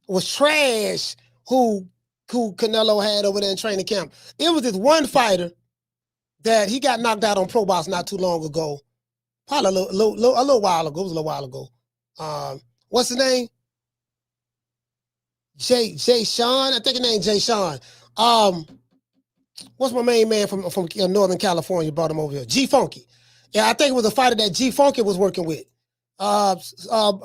was trash who Canelo had over there in training camp. It was this one fighter that he got knocked out on Pro Box not too long ago. Probably a little while ago. It was a little while ago. What's his name? Jay Sean. I think his name Jay Sean. What's my main man from Northern California? Brought him over here. G Funky. Yeah, I think it was a fighter that G Funky was working with. A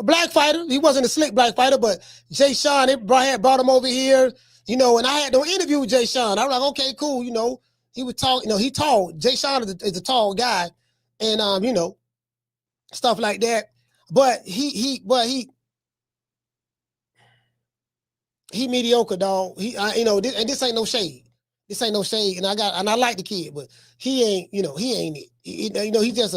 black fighter. He wasn't a slick black fighter, but Jay Sean had brought him over here. You know, and I had no interview with Jay Sean. I was like, okay, cool. You know, he was tall. You know, he tall. Jay Sean is a tall guy, and you know, stuff like that. But he mediocre, dog. You know, and this ain't no shade. This ain't no shade. And I like the kid, but he ain't. You know, he ain't it. You know, he's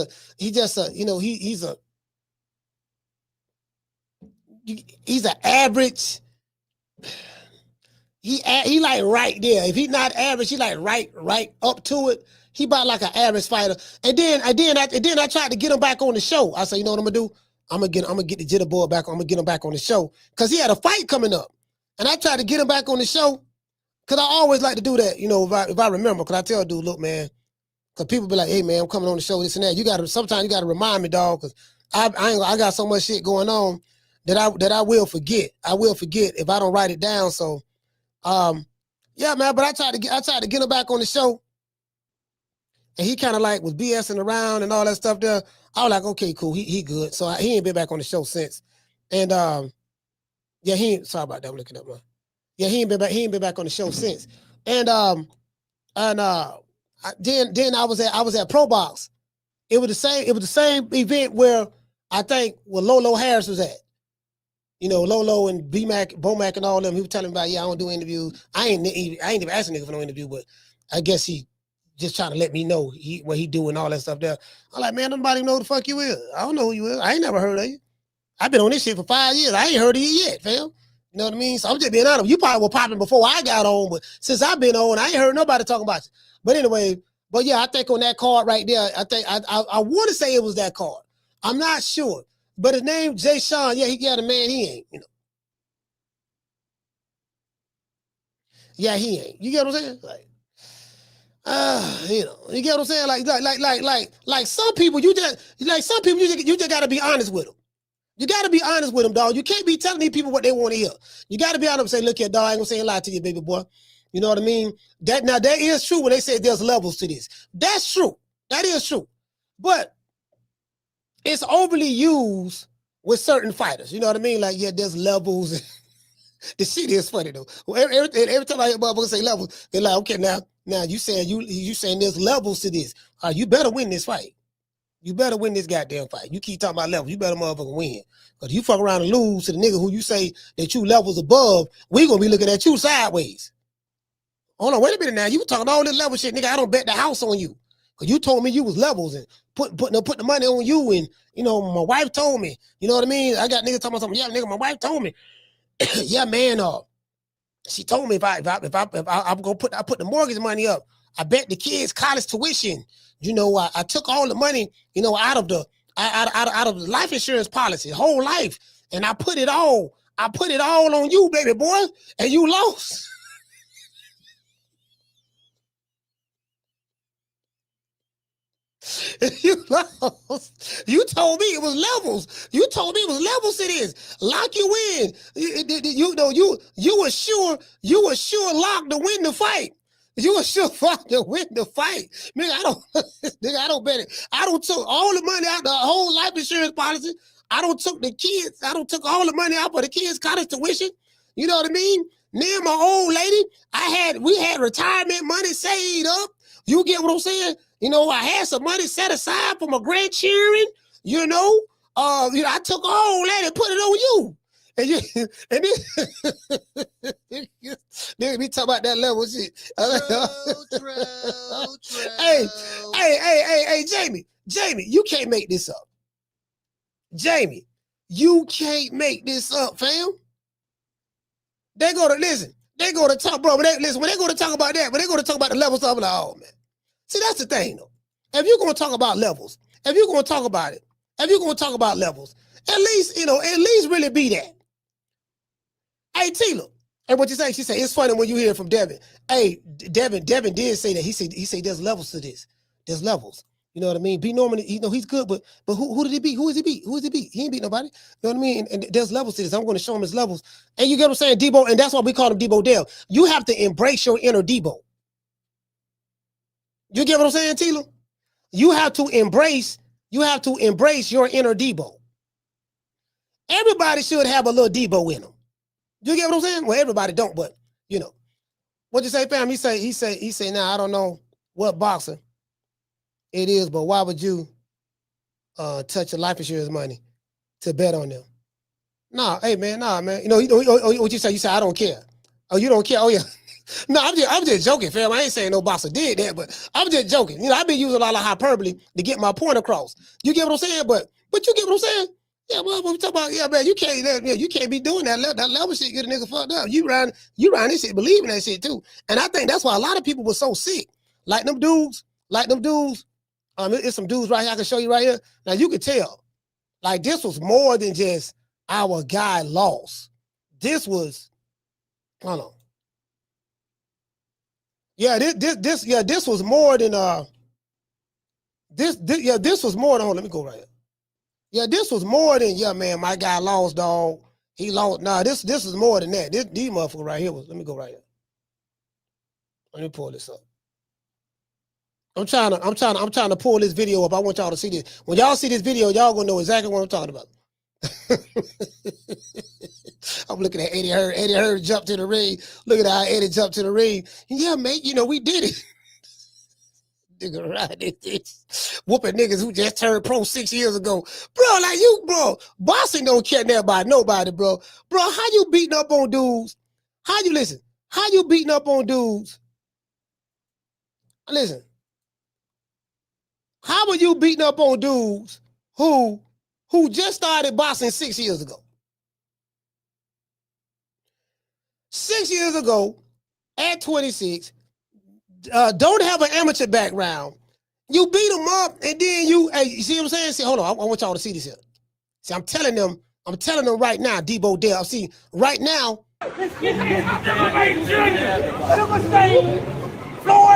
an average. He like right there. If he's not average, he like right up to it. He about like an average fighter. And then I tried to get him back on the show. I said, you know what I'm gonna do? I'm gonna get the Jitter Boy back. I'm gonna get him back on the show because he had a fight coming up. And I tried to get him back on the show because I always like to do that. You know, if I remember, because I tell dude, look, man, because people be like, hey man, I'm coming on the show, this and that. Sometimes you gotta remind me, dog, because I got so much shit going on that I will forget. I will forget if I don't write it down. So. Yeah, man, but I tried to get him back on the show, and he kind of like was BSing around and all that stuff there. I was like, okay, cool, he good. So he ain't been back on the show since. And yeah, sorry about that. I'm looking up, man. Yeah, he ain't been back on the show since. And then I was at Pro Box. It was the same event where I think where Lolo Harris was at. You know, Lolo and Bomac and all them, he was telling me about, yeah, I don't do interviews. I ain't even asking nigga for no interview, but I guess he just trying to let me know what he do and all that stuff there. I'm like, man, nobody know who the fuck you is. I don't know who you is. I ain't never heard of you. I've been on this shit for 5 years. I ain't heard of you yet, fam. You know what I mean? So I'm just being honest. You probably were popping before I got on, but since I've been on, I ain't heard nobody talking about you. But anyway, yeah, I think on that card right there, I think I want to say it was that card. I'm not sure. But his name, Jay Sean, yeah, he got a man, he ain't, you know. Yeah, he ain't. You get what I'm saying? Like, you know, you get what I'm saying? Like some people, you just gotta be honest with them. You gotta be honest with them, dog. You can't be telling these people what they want to hear. You gotta be honest and say, look here, dog, I ain't gonna say a lie to you, baby boy. You know what I mean? That is true when they say there's levels to this. That's true. That is true. But it's overly used with certain fighters. You know what I mean? Like, yeah, there's levels. The shit is funny though. Every time I hear motherfuckers say levels, they're like, okay, now you saying there's levels to this. You better win this fight. You better win this goddamn fight. You keep talking about levels, you better motherfucking win. Because you fuck around and lose to the nigga who you say that you levels above, we gonna be looking at you sideways. Hold on, wait a minute now. You talking all this level shit, nigga. I don't bet the house on you. Because you told me you was levels and put the money on you, and you know, my wife told me. You know what I mean? I got niggas talking about something. Yeah, nigga, my wife told me. Yeah, man. She told me if I'm gonna put the mortgage money up, I bet the kids' college tuition. You know, I took all the money, you know, out of the life insurance policy, whole life, and I put it all on you, baby boy, and you lost. You lost. You told me it was levels. You told me it was levels to this. Lock you in. You were sure locked to win the fight. You were sure locked to win the fight. Nigga, I don't bet it. I don't took all the money out the whole life insurance policy. I don't took all the money out for the kids' college tuition. You know what I mean? Me and my old lady, we had retirement money saved up. You get what I'm saying? You know, I had some money set aside for my grandchildren. You know, I took all that and put it on you. And then we talk about that level shit. Hey, Jamie, you can't make this up. Jamie, you can't make this up, fam. They go to talk, bro. When they go to talk about that, when they go to talk about the levels, I'm like, oh man. See, that's the thing, though. If you're going to talk about levels, if you're going to talk about it, if you're going to talk about levels, at least really be that. Hey, Tila, and what you say? She said, it's funny when you hear from Devin. Hey, Devin did say that. He said there's levels to this. There's levels. You know what I mean? B. Norman, he's good, but who did he beat? Who is he beat? Who is he beat? He ain't beat nobody. You know what I mean? And there's levels to this. I'm going to show him his levels. And you get what I'm saying? Debo, and that's why we call him Debo Dev. You have to embrace your inner Debo. You get what I'm saying, Tila? You have to embrace your inner Debo. Everybody should have a little Debo in them. You get what I'm saying? Well, everybody don't, but you know. What you say, fam? He say, now I don't know what boxer it is, but why would you touch your life insurance money to bet on them? Nah, hey man, nah, man. You know what you say? You say, I don't care. Oh, you don't care? Oh yeah. No, I'm just joking, fam. I ain't saying no boxer did that, but I'm just joking. You know, I've been using a lot of hyperbole to get my point across. You get what I'm saying? But you get what I'm saying? Yeah, well, what we talking about? Yeah, man, you can't be doing that. That level shit get a nigga fucked up. You around this shit, believing that shit too. And I think that's why a lot of people were so sick. Like them dudes. It's some dudes right here I can show you right here. Now you can tell, like this was more than just our guy lost. This was, hold on. Yeah, this was more than this was more than, hold on, let me go right here. Yeah, this was more than, yeah, man, my guy lost, dog. He lost. Nah, this is more than that. These motherfuckers right here was, let me go right here. Let me pull this up. I'm trying to pull this video up. I want y'all to see this. When y'all see this video, y'all gonna know exactly what I'm talking about. I'm looking at Eddie Hearn. Eddie Hearn jumped to the ring. Look at how Eddie jumped to the ring. Yeah, mate, we did it. Nigga, right? Whooping niggas who just turned pro 6 years ago. Bro, boxing don't care now about nobody, bro. Bro, how you beating up on dudes? How you beating up on dudes? Listen. How are you beating up on dudes who just started boxing 6 years ago? 6 years ago, at 26, don't have an amateur background. You beat them up, and then you see what I'm saying? See, hold on, I want y'all to see this here. See, I'm telling them right now, Debo Dev. See, right now. Floyd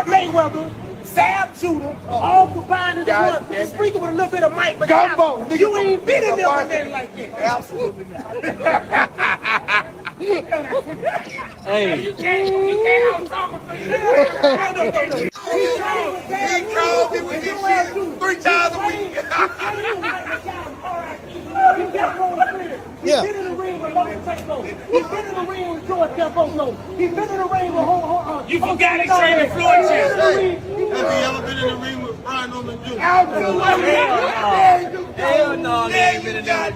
Mayweather, Sam Shooter, all combined in one. Sprinkle with a little bit of Mike, but Gumbo. You ain't been in there with that like that. Absolutely not. Hey. You can't talk to you. He called me with this shit 3 times a week. Yeah. He's been in the ring with Logan Taco. He's been in the ring with George Camposo. He's been in the ring with You forgot he trained with Floyd Chess. Have you ever been in the ring with Brian Norman Jr.? Hell no, he ain't been in there.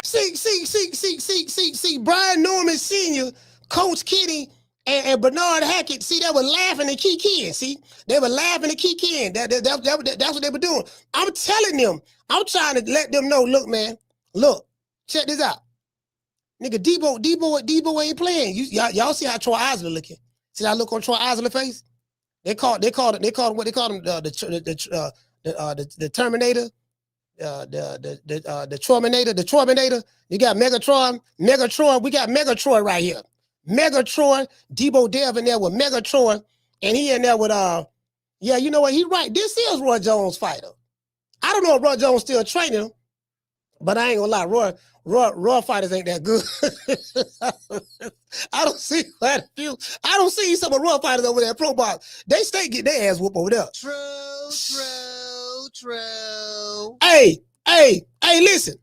See, Brian Norman Sr., Coach Kenny, and Bernard Hackett, see, they were laughing and kicking. See, they were laughing and kicking. That's what they were doing. I'm telling them, I'm trying to let them know, look, man, look, check this out. Nigga, Debo ain't playing. Y'all see how Troy Isley looking? See that look on Troy Isley's face? They called him the Terminator, the Troyminator. You got Megatron. We got Megatron right here. Megatron, Debo Dev in there with Megatron, and he in there with yeah, you know what? He right. This is Roy Jones' fighter. I don't know if Roy Jones still training him, but I ain't gonna lie, Roy fighters ain't that good. I don't see quite a few. I don't see some of Roy fighters over there at Pro Box. They stay get their ass whooped over there. True. Hey, listen.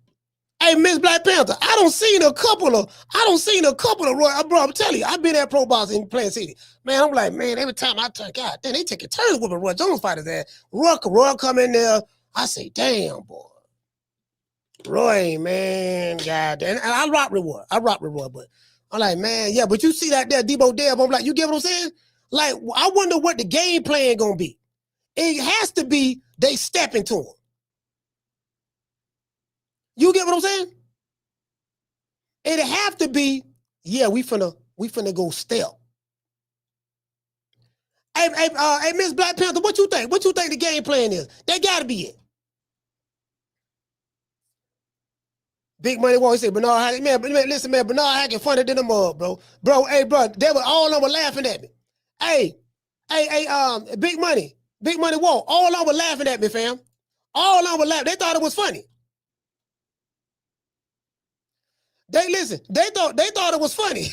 Hey, Miss Black Panther, I don't seen a couple of Roy. Bro, I'm telling you, I've been at Pro Box in Plant City. Man, I'm like, man, every time I turn, God damn, they take a turn whooping Roy Jones fighters there. Roy come in there. I say, damn, boy. Roy, man, God damn. And I rock with Roy, but I'm like, man, yeah, but you see that there, Debo Dev, I'm like, you get what I'm saying? Like, I wonder what the game plan gonna be. It has to be they step into him. You get what I'm saying? It'd have to be, yeah, we finna go step. Hey, Miss Black Panther, what you think? What you think the game plan is? That gotta be it. Big Money Wall, he said, Bernard Hackett, man, listen, man, Bernard Hackett funny than the mud, bro. Bro, hey, bro, they were all of them laughing at me. Hey, Big Money, Big Money Walk. All of them were laughing at me, fam. All of them were laughing. They thought it was funny. They thought it was funny.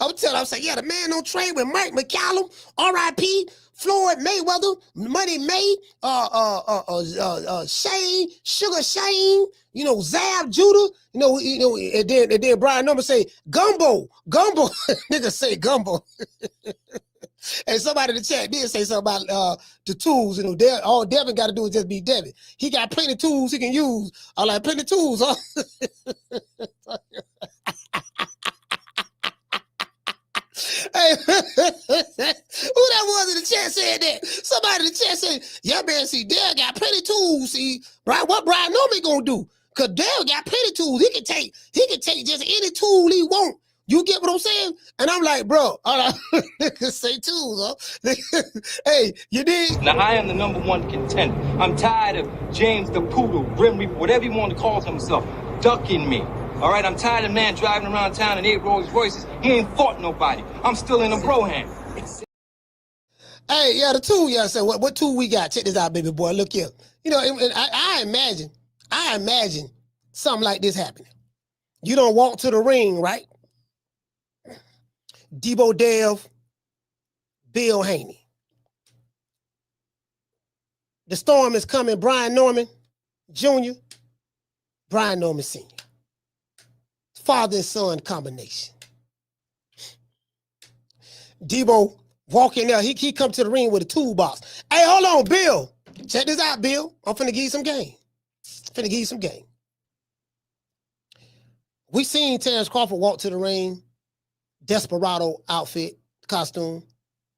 I'm saying, yeah, the man don't trade with Mike McCallum, R.I.P., Floyd Mayweather, Money May, Shane, Sugar Shane, Zab Judah, and then Brian Number say Gumbo, niggas say Gumbo. And somebody in the chat did say something about the tools. All Devin got to do is just be Devin. He got plenty of tools he can use. I like plenty of tools, huh? Hey, who that was in the chat said that? Somebody in the chat said, yeah, man, see, Dale got plenty of tools. See, right? What Brian Norman gonna do? Cause Dale got plenty of tools. He can take just any tool he want. You get what I'm saying? And I'm like, bro, all right, niggas say tools, huh? Hey, you did? Now, I am the #1 contender. I'm tired of James the Poodle, Grim Reaper, whatever you want to call himself, ducking me. All right, I'm tired of man driving around town in 8 Rolls Royces. He ain't fought nobody. I'm still in a bro hand. Hey, yeah, the tool, yeah, I said, what tool we got? Check this out, baby boy. Look here. I imagine something like this happening. You don't walk to the ring, right? Debo Dev, Bill Haney. The storm is coming. Brian Norman Jr., Brian Norman Sr. Father and son combination. Debo walk in there. He come to the ring with a toolbox. Hey, hold on, Bill. Check this out, Bill. I'm finna give you some game. We seen Terence Crawford walk to the ring. Desperado outfit, costume.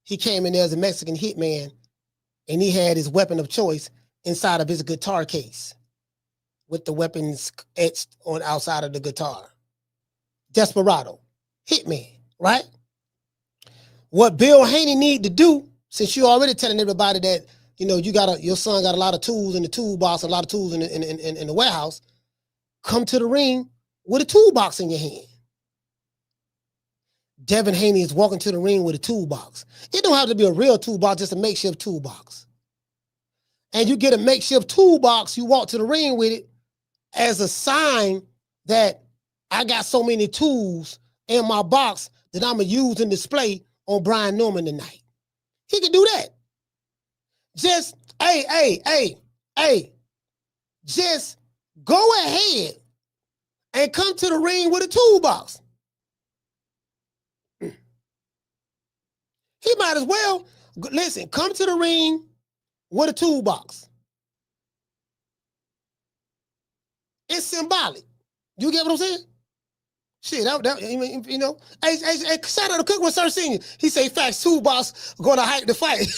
He came in there as a Mexican hitman, and he had his weapon of choice inside of his guitar case with the weapons etched on outside of the guitar. Desperado, hitman, right? What Bill Haney need to do, since you're already telling everybody that, your son got a lot of tools in the toolbox, a lot of tools in the warehouse, come to the ring with a toolbox in your hand. Devin Haney is walking to the ring with a toolbox. It don't have to be a real toolbox, just a makeshift toolbox. And you get a makeshift toolbox, you walk to the ring with it as a sign that I got so many tools in my box that I'm going to use and display on Brian Norman tonight. He can do that. Just, just go ahead and come to the ring with a toolbox. He might as well, listen, come to the ring with a toolbox. It's symbolic. You get what I'm saying? Shit, hey, shout out to Cook with Sir Senior. He say, facts, toolbox gonna hype the fight.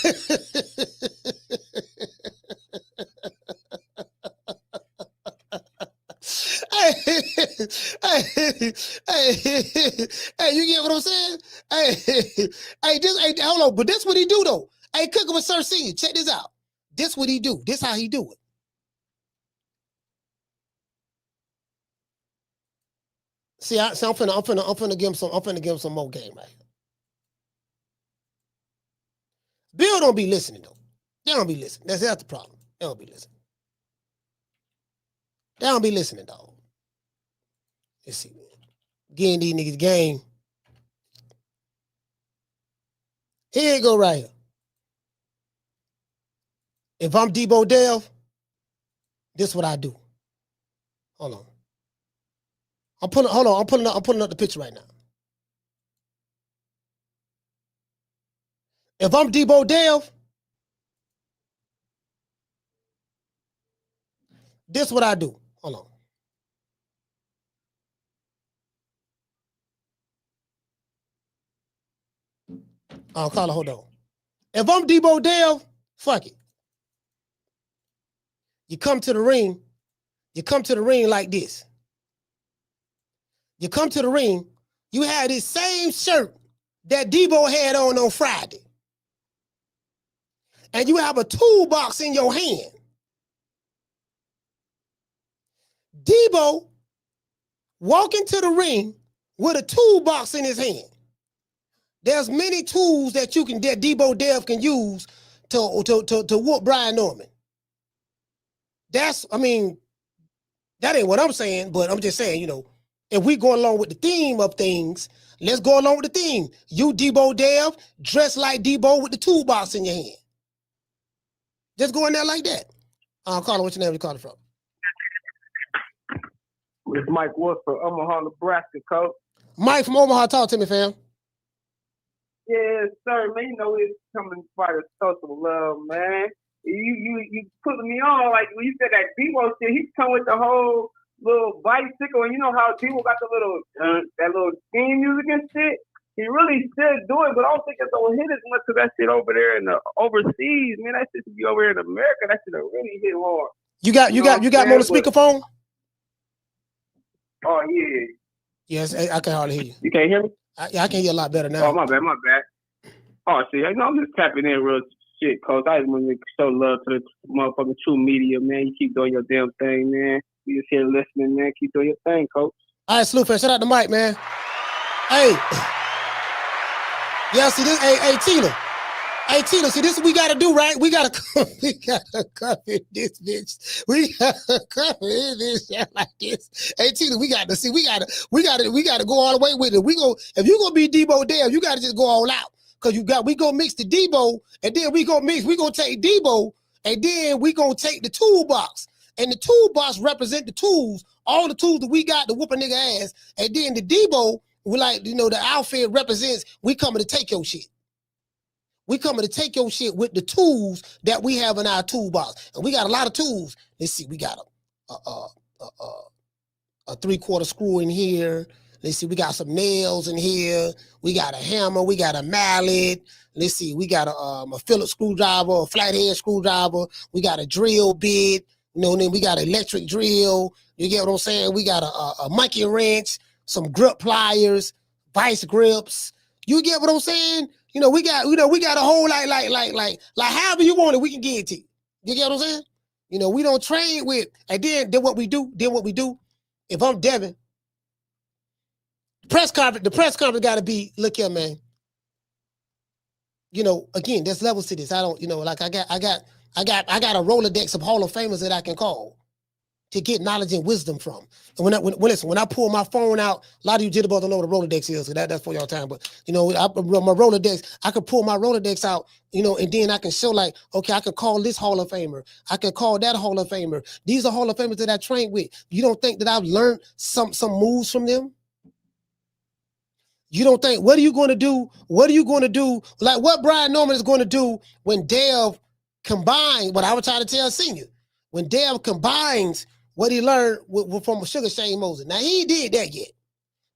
Hey, you get what I'm saying? Hold on, but this what he do though. Hey, Cooking with Sir Senior, check this out. This what he do. This how he do it. See, I'm finna give him some more game right here. Bill don't be listening though. They don't be listening. That's the problem. They don't be listening. They don't be listening, dog. Let's see, man. Getting these niggas game. Here you go right here. If I'm Debo Dev, this is what I do. Hold on. I'm pulling up the picture right now. If I'm Debo Dev, this is what I do. Hold on. Oh, Carla, hold on. If I'm Debo Dev, fuck it. You come to the ring like this. You come to the ring, you have this same shirt that Debo had on Friday. And you have a toolbox in your hand. Debo walking to the ring with a toolbox in his hand. There's many tools that Debo Dev can use to whoop Brian Norman. That ain't what I'm saying, but I'm just saying, if we go along with the theme of things, let's go along with the theme. You, Debo Dev, dress like Debo with the toolbox in your hand. Just go in there like that. Carter, what's your name? You calling from? It's Mike Wolf from Omaha, Nebraska, coach. Mike from Omaha, talk to me, fam. Yes, sir, man. It's coming by the social love, man. You putting me on like when you said that Debo shit. He come with the whole little bicycle, and you know how Debo got the little that little theme music and shit. He really should do it, but I don't think it's gonna hit as much because that shit over there in the overseas, man. That shit should be over here in America. That shit really hit hard. You got me on the speakerphone? Oh yeah. Yes, I can hardly hear you. You can't hear me? I can hear you a lot better now. Oh my bad. Oh, see, I'm just tapping in real shit, coach. I just want to show love to the motherfucking true media, man. You keep doing your damn thing, man. You just here listening, man. Keep doing your thing, coach. All right, Slewface, shout out to Mike, man. Hey. Yeah, see this, hey, Tina. Hey, Tina, see this is what we gotta do, right? We gotta cover this bitch. We gotta cover this shit like this. Hey, Tina, we gotta go all the way with it. If you gonna be Debo Dev, you gotta just go all out. Cause we gonna mix the Debo, and then we gonna take Debo, and then we gonna take the toolbox. And the toolbox represent the tools, all the tools that we got to whoop a nigga ass. And then the Debo, the outfit represents we coming to take your shit. We coming to take your shit with the tools that we have in our toolbox. And we got a lot of tools. Let's see, we got a 3/4 screw in here. Let's see, we got some nails in here. We got a hammer. We got a mallet. Let's see, we got a Phillips screwdriver, a flathead screwdriver. We got a drill bit. Then we got an electric drill. You get what I'm saying? We got a monkey wrench, some grip pliers, vice grips. You get what I'm saying? We got a whole like however you want it, we can get it to you. You get what I'm saying? We don't train with, and then what we do, if I'm Devin, the press conference gotta be, look here, man. Again, there's levels to this. I don't, I got a Rolodex of Hall of Famers that I can call to get knowledge and wisdom from. And when I pull my phone out, a lot of you jitterbugs don't know what a Rolodex is, so that's for y'all time. But my Rolodex, I can pull my Rolodex out, and then I can show like, okay, I can call this Hall of Famer, I can call that Hall of Famer. These are Hall of Famers that I trained with. You don't think that I've learned some moves from them? You don't think, what are you going to do? What are you going to do? Like what Brian Norman is going to do when Dev combine, what I was trying to tell Senior, when Dev combines what he learned from Sugar Shane Moses. Now, he ain't did that yet.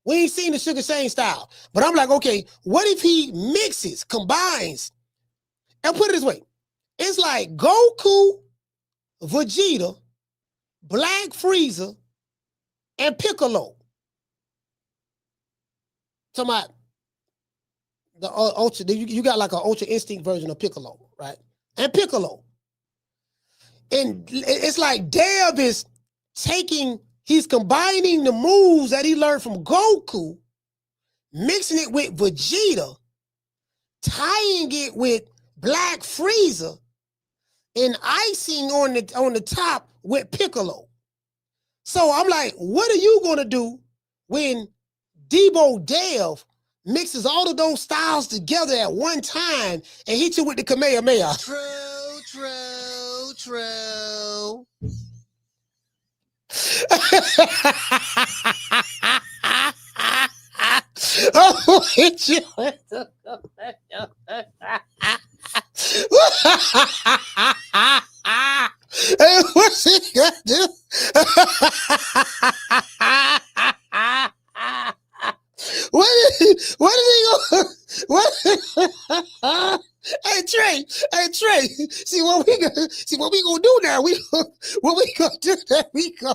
We ain't seen the Sugar Shane style. But I'm like, okay, what if he mixes, combines, and put it this way. It's like Goku, Vegeta, Black Frieza, and Piccolo. Talking about the Ultra, you got like an Ultra Instinct version of Piccolo, right? And Piccolo. And it's like Dev is he's combining the moves that he learned from Goku, mixing it with Vegeta, tying it with Black Frieza, and icing on the top with Piccolo. So I'm like, what are you gonna do when Debo Dev mixes all of those styles together at one time and hits you with the Kamehameha? True. Oh, hit you with the Hey, what's he gonna do? What is he gonna? Hey Trey. See what we gonna do now? What we gonna do now? We go.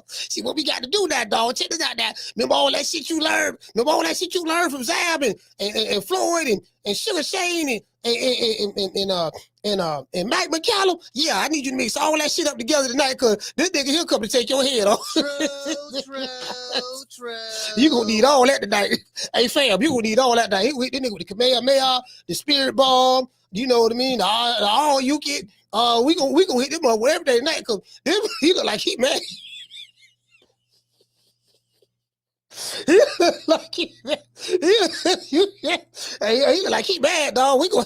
See what we got to do now, dog. Check this out now. Remember all that shit you learned? From Zab and Floyd and Sugar Shane and Mike McCallum? Yeah, I need you to mix all that shit up together tonight, cause this nigga here come to take your head off. True. You gonna need all that tonight. Hey fam, you gonna need all that tonight. This nigga with the Kamehameha, the Spirit Bomb, You know what I mean? All you get, we gonna hit them up every day night because he look like he mad. He look like he mad. He look like he mad, dog. We gonna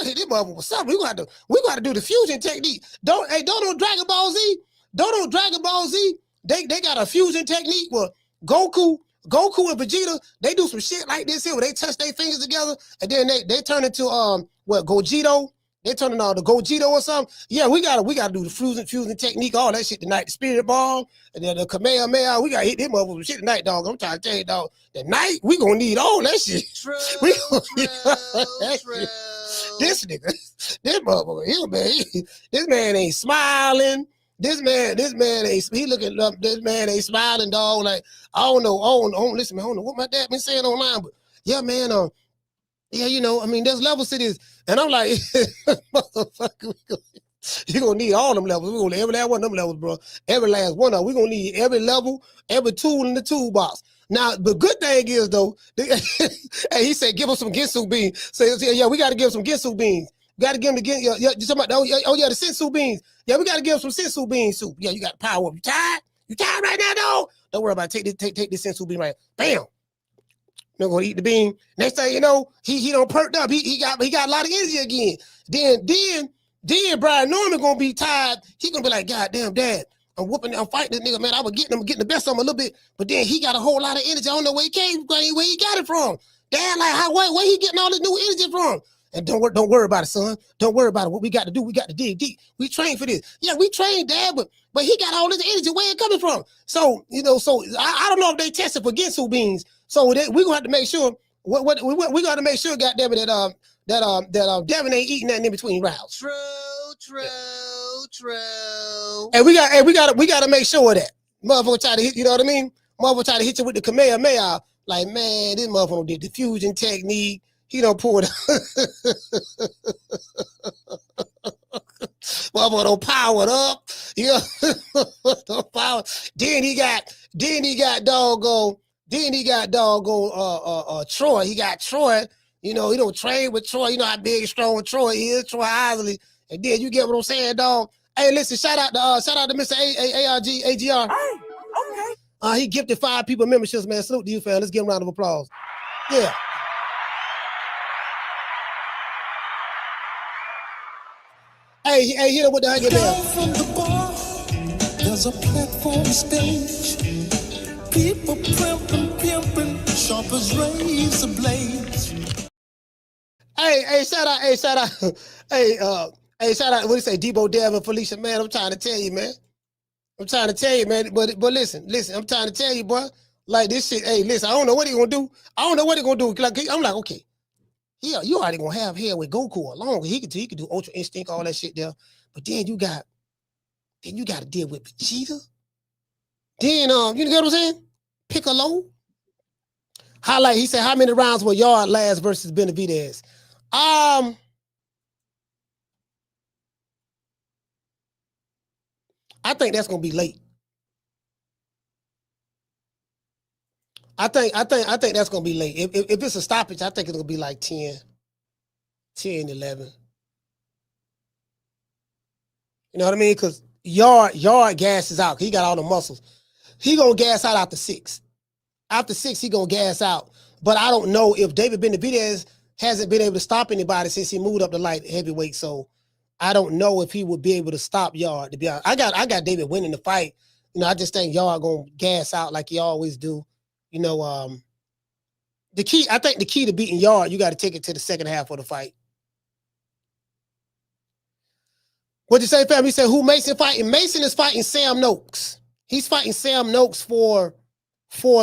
hit him up with something. We gonna have to do the fusion technique. Don't on Dragon Ball Z. Don't on Dragon Ball Z. They got a fusion technique where Goku and Vegeta, they do some shit like this here where they touch their fingers together and then they turn into Gogito. They turn into the Gogito or something. Yeah, we gotta do the fusion technique, all that shit tonight. The Spirit Bomb and then the Kamehameha. We gotta hit him up with shit tonight, dog. I'm trying to tell you, dog. Tonight we gonna need all that shit. True, we gonna need all that shit. This nigga, this motherfucker, this man ain't smiling. This man ain't, he looking up, this man ain't smiling, dog. Like, I don't know, listen, man, I don't know what my dad been saying online, but yeah, man, yeah, you know, I mean, there's levels to this. And I'm like, motherfucker, you're gonna need all them levels. We're gonna need every last one of them levels, bro. Every last one of them. We're gonna need every level, every tool in the toolbox. Now, the good thing is, though, hey, he said, give him some Ginsu beans. So, yeah, we gotta give him some Ginsu beans. We gotta give him the sensu beans. Yeah, we gotta give him some sensu bean soup. Yeah, you got power up. You tired? You tired right now, dog? Don't worry about it. Take this sensu bean right. Bam. You're gonna eat the bean. Next thing you know, he done perked up. He got a lot of energy again. Then Brian Norman gonna be tired. He gonna be like, God damn, Dad, I'm fighting this nigga, man. I'm getting the best of him a little bit, but then he got a whole lot of energy. I don't know where he got it from. Dad, like where he getting all this new energy from? And don't worry about it, son. Don't worry about it. What we got to do, we got to dig deep. We train for this. Yeah, we trained, Dad, but he got all this energy. Where it coming from? So, you know, I don't know if they tested for Ginsu beans. So we gonna have to make sure. We got to make sure, goddamn it, that Devin ain't eating nothing in between rounds. True. And we got to make sure of that. Motherfucker try to hit, you know what I mean? Motherfucker try to hit you with the Kamehameha. Like, man, this motherfucker did the fusion technique. He don't pull it. Motherfucker don't power it up. Yeah. Don't power. Then he got doggone Troy. He got Troy. You know, he don't train with Troy. You know how big and strong Troy is, Troy Isley. And then you get what I'm saying, dog. Hey, listen, shout out to Mr. AGR. Hey, okay. He gifted 5 people memberships, man. Salute to you, fam. Let's give him a round of applause. Yeah. Hey, hit him with the 100 down from the bar, there's a platform stage. People pimping, sharp as razor blades. Hey, shout out. Hey, shout out. What do you say, Debo Dev and Felicia, man? I'm trying to tell you, man. But listen. I'm trying to tell you, boy. Like this shit. Hey, listen. I don't know what he gonna do. Like, I'm like, okay. Yeah, you already gonna have hair with Goku along. He could do Ultra Instinct, all that shit there. But then you got to deal with Vegeta. Then you know what I'm saying? Piccolo. He said, how many rounds will Yard last versus Benavidez? I think that's gonna be late. I think that's gonna be late. If it's a stoppage, I think it's gonna be like 10, 11. You know what I mean? Because Yard gasses out. He got all the muscles. He gonna gas out after 6. After 6, he gonna gas out. But I don't know if David Benavidez hasn't been able to stop anybody since he moved up to light heavyweight. So I don't know if he would be able to stop Yard. To be honest, I got David winning the fight. You know, I just think Yard gonna gas out like he always do. You know, I think the key to beating Yard, you got to take it to the second half of the fight. What'd you say, fam? He said, who Mason fighting? Mason is fighting Sam Noakes. He's fighting Sam Noakes for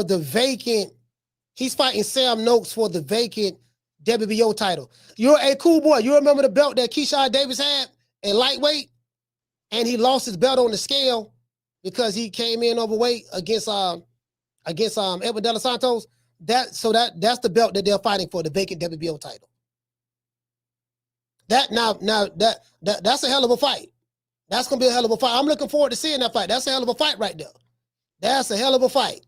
the vacant. He's fighting Sam Noakes for the vacant WBO title. You're a cool boy. You remember the belt that Keyshawn Davis had in lightweight? And he lost his belt on the scale because he came in overweight against Edwin De Los Santos. That's the belt that they're fighting for, the vacant WBO title. That's a hell of a fight. That's gonna be a hell of a fight. I'm looking forward to seeing that fight. That's a hell of a fight right there. That's a hell of a fight.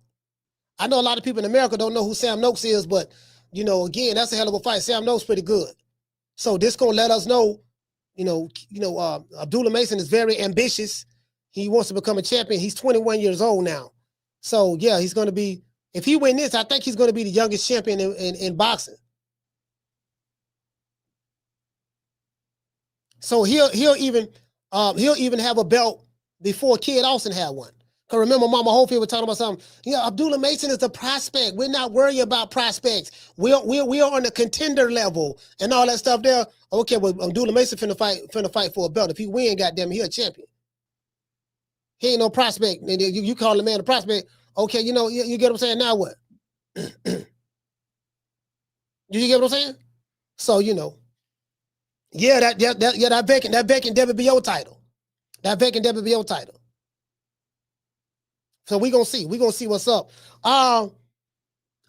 I know a lot of people in America don't know who Sam Noakes is, but you know, again, that's a hell of a fight. Sam Noakes pretty good. So this gonna let us know, Abdullah Mason is very ambitious. He wants to become a champion. He's 21 years old now. So yeah, he's gonna be, if he win this, I think he's gonna be the youngest champion in boxing. So he'll even have a belt before Kid Austin had one. Cause remember, Mama Holyfield was talking about something. Yeah, Abdullah Mason is a prospect. We're not worried about prospects. We are on the contender level and all that stuff there. Okay, well, Abdullah Mason finna fight for a belt. If he win, goddamn, he a champion. He ain't no prospect. You call the man a prospect. Okay, you get what I'm saying? Now what? Do you get what I'm saying? So, yeah, that vacant WBO title. That vacant WBO title. So we're gonna see. We're gonna see what's up. I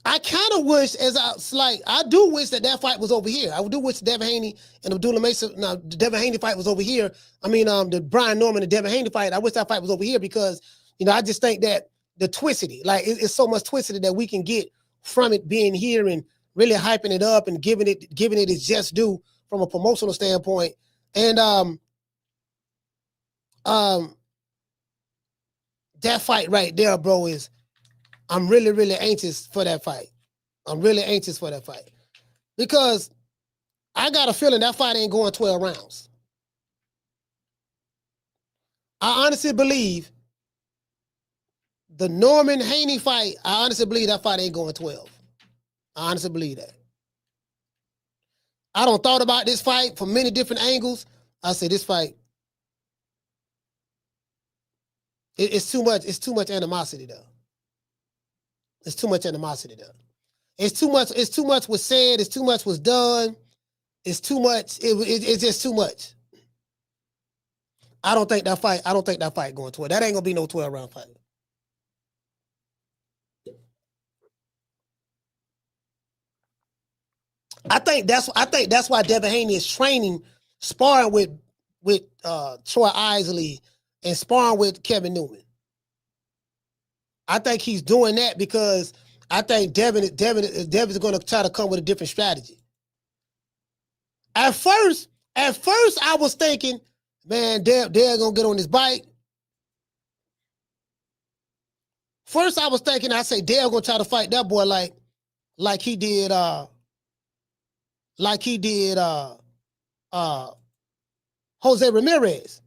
kind of wish, I do wish that fight was over here. I do wish Devin Haney and Abdullah Mason, the Devin Haney fight was over here. I mean, the Brian Norman and Devin Haney fight, I wish that fight was over here because, I just think that the twistity, like it's so much twistity that we can get from it being here and really hyping it up and giving it its just due from a promotional standpoint. And that fight right there, bro, I'm really, really anxious for that fight. I'm really anxious for that fight. Because I got a feeling that fight ain't going 12 rounds. I honestly believe the Norman Haney fight, I honestly believe that fight ain't going 12. I honestly believe that. I don't thought about this fight from many different angles. I say this fight, it's too much animosity there. It's too much animosity there. It's too much was said, it's too much was done. It's too much, it's just too much. I don't think that fight going 12. That ain't gonna be no 12-round fight. I think that's why Devin Haney is training, sparring with Troy Isley and sparring with Kevin Newman. I think he's doing that because I think Devin is going to try to come with a different strategy. At first I was thinking, man, Dev gonna get on his bike. First I was thinking, I say Dev gonna try to fight that boy like he did Jose Ramirez.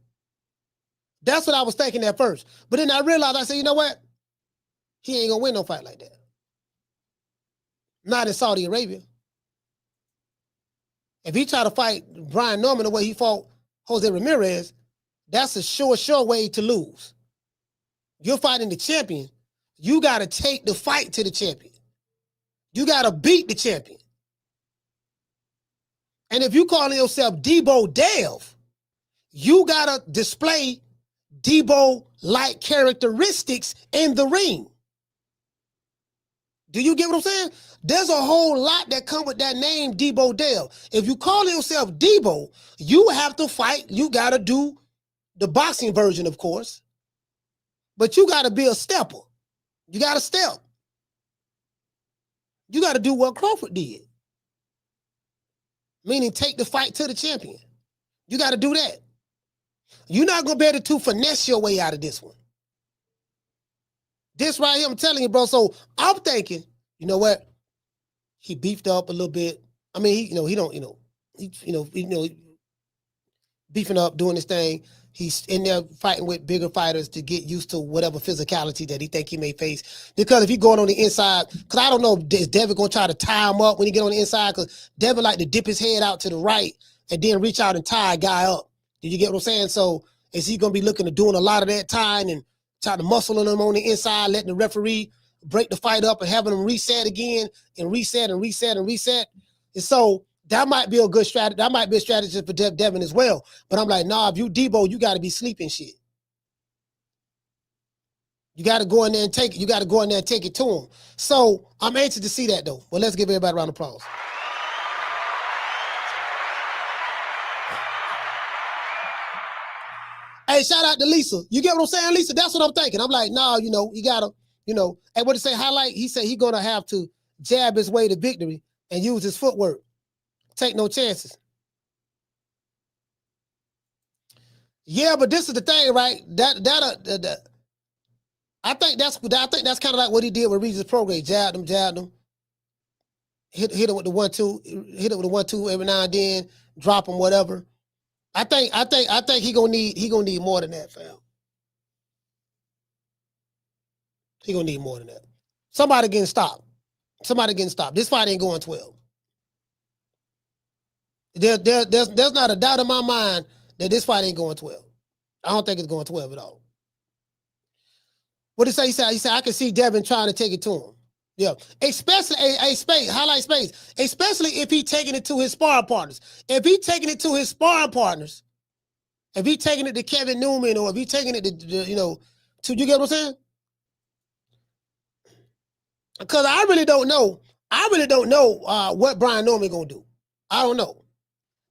That's what I was thinking at first. But then I realized, I said, you know what? He ain't gonna win no fight like that. Not in Saudi Arabia. If he try to fight Brian Norman the way he fought Jose Ramirez, that's a sure way to lose. You're fighting the champion. You got to take the fight to the champion. You got to beat the champion. And if you calling yourself Debo Dev, you got to display Debo-like characteristics in the ring. Do you get what I'm saying? There's a whole lot that come with that name, Debo Dev. If you call yourself Debo, you have to fight. You got to do the boxing version, of course. But you got to be a stepper. You got to step. You got to do what Crawford did. Meaning take the fight to the champion. You got to do that. You're not going to be able to finesse your way out of this one. This right here, I'm telling you, bro. So I'm thinking, you know what? He beefed up a little bit. I mean, beefing up, doing his thing. He's in there fighting with bigger fighters to get used to whatever physicality that he think he may face. Because if he going on the inside, because I don't know, is Devin going to try to tie him up when he get on the inside? Because Devin like to dip his head out to the right and then reach out and tie a guy up. Did you get what I'm saying? So is he going to be looking to doing a lot of that tying and try to muscle him on the inside, letting the referee break the fight up and having him reset again and reset and reset and reset? And so that might be a good strategy. That might be a strategy for Devin as well. But I'm like, nah, if you Debo, you got to be sleeping shit. You got to go in there and take it. You got to go in there and take it to him. So I'm anxious to see that, though. Well, let's give everybody a round of applause. Hey, shout out to Lisa. You get what I'm saying, Lisa? That's what I'm thinking. I'm like, nah, you got to, and what to say, highlight, he said he's going to have to jab his way to victory and use his footwork. Take no chances. Yeah, but this is the thing, right? I think that's kind of like what he did with Regis Prograis. Jabbed him. Hit him with the 1-2, every now and then, drop him, whatever. I think he gonna need more than that, fam. He gonna need more than that. Somebody getting stopped. This fight ain't going 12. There's not a doubt in my mind that this fight ain't going 12. I don't think it's going 12 at all. What did he say? He said, I can see Devin trying to take it to him. Yeah. Especially, highlight space. Especially if he taking it to his sparring partners. If he taking it to his sparring partners, if he taking it to Kevin Newman, or if he taking it to you get what I'm saying? Because I really don't know. What Brian Norman gonna do. I don't know.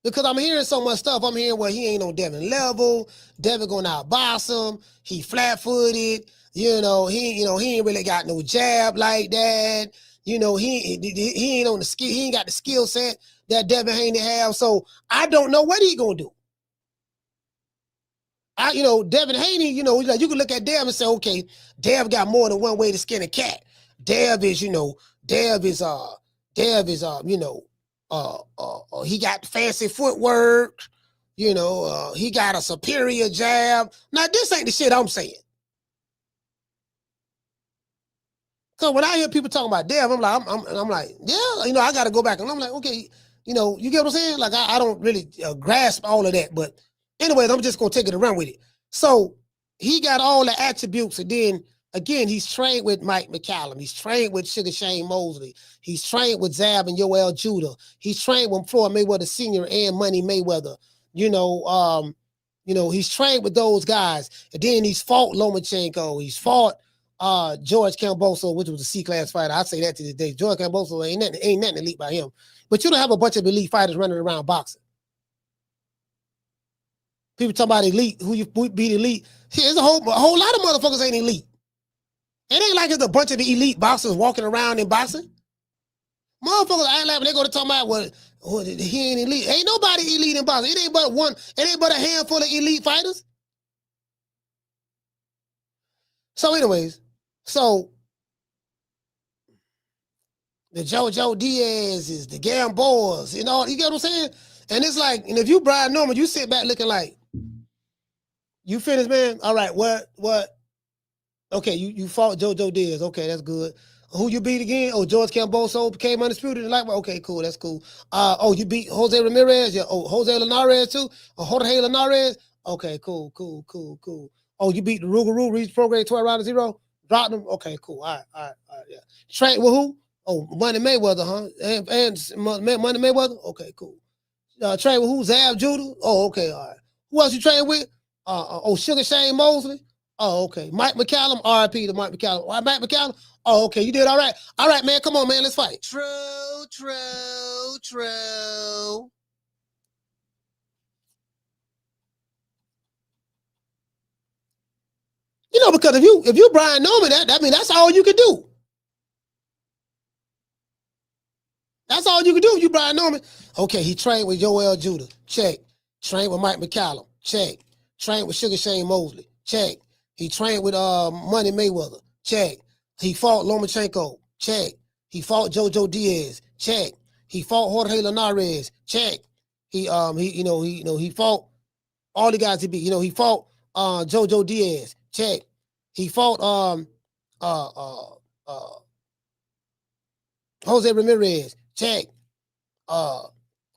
Because I'm hearing so much stuff. I'm hearing, well, he ain't on Devin level. Devin gonna outbox him. He flat-footed. He ain't really got no jab like that. He ain't on the skill. He ain't got the skill set that Devin Haney have. So I don't know what he gonna do. Devin Haney, you can look at Dev and say, okay, Dev got more than one way to skin a cat. Dev is, he got fancy footwork. He got a superior jab. Now, this ain't the shit I'm saying. Because when I hear people talking about Dev, I'm like, yeah, I got to go back. And I'm like, okay, you get what I'm saying? Like, I don't really grasp all of that. But anyways, I'm just going to take it and run with it. So he got all the attributes. And then, again, he's trained with Mike McCallum. He's trained with Sugar Shane Mosley. He's trained with Zab and Yoel Judah. He's trained with Floyd Mayweather Sr. and Money Mayweather. He's trained with those guys. And then he's fought Lomachenko. He's fought George Kambosos, which was a C-class fighter. I say that to this day. George Kambosos ain't nothing elite by him. But you don't have a bunch of elite fighters running around boxing. People talk about elite, who you beat elite. There's a whole lot of motherfuckers ain't elite. It ain't like there's a bunch of the elite boxers walking around in boxing. Motherfuckers act like when they go to talk about he ain't elite. Ain't nobody elite in boxing. It ain't but a handful of elite fighters. So anyways, the JoJo Diaz's, the Gamboas, you get what I'm saying? And it's like, and if you Brian Norman, you sit back looking like, you finished, man? All right, what? Okay, you fought JoJo Diaz. Okay, that's good. Who you beat again? Oh, George Kambosos became undisputed. Like, okay, cool, that's cool. You beat Jose Ramirez? Yeah. Oh, Jose Linares too? Oh, Jorge Linares? Okay, cool. Oh, you beat the Rougarou, Reach Prograis 12 round 0? Dropped him? Okay, cool. All right, yeah. Trained with who? Oh, Money Mayweather, huh? And Money Mayweather? Okay, cool. Trained with who? Zab Judah? Oh, okay, all right. Who else you trained with? Sugar Shane Mosley? Oh, okay. Mike McCallum, RIP to Mike McCallum. Mike McCallum? Oh, okay. You did all right. All right, man. Come on, man. Let's fight. True. Because if you Brian Norman, that's all you could do. That's all you could do if you Brian Norman. Okay, he trained with Yoel Judah. Check. Trained with Mike McCallum. Check. Trained with Sugar Shane Mosley. Check. He trained with Money Mayweather. Check. He fought Lomachenko. Check. He fought JoJo Diaz. Check. He fought Jorge Linares. Check. He fought all the guys he beat. He fought JoJo Diaz. Check. He fought Jose Ramirez. Check.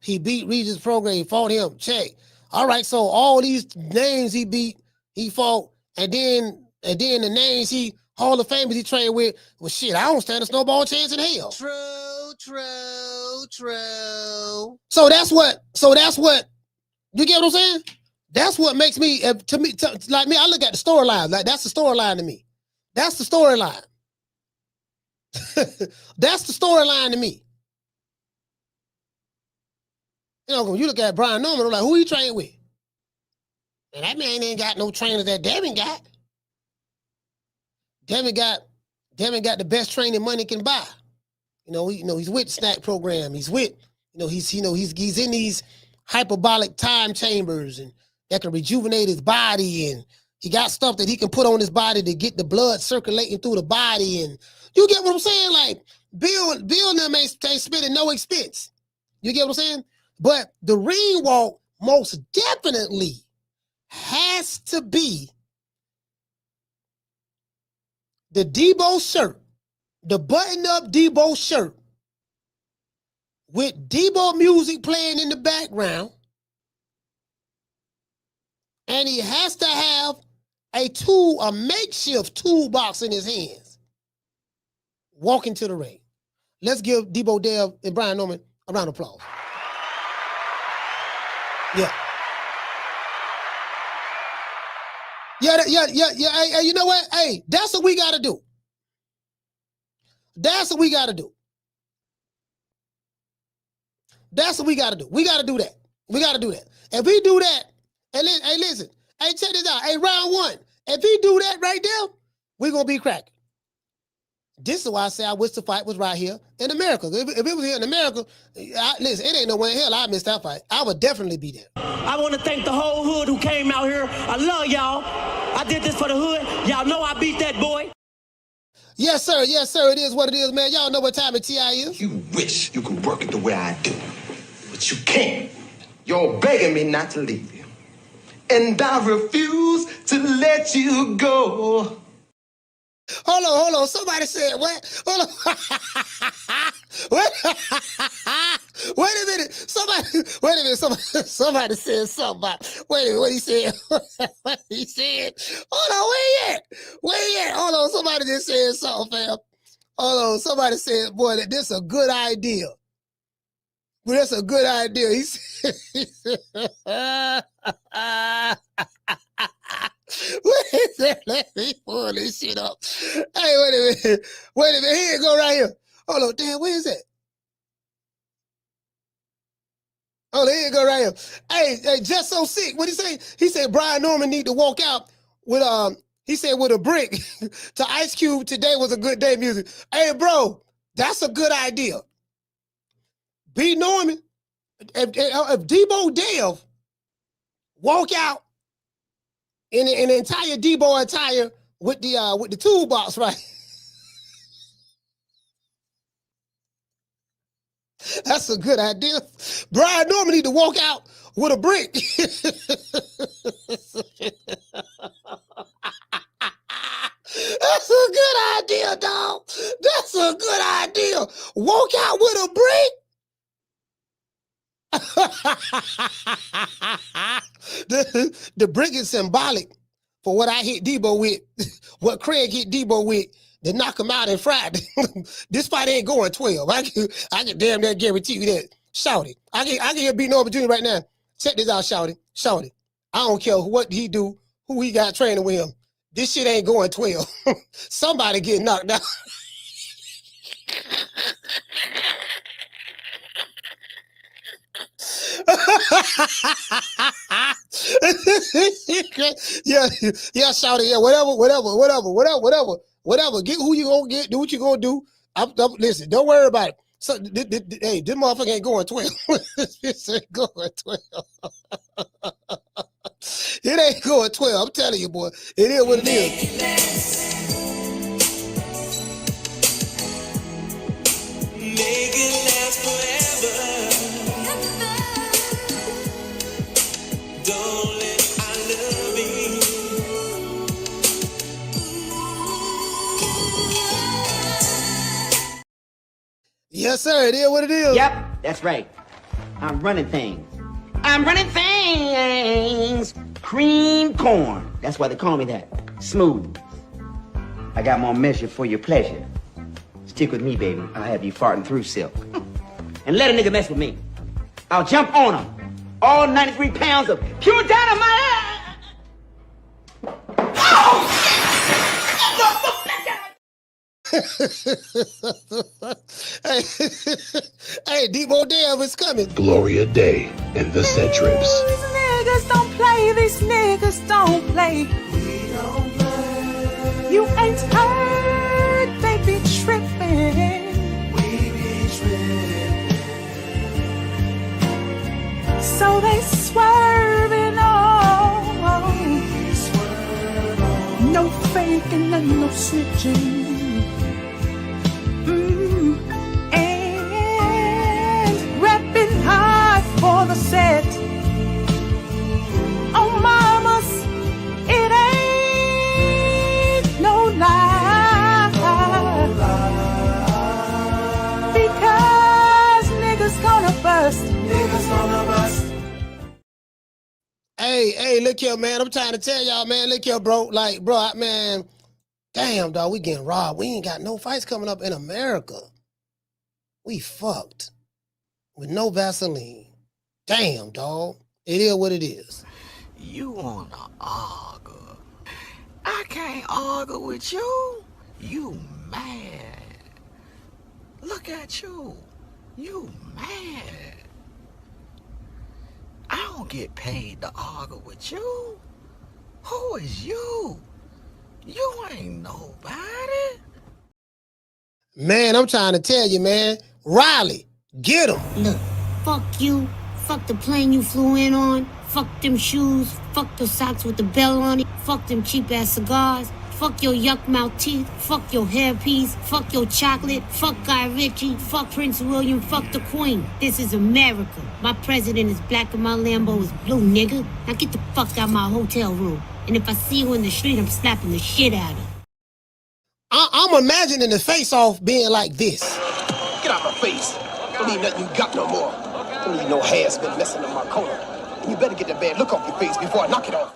He beat Regis Prograis. Fought him. Check. All right. So all these names he beat, he fought, and then the names Hall of Famers he trained with, well, shit, I don't stand a snowball chance in hell. True. So that's what, you get what I'm saying? That's what makes me, like me, I look at the storyline. Like, that's the storyline to me. That's the storyline. That's the storyline to me. When you look at Brian Norman, I'm like, who he trained with? And that man ain't got no trainer that Devin got. Devin got the best training money can buy. He's with the snack program. He's with, he's in these hyperbolic time chambers, and that can rejuvenate his body, and he got stuff that he can put on his body to get the blood circulating through the body. And you get what I'm saying? Like, Bill and them ain't spending no expense. You get what I'm saying? But the ring walk most definitely has to be the Debo shirt, the button-up Debo shirt with Debo music playing in the background, and he has to have a makeshift toolbox in his hands walking to the ring. Let's give Debo Dev and Brian Newman a round of applause. Yeah. Yeah. Hey, you know what? Hey, that's what we got to do. That's what we got to do. That's what we got to do. We got to do that. We got to do that. If we do that, and then, hey, listen, hey, check this out. Hey, round one. If he do that right there, we're going to be cracking. This is why I say I wish the fight was right here in America. If it was here in America, listen, it ain't nowhere in hell I missed that fight. I would definitely be there. I want to thank the whole hood who came out here. I love y'all. I did this for the hood. Y'all know I beat that boy. Yes, sir. Yes, sir. It is what it is, man. Y'all know what time of TI is. You wish you could work it the way I do, but you can't. You're begging me not to leave you, and I refuse to let you go. Hold on. Somebody said what? Hold on. Wait a minute. Somebody said something about, wait a minute, what he said? What he said? Hold on, where he at? Hold on, somebody just said something, fam. Hold on, somebody said, boy, that this is a good idea. Well, that's a good idea. He said, let me pull this shit up. Hey, wait a minute. Here it go right here. Hold on, damn, where is that? Oh, here you go right here. Hey, just so sick. What he say? He said Brian Norman need to walk out with he said with a brick to Ice Cube. Today was a good day music. Hey, bro, that's a good idea. B. Norman, if Debo Dev walk out in an entire Debo attire with the toolbox, right? That's a good idea. Brian Norman need to walk out with a brick. That's a good idea, dog. That's a good idea. Walk out with a brick. The brick is symbolic for what I hit Debo with, what Craig hit Debo with, to knock him out in Friday. This fight ain't going 12. I can damn near guarantee you that. Shout it. I can hear beating over Junior right now. Check this out, shout it. Shout it. I don't care what he do, who he got training with him. This shit ain't going 12. Somebody get knocked out. yeah, shout it. Yeah, whatever. Get who you gonna get. Do what you gonna do. Listen, don't worry about it. So, hey, this motherfucker ain't going 12. This ain't going 12. It ain't going 12. I'm telling you, boy. It is what it is. Make it last forever. Don't let I love you. Yes, sir. It is what it is. Yep, that's right. I'm running things. Cream corn. That's why they call me that. Smooth. I got more measure for your pleasure. Stick with me, baby. I'll have you farting through silk. And let a nigga mess with me. I'll jump on him. All 93 pounds of pure dynamite. Oh! Hey, Debo Dev is coming. Gloria Day and the Set Trips. These niggas don't play. These niggas don't play. We don't play. You ain't heard. They be tripping. We be tripping. So they swerving on. no snitching. And repping hard for the set. Oh, mamas, it ain't no lie. Because niggas gonna bust. Niggas gonna bust. Hey, look here, man. I'm trying to tell y'all, man. Look here, bro. Like, bro, man, damn, dog, we getting robbed. We ain't got no fights coming up in America. We fucked with no Vaseline. Damn, dog. It is what it is. You wanna argue? I can't argue with you. You mad. Look at you. You mad. I don't get paid to argue with you. Who is you? You ain't nobody. Man, I'm trying to tell you, man. Riley, get him. Look, fuck you. Fuck the plane you flew in on. Fuck them shoes. Fuck the socks with the bell on it. Fuck them cheap-ass cigars. Fuck your yuck mouth teeth. Fuck your hairpiece. Fuck your chocolate. Fuck Guy Ritchie. Fuck Prince William. Fuck the Queen. This is America. My president is black and my Lambo is blue, nigga. Now get the fuck out of my hotel room. And if I see you in the street, I'm slapping the shit out of you. I'm imagining the face-off being like this. Get out my face. Don't need nothing you got no more. Don't need no hair's been messing up my corner. And you better get that bad look off your face before I knock it off.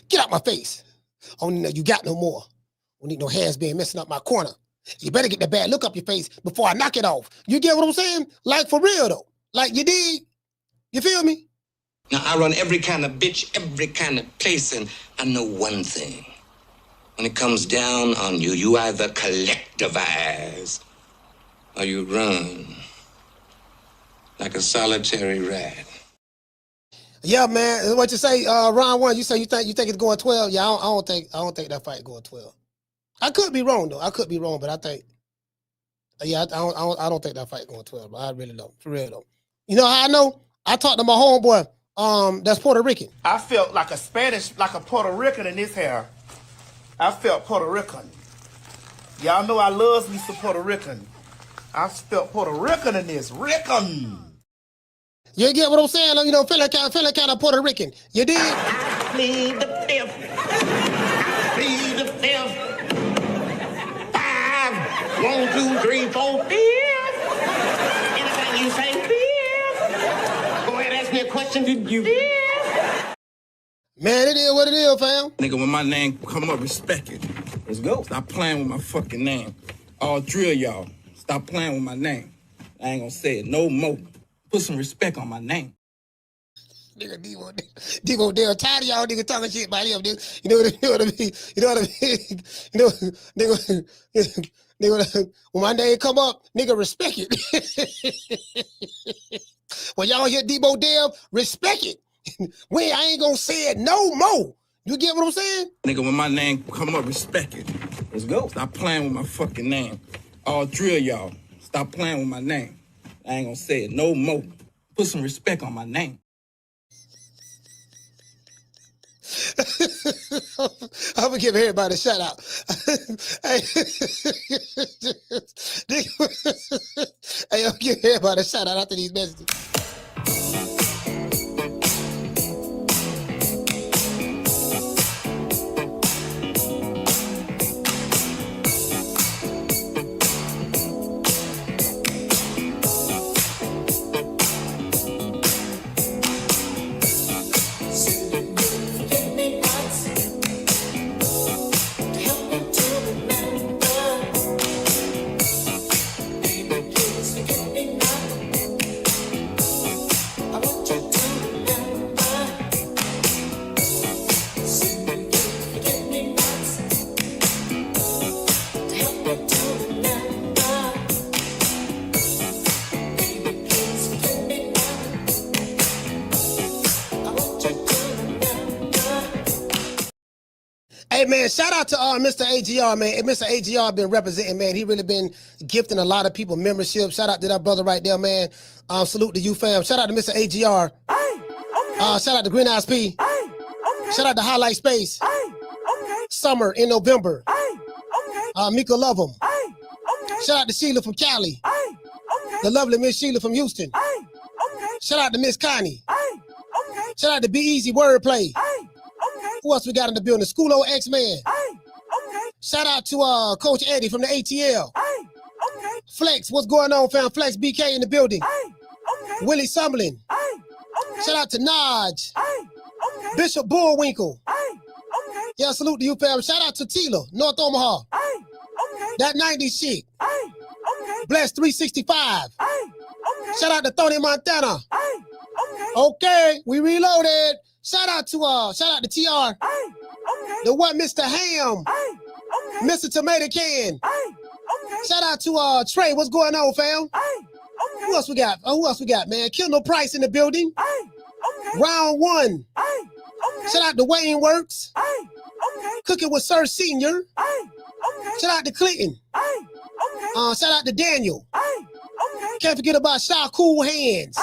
Get out my face. I don't need no you got no more. I don't need no hairs being messing up my corner. You better get that bad look up your face before I knock it off. You get what I'm saying? Like for real though. Like you dig? You feel me? Now I run every kind of bitch, every kind of place, and I know one thing. When it comes down on you, you either collectivize or you run like a solitary rat. Yeah, man. What you say, round one? You say you think it's going 12? Yeah, I don't think that fight going 12. I could be wrong though. I could be wrong, but I think, yeah, I don't think that fight going 12. But I really don't, for real though. You know how I know? I talked to my homeboy. That's Puerto Rican. I felt like a Spanish, like a Puerto Rican in this hair. I felt Puerto Rican. Y'all know I love me some Puerto Rican. I felt Puerto Rican in this. Rican. You get what I'm saying? You know, feeling kind of Puerto Rican. You dig? Plead the fifth. Plead the fifth. 5, 1, 2, 3, 4, 5. Anything you say, 5. Go ahead, ask me a question. Did you? Man, it is what it is, fam. Nigga, when my name come up, respect it. Let's go. Stop playing with my fucking name. All 3 of y'all, stop playing with my name. I ain't gonna say it no more. Put some respect on my name. Nigga, Debo Dev, tired of y'all nigga talking shit about him, nigga. You know what I mean? You know what I mean? Nigga, when my name come up, nigga, respect it. When y'all hear Debo Dev, respect it. I ain't gonna say it no more. You get what I'm saying? Nigga, when my name come up, respect it. Let's go. Stop playing with my fucking name. All 3 of y'all, stop playing with my name. I ain't gonna say it no more. Put some respect on my name. I'm gonna give everybody a shout out. Hey, I'm gonna give everybody a shout out after these messages. Hey, man, shout out to Mr. AGR, man. Mr. AGR been representing, man. He really been gifting a lot of people membership. Shout out to that brother right there, man. Salute to you, fam. Shout out to Mr. AGR. Hey, Shout out to Green Eyes P. Shout out to Highlight Space. Summer in November. Mika Love 'em. Shout out to Sheila from Cali. The lovely Miss Sheila from Houston. Shout out to Miss Connie. Shout out to Be Easy Wordplay. Who else we got in the building? Schoolo X-Man. Shout out to Coach Eddie from the ATL. Flex, what's going on, fam? Flex BK in the building. Willie Sumlin. Shout out to Naj. Bishop Bullwinkle. Yeah, salute to you, fam. Shout out to Tila, North Omaha. That 90s shit. Bless 365. Shout out to Tony Montana. Okay, we reloaded. Shout out to TR. The what, Mr. Ham. Mr. Tomato Can. Shout out to Trey. What's going on, fam? Who else we got? Who else we got, man? Kill No Price in the building. Round one. Shout out to Wayne Works. Cooking with Sir Senior. Shout out to Clinton. Shout out to Daniel. Can't forget about Shaw Cool Hands.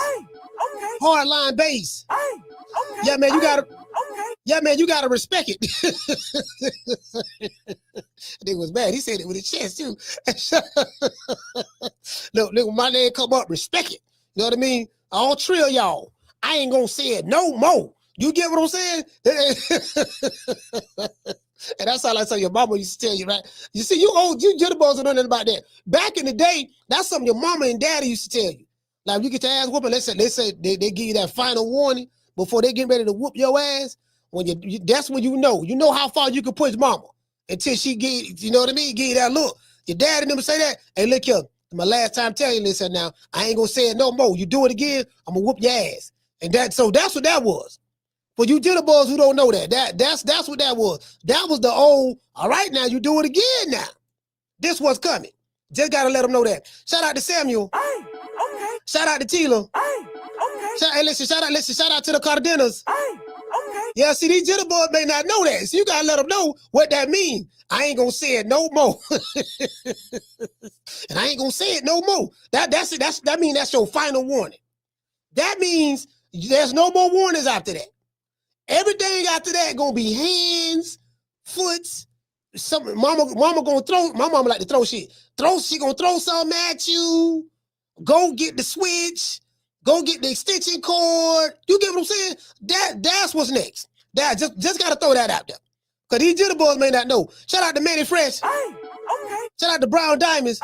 Hardline Bass. Yeah, man, you gotta respect it. Nigga was mad. He said it with his chest too. Look, when my name come up, respect it. You know what I mean? All three of y'all. I ain't gonna say it no more. You get what I'm saying? And that's how I tell your mama used to tell you, right? You see, you jitterbugs don't know nothing about that. Back in the day, that's something your mama and daddy used to tell you. Like, you get your ass whooping, they give you that final warning before they get ready to whoop your ass. When that's when you know how far you can push mama until she get, you know what I mean? Give you that look. Your dad and them say that. Hey, look here, my last time telling you this, and now I ain't gonna say it no more. You do it again, I'm gonna whoop your ass. And that's what that was. For you jitterbugs who don't know that's what that was. That was the old, all right, now you do it again now. This what's coming. Just gotta let them know that. Shout out to Samuel. Shout out to Tila. Shout out to the Cardenas. Yeah, see, these jitterbugs may not know that. So you gotta let them know what that means. I ain't gonna say it no more. And I ain't gonna say it no more. That means that's your final warning. That means there's no more warnings after that. Everything after that gonna be hands, foots. Something mama gonna throw. My mama like to throw shit. She gonna throw something at you. Go get the switch. Go get the extension cord. You get what I'm saying? That's what's next. That just gotta throw that out there. Cause these jitterbugs may not know. Shout out to Manny Fresh. Shout out to Brown Diamonds.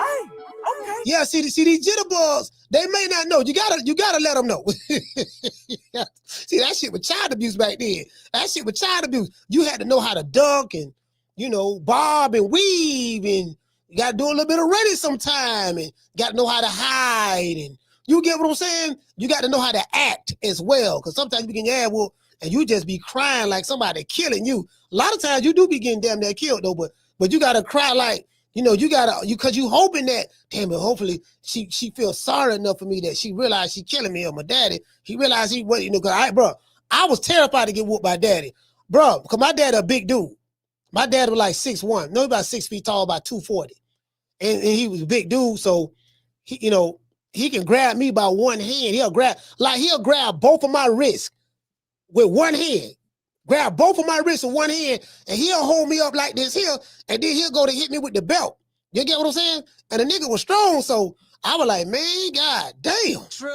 Yeah, see these jitterbugs, they may not know. You gotta let them know. See, that shit was child abuse back then. That shit was child abuse. You had to know how to duck and, bob and weave, and you gotta do a little bit of running sometime, and gotta know how to hide, and you get what I'm saying? You got to know how to act as well, because sometimes you get your ass whooped and you just be crying like somebody killing you. A lot of times you do be getting damn near killed though, but you gotta cry like, because you hoping that, damn it, hopefully she feels sorry enough for me that she realized she killing me, or my daddy, he realized he was, because I was terrified to get whooped by daddy, bro, because my dad a big dude. My dad was like 6'1", no, about 6 feet tall, about 240, and he was a big dude, so he can grab me by one hand. He'll grab both of my wrists with one hand. Grab both of my wrists with one hand, and he'll hold me up like this here, and then he'll go to hit me with the belt. You get what I'm saying? And the nigga was strong, so I was like, man, god damn. True.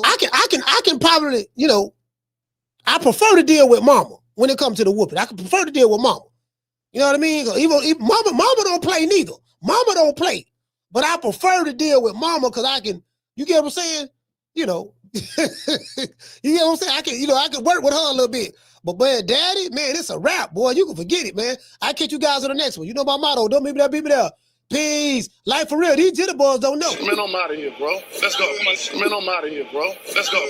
I can probably, I prefer to deal with mama when it comes to the whooping. I can prefer to deal with mama. You know what I mean? Even mama don't play neither. Mama don't play. But I prefer to deal with mama because I can, you get what I'm saying? You get what I'm saying? I can work with her a little bit. But man, daddy, man, it's a wrap, boy. You can forget it, man. I catch you guys on the next one. You know my motto, don't be there. Peace. Life for real. These jitterbugs don't know. Man, I'm out of here, bro. Let's go. Man, I'm out of here, bro. Let's go.